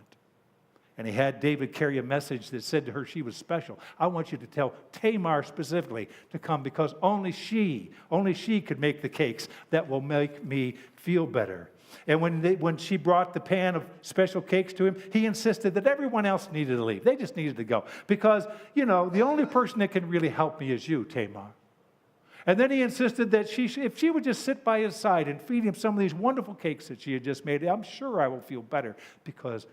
And he had David carry a message that said to her she was special. I want you to tell Tamar specifically to come because only she could make the cakes that will make me feel better. And when she brought the pan of special cakes to him, he insisted that everyone else needed to leave. They just needed to go. Because, the only person that can really help me is you, Tamar. And then he insisted that if she would just sit by his side and feed him some of these wonderful cakes that she had just made, I'm sure I will feel better because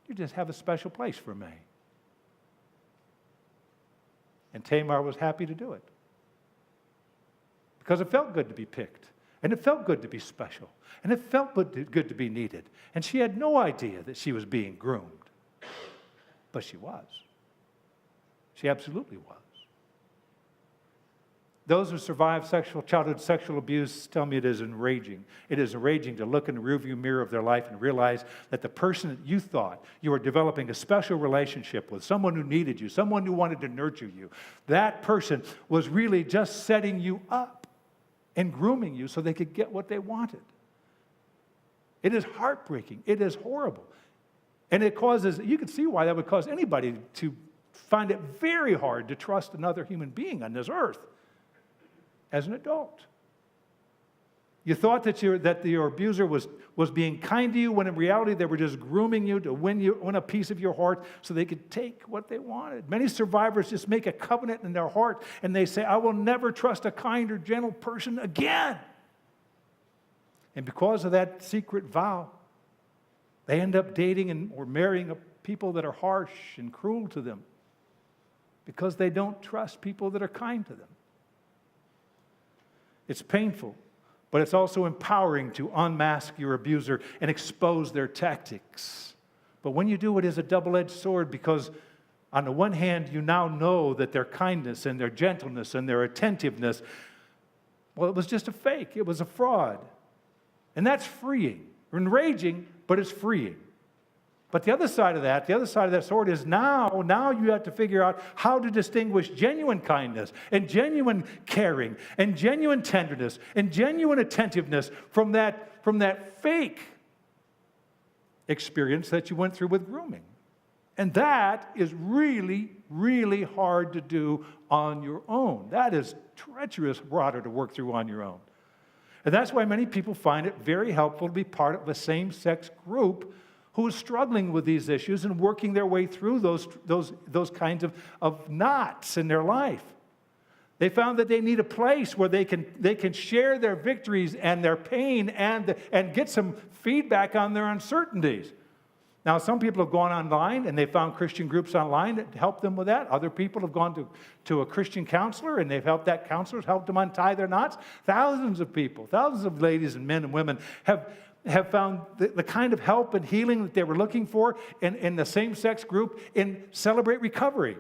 you just have a special place for me. And Tamar was happy to do it because it felt good to be picked. And it felt good to be special. And it felt good to be needed. And she had no idea that she was being groomed. But she was. She absolutely was. Those who survive childhood sexual abuse tell me it is enraging. It is enraging to look in the rearview mirror of their life and realize that the person that you thought you were developing a special relationship with, someone who needed you, someone who wanted to nurture you, that person was really just setting you up and grooming you so they could get what they wanted. It is heartbreaking. It is horrible. And it causes, you can see why that would cause anybody to find it very hard to trust another human being on this earth as an adult. You thought that your abuser was being kind to you, when in reality they were just grooming you to win a piece of your heart so they could take what they wanted. Many survivors just make a covenant in their heart and they say, I will never trust a kind or gentle person again. And because of that secret vow, they end up dating or marrying people that are harsh and cruel to them because they don't trust people that are kind to them. It's painful, but it's also empowering to unmask your abuser and expose their tactics. But when you do, it is a double-edged sword, because on the one hand, you now know that their kindness and their gentleness and their attentiveness, well, it was just a fake. It was a fraud. And that's freeing. Enraging, but it's freeing. But the other side of that sword is now you have to figure out how to distinguish genuine kindness and genuine caring and genuine tenderness and genuine attentiveness from that fake experience that you went through with grooming. And that is really, really hard to do on your own. That is treacherous water to work through on your own. And that's why many people find it very helpful to be part of a same-sex group who is struggling with these issues and working their way through those kinds of knots in their life. They found that they need a place where they can share their victories and their pain and get some feedback on their uncertainties. Now, some people have gone online and they found Christian groups online that help them with that. Other people have gone to a Christian counselor and they've helped that counselor help them untie their knots. Thousands of people, thousands of ladies and men and women have found the kind of help and healing that they were looking for in the same-sex group in Celebrate Recovery.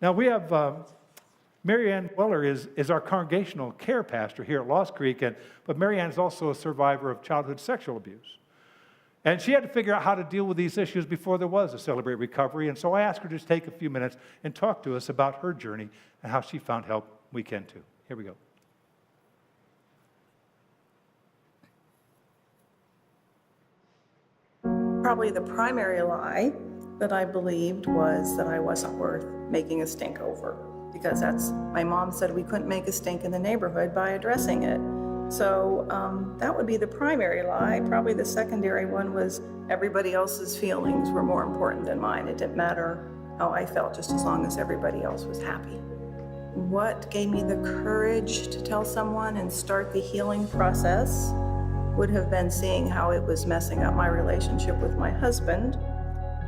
Now, we have Marianne Weller is our congregational care pastor here at Lost Creek, but Marianne is also a survivor of childhood sexual abuse. And she had to figure out how to deal with these issues before there was a Celebrate Recovery. And so I asked her to just take a few minutes and talk to us about her journey and how she found help. We can too. Here we go. Probably the primary lie that I believed was that I wasn't worth making a stink over, because my mom said we couldn't make a stink in the neighborhood by addressing it. So that would be the primary lie. Probably the secondary one was everybody else's feelings were more important than mine. It didn't matter how I felt, just as long as everybody else was happy. What gave me the courage to tell someone and start the healing process would have been seeing how it was messing up my relationship with my husband,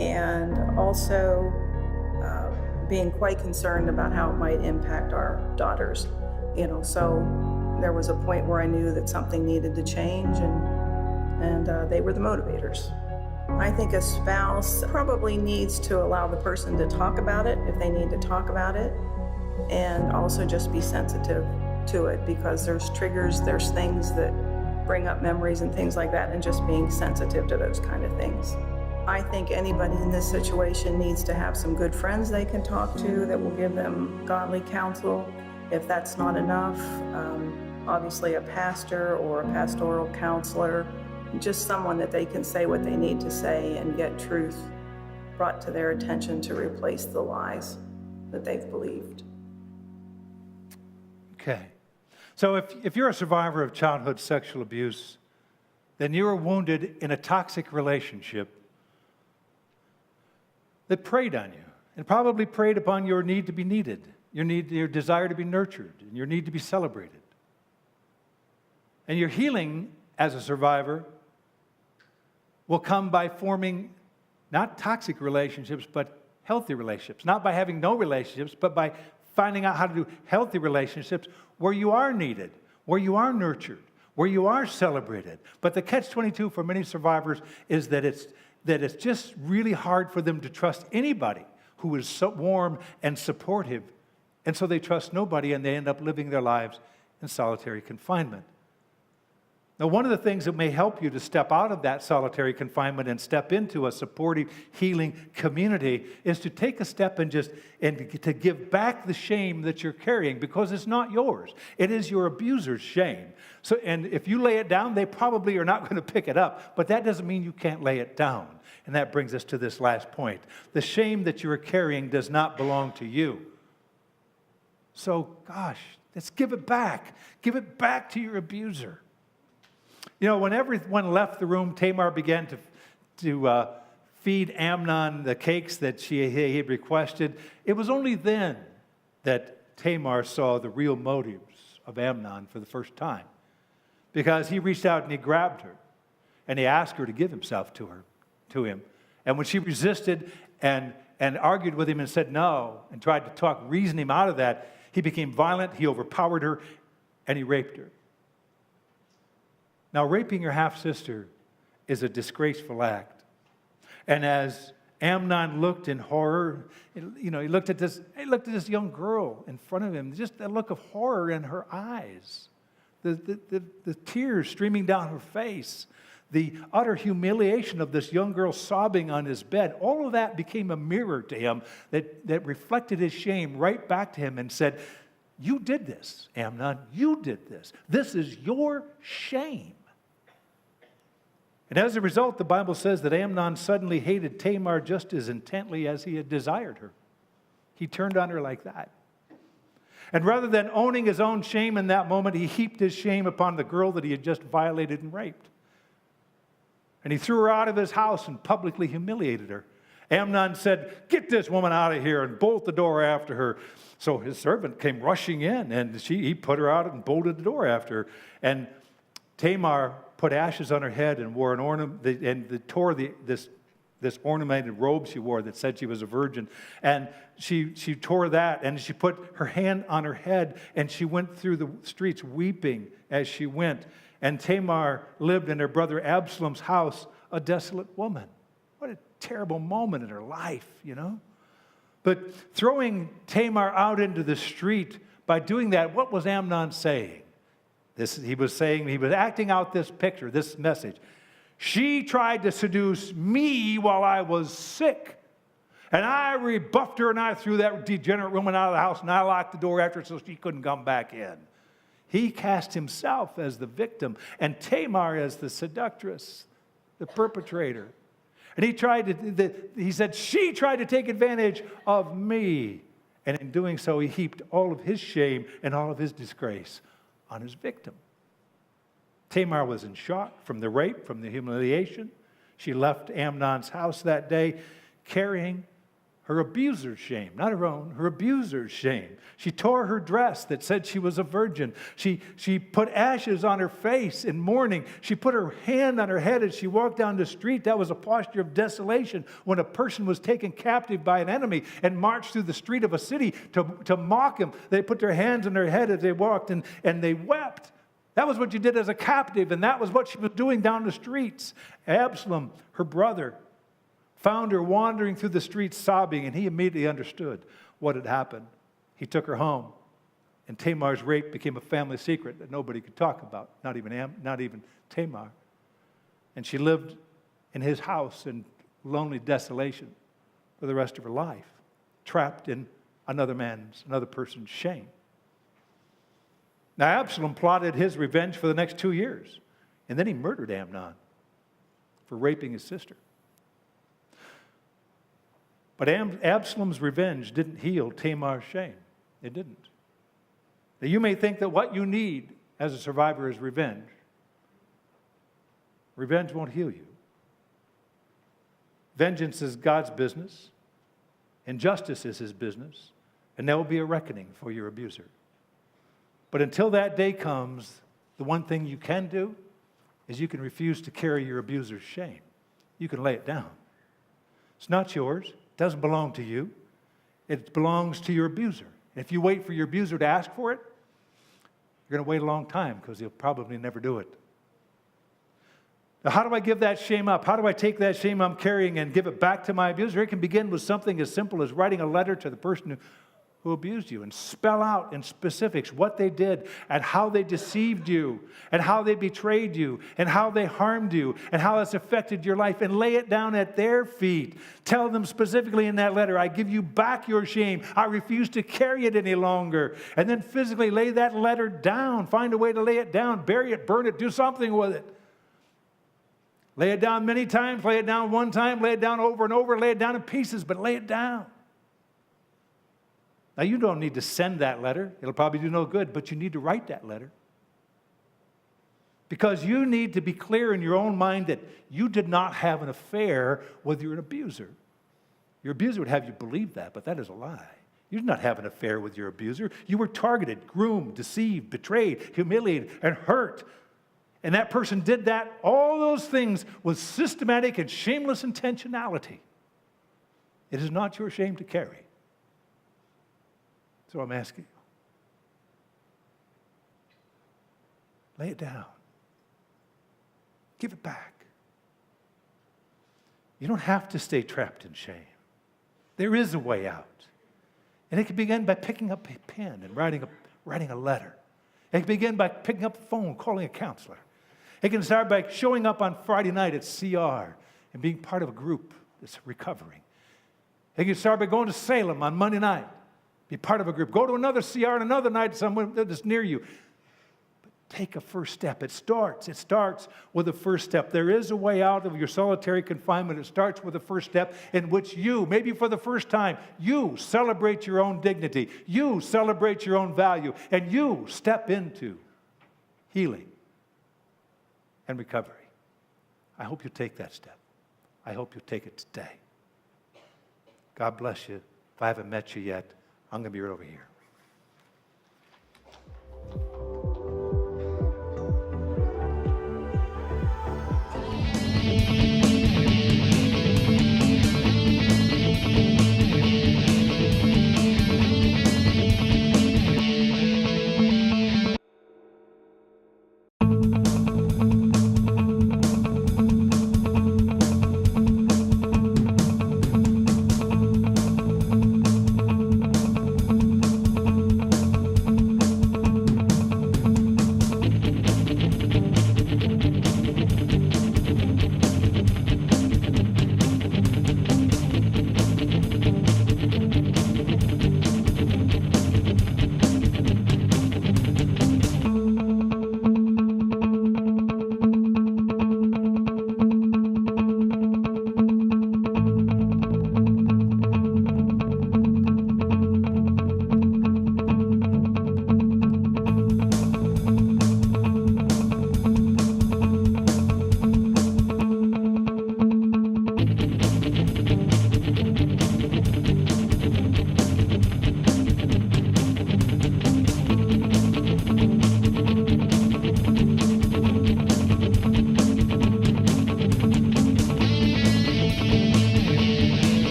and also being quite concerned about how it might impact our daughters. So there was a point where I knew that something needed to change, and they were the motivators. I think a spouse probably needs to allow the person to talk about it if they need to talk about it, and also just be sensitive to it, because there's triggers, there's things that bring up memories and things like that, and just being sensitive to those kind of things. I think anybody in this situation needs to have some good friends they can talk to that will give them godly counsel. If that's not enough, obviously a pastor or a pastoral counselor, just someone that they can say what they need to say and get truth brought to their attention to replace the lies that they've believed. Okay. So if you're a survivor of childhood sexual abuse, then you were wounded in a toxic relationship that preyed on you and probably preyed upon your need to be needed, your desire to be nurtured, and your need to be celebrated. And your healing as a survivor will come by forming not toxic relationships, but healthy relationships. Not by having no relationships, but by finding out how to do healthy relationships where you are needed, where you are nurtured, where you are celebrated. But the catch-22 for many survivors is that it's just really hard for them to trust anybody who is so warm and supportive. And so they trust nobody, and they end up living their lives in solitary confinement. Now, one of the things that may help you to step out of that solitary confinement and step into a supportive, healing community is to take a step and to give back the shame that you're carrying, because it's not yours. It is your abuser's shame. So, and if you lay it down, they probably are not going to pick it up, but that doesn't mean you can't lay it down. And that brings us to this last point. The shame that you are carrying does not belong to you. So, gosh, let's give it back. Give it back to your abuser. You know, when everyone left the room, Tamar began to feed Amnon the cakes that he had requested. It was only then that Tamar saw the real motives of Amnon for the first time, because he reached out and he grabbed her and he asked her to give himself to him. And when she resisted and argued with him and said no and tried to reason him out of that, he became violent, he overpowered her, and he raped her. Now, raping your half-sister is a disgraceful act. And as Amnon looked in horror, he looked at this young girl in front of him, just that look of horror in her eyes, the tears streaming down her face, the utter humiliation of this young girl sobbing on his bed. All of that became a mirror to him that reflected his shame right back to him and said, "You did this, Amnon. You did this. This is your shame." And as a result, the Bible says that Amnon suddenly hated Tamar just as intently as he had desired her. He turned on her like that. And rather than owning his own shame in that moment, he heaped his shame upon the girl that he had just violated and raped. And he threw her out of his house and publicly humiliated her. Amnon said, "Get this woman out of here," and bolt the door after her. So his servant came rushing in, and he put her out and bolted the door after her. And Tamar put ashes on her head and wore an ornament, and tore this ornamented robe she wore that said she was a virgin. And she tore that, and she put her hand on her head, and she went through the streets weeping as she went. And Tamar lived in her brother Absalom's house, a desolate woman. What a terrible moment in her life, you know? But throwing Tamar out into the street, by doing that, what was Amnon saying? He was acting out this picture, this message. She tried to seduce me while I was sick. And I rebuffed her, and I threw that degenerate woman out of the house, and I locked the door after her so she couldn't come back in. He cast himself as the victim and Tamar as the seductress, the perpetrator. And he said, she tried to take advantage of me. And in doing so, he heaped all of his shame and all of his disgrace on his victim. Tamar was in shock from the rape, from the humiliation. She left Amnon's house that day carrying her abuser's shame, not her own, her abuser's shame. She tore her dress that said she was a virgin. She put ashes on her face in mourning. She put her hand on her head as she walked down the street. That was a posture of desolation when a person was taken captive by an enemy and marched through the street of a city to mock him. They put their hands on their head as they walked, and they wept. That was what you did as a captive, and that was what she was doing down the streets. Absalom, her brother, found her wandering through the streets sobbing, and he immediately understood what had happened. He took her home, and Tamar's rape became a family secret that nobody could talk about, not even Tamar. And she lived in his house in lonely desolation for the rest of her life, trapped in another person's shame. Now, Absalom plotted his revenge for the next 2 years, and then he murdered Amnon for raping his sister. But Absalom's revenge didn't heal Tamar's shame. It didn't. Now, you may think that what you need as a survivor is revenge. Revenge won't heal you. Vengeance is God's business, and justice is his business, and there will be a reckoning for your abuser. But until that day comes, the one thing you can do is you can refuse to carry your abuser's shame. You can lay it down. It's not yours. It doesn't belong to you. It belongs to your abuser. And if you wait for your abuser to ask for it, you're going to wait a long time because he'll probably never do it. Now, how do I give that shame up? How do I take that shame I'm carrying and give it back to my abuser? It can begin with something as simple as writing a letter to the person who abused you and spell out in specifics what they did and how they deceived you and how they betrayed you and how they harmed you and how it's affected your life, and lay it down at their feet. Tell them specifically in that letter, I give you back your shame. I refuse to carry it any longer. And then physically lay that letter down. Find a way to lay it down. Bury it, burn it, do something with it. Lay it down many times, lay it down one time, lay it down over and over, lay it down in pieces, but lay it down. Now, you don't need to send that letter. It'll probably do no good, but you need to write that letter. Because you need to be clear in your own mind that you did not have an affair with your abuser. Your abuser would have you believe that, but that is a lie. You did not have an affair with your abuser. You were targeted, groomed, deceived, betrayed, humiliated, and hurt. And that person did that, all those things, with systematic and shameless intentionality. It is not your shame to carry. So I'm asking you, lay it down. Give it back. You don't have to stay trapped in shame. There is a way out. And it can begin by picking up a pen and writing a letter. It can begin by picking up the phone, calling a counselor. It can start by showing up on Friday night at CR and being part of a group that's recovering. It can start by going to Salem on Monday night, be part of a group. Go to another CR on another night somewhere that's near you. But take a first step. It starts with the first step. There is a way out of your solitary confinement. It starts with the first step in which you, maybe for the first time, you celebrate your own dignity. You celebrate your own value. And you step into healing and recovery. I hope you take that step. I hope you take it today. God bless you. If I haven't met you yet, I'm going to be right over here.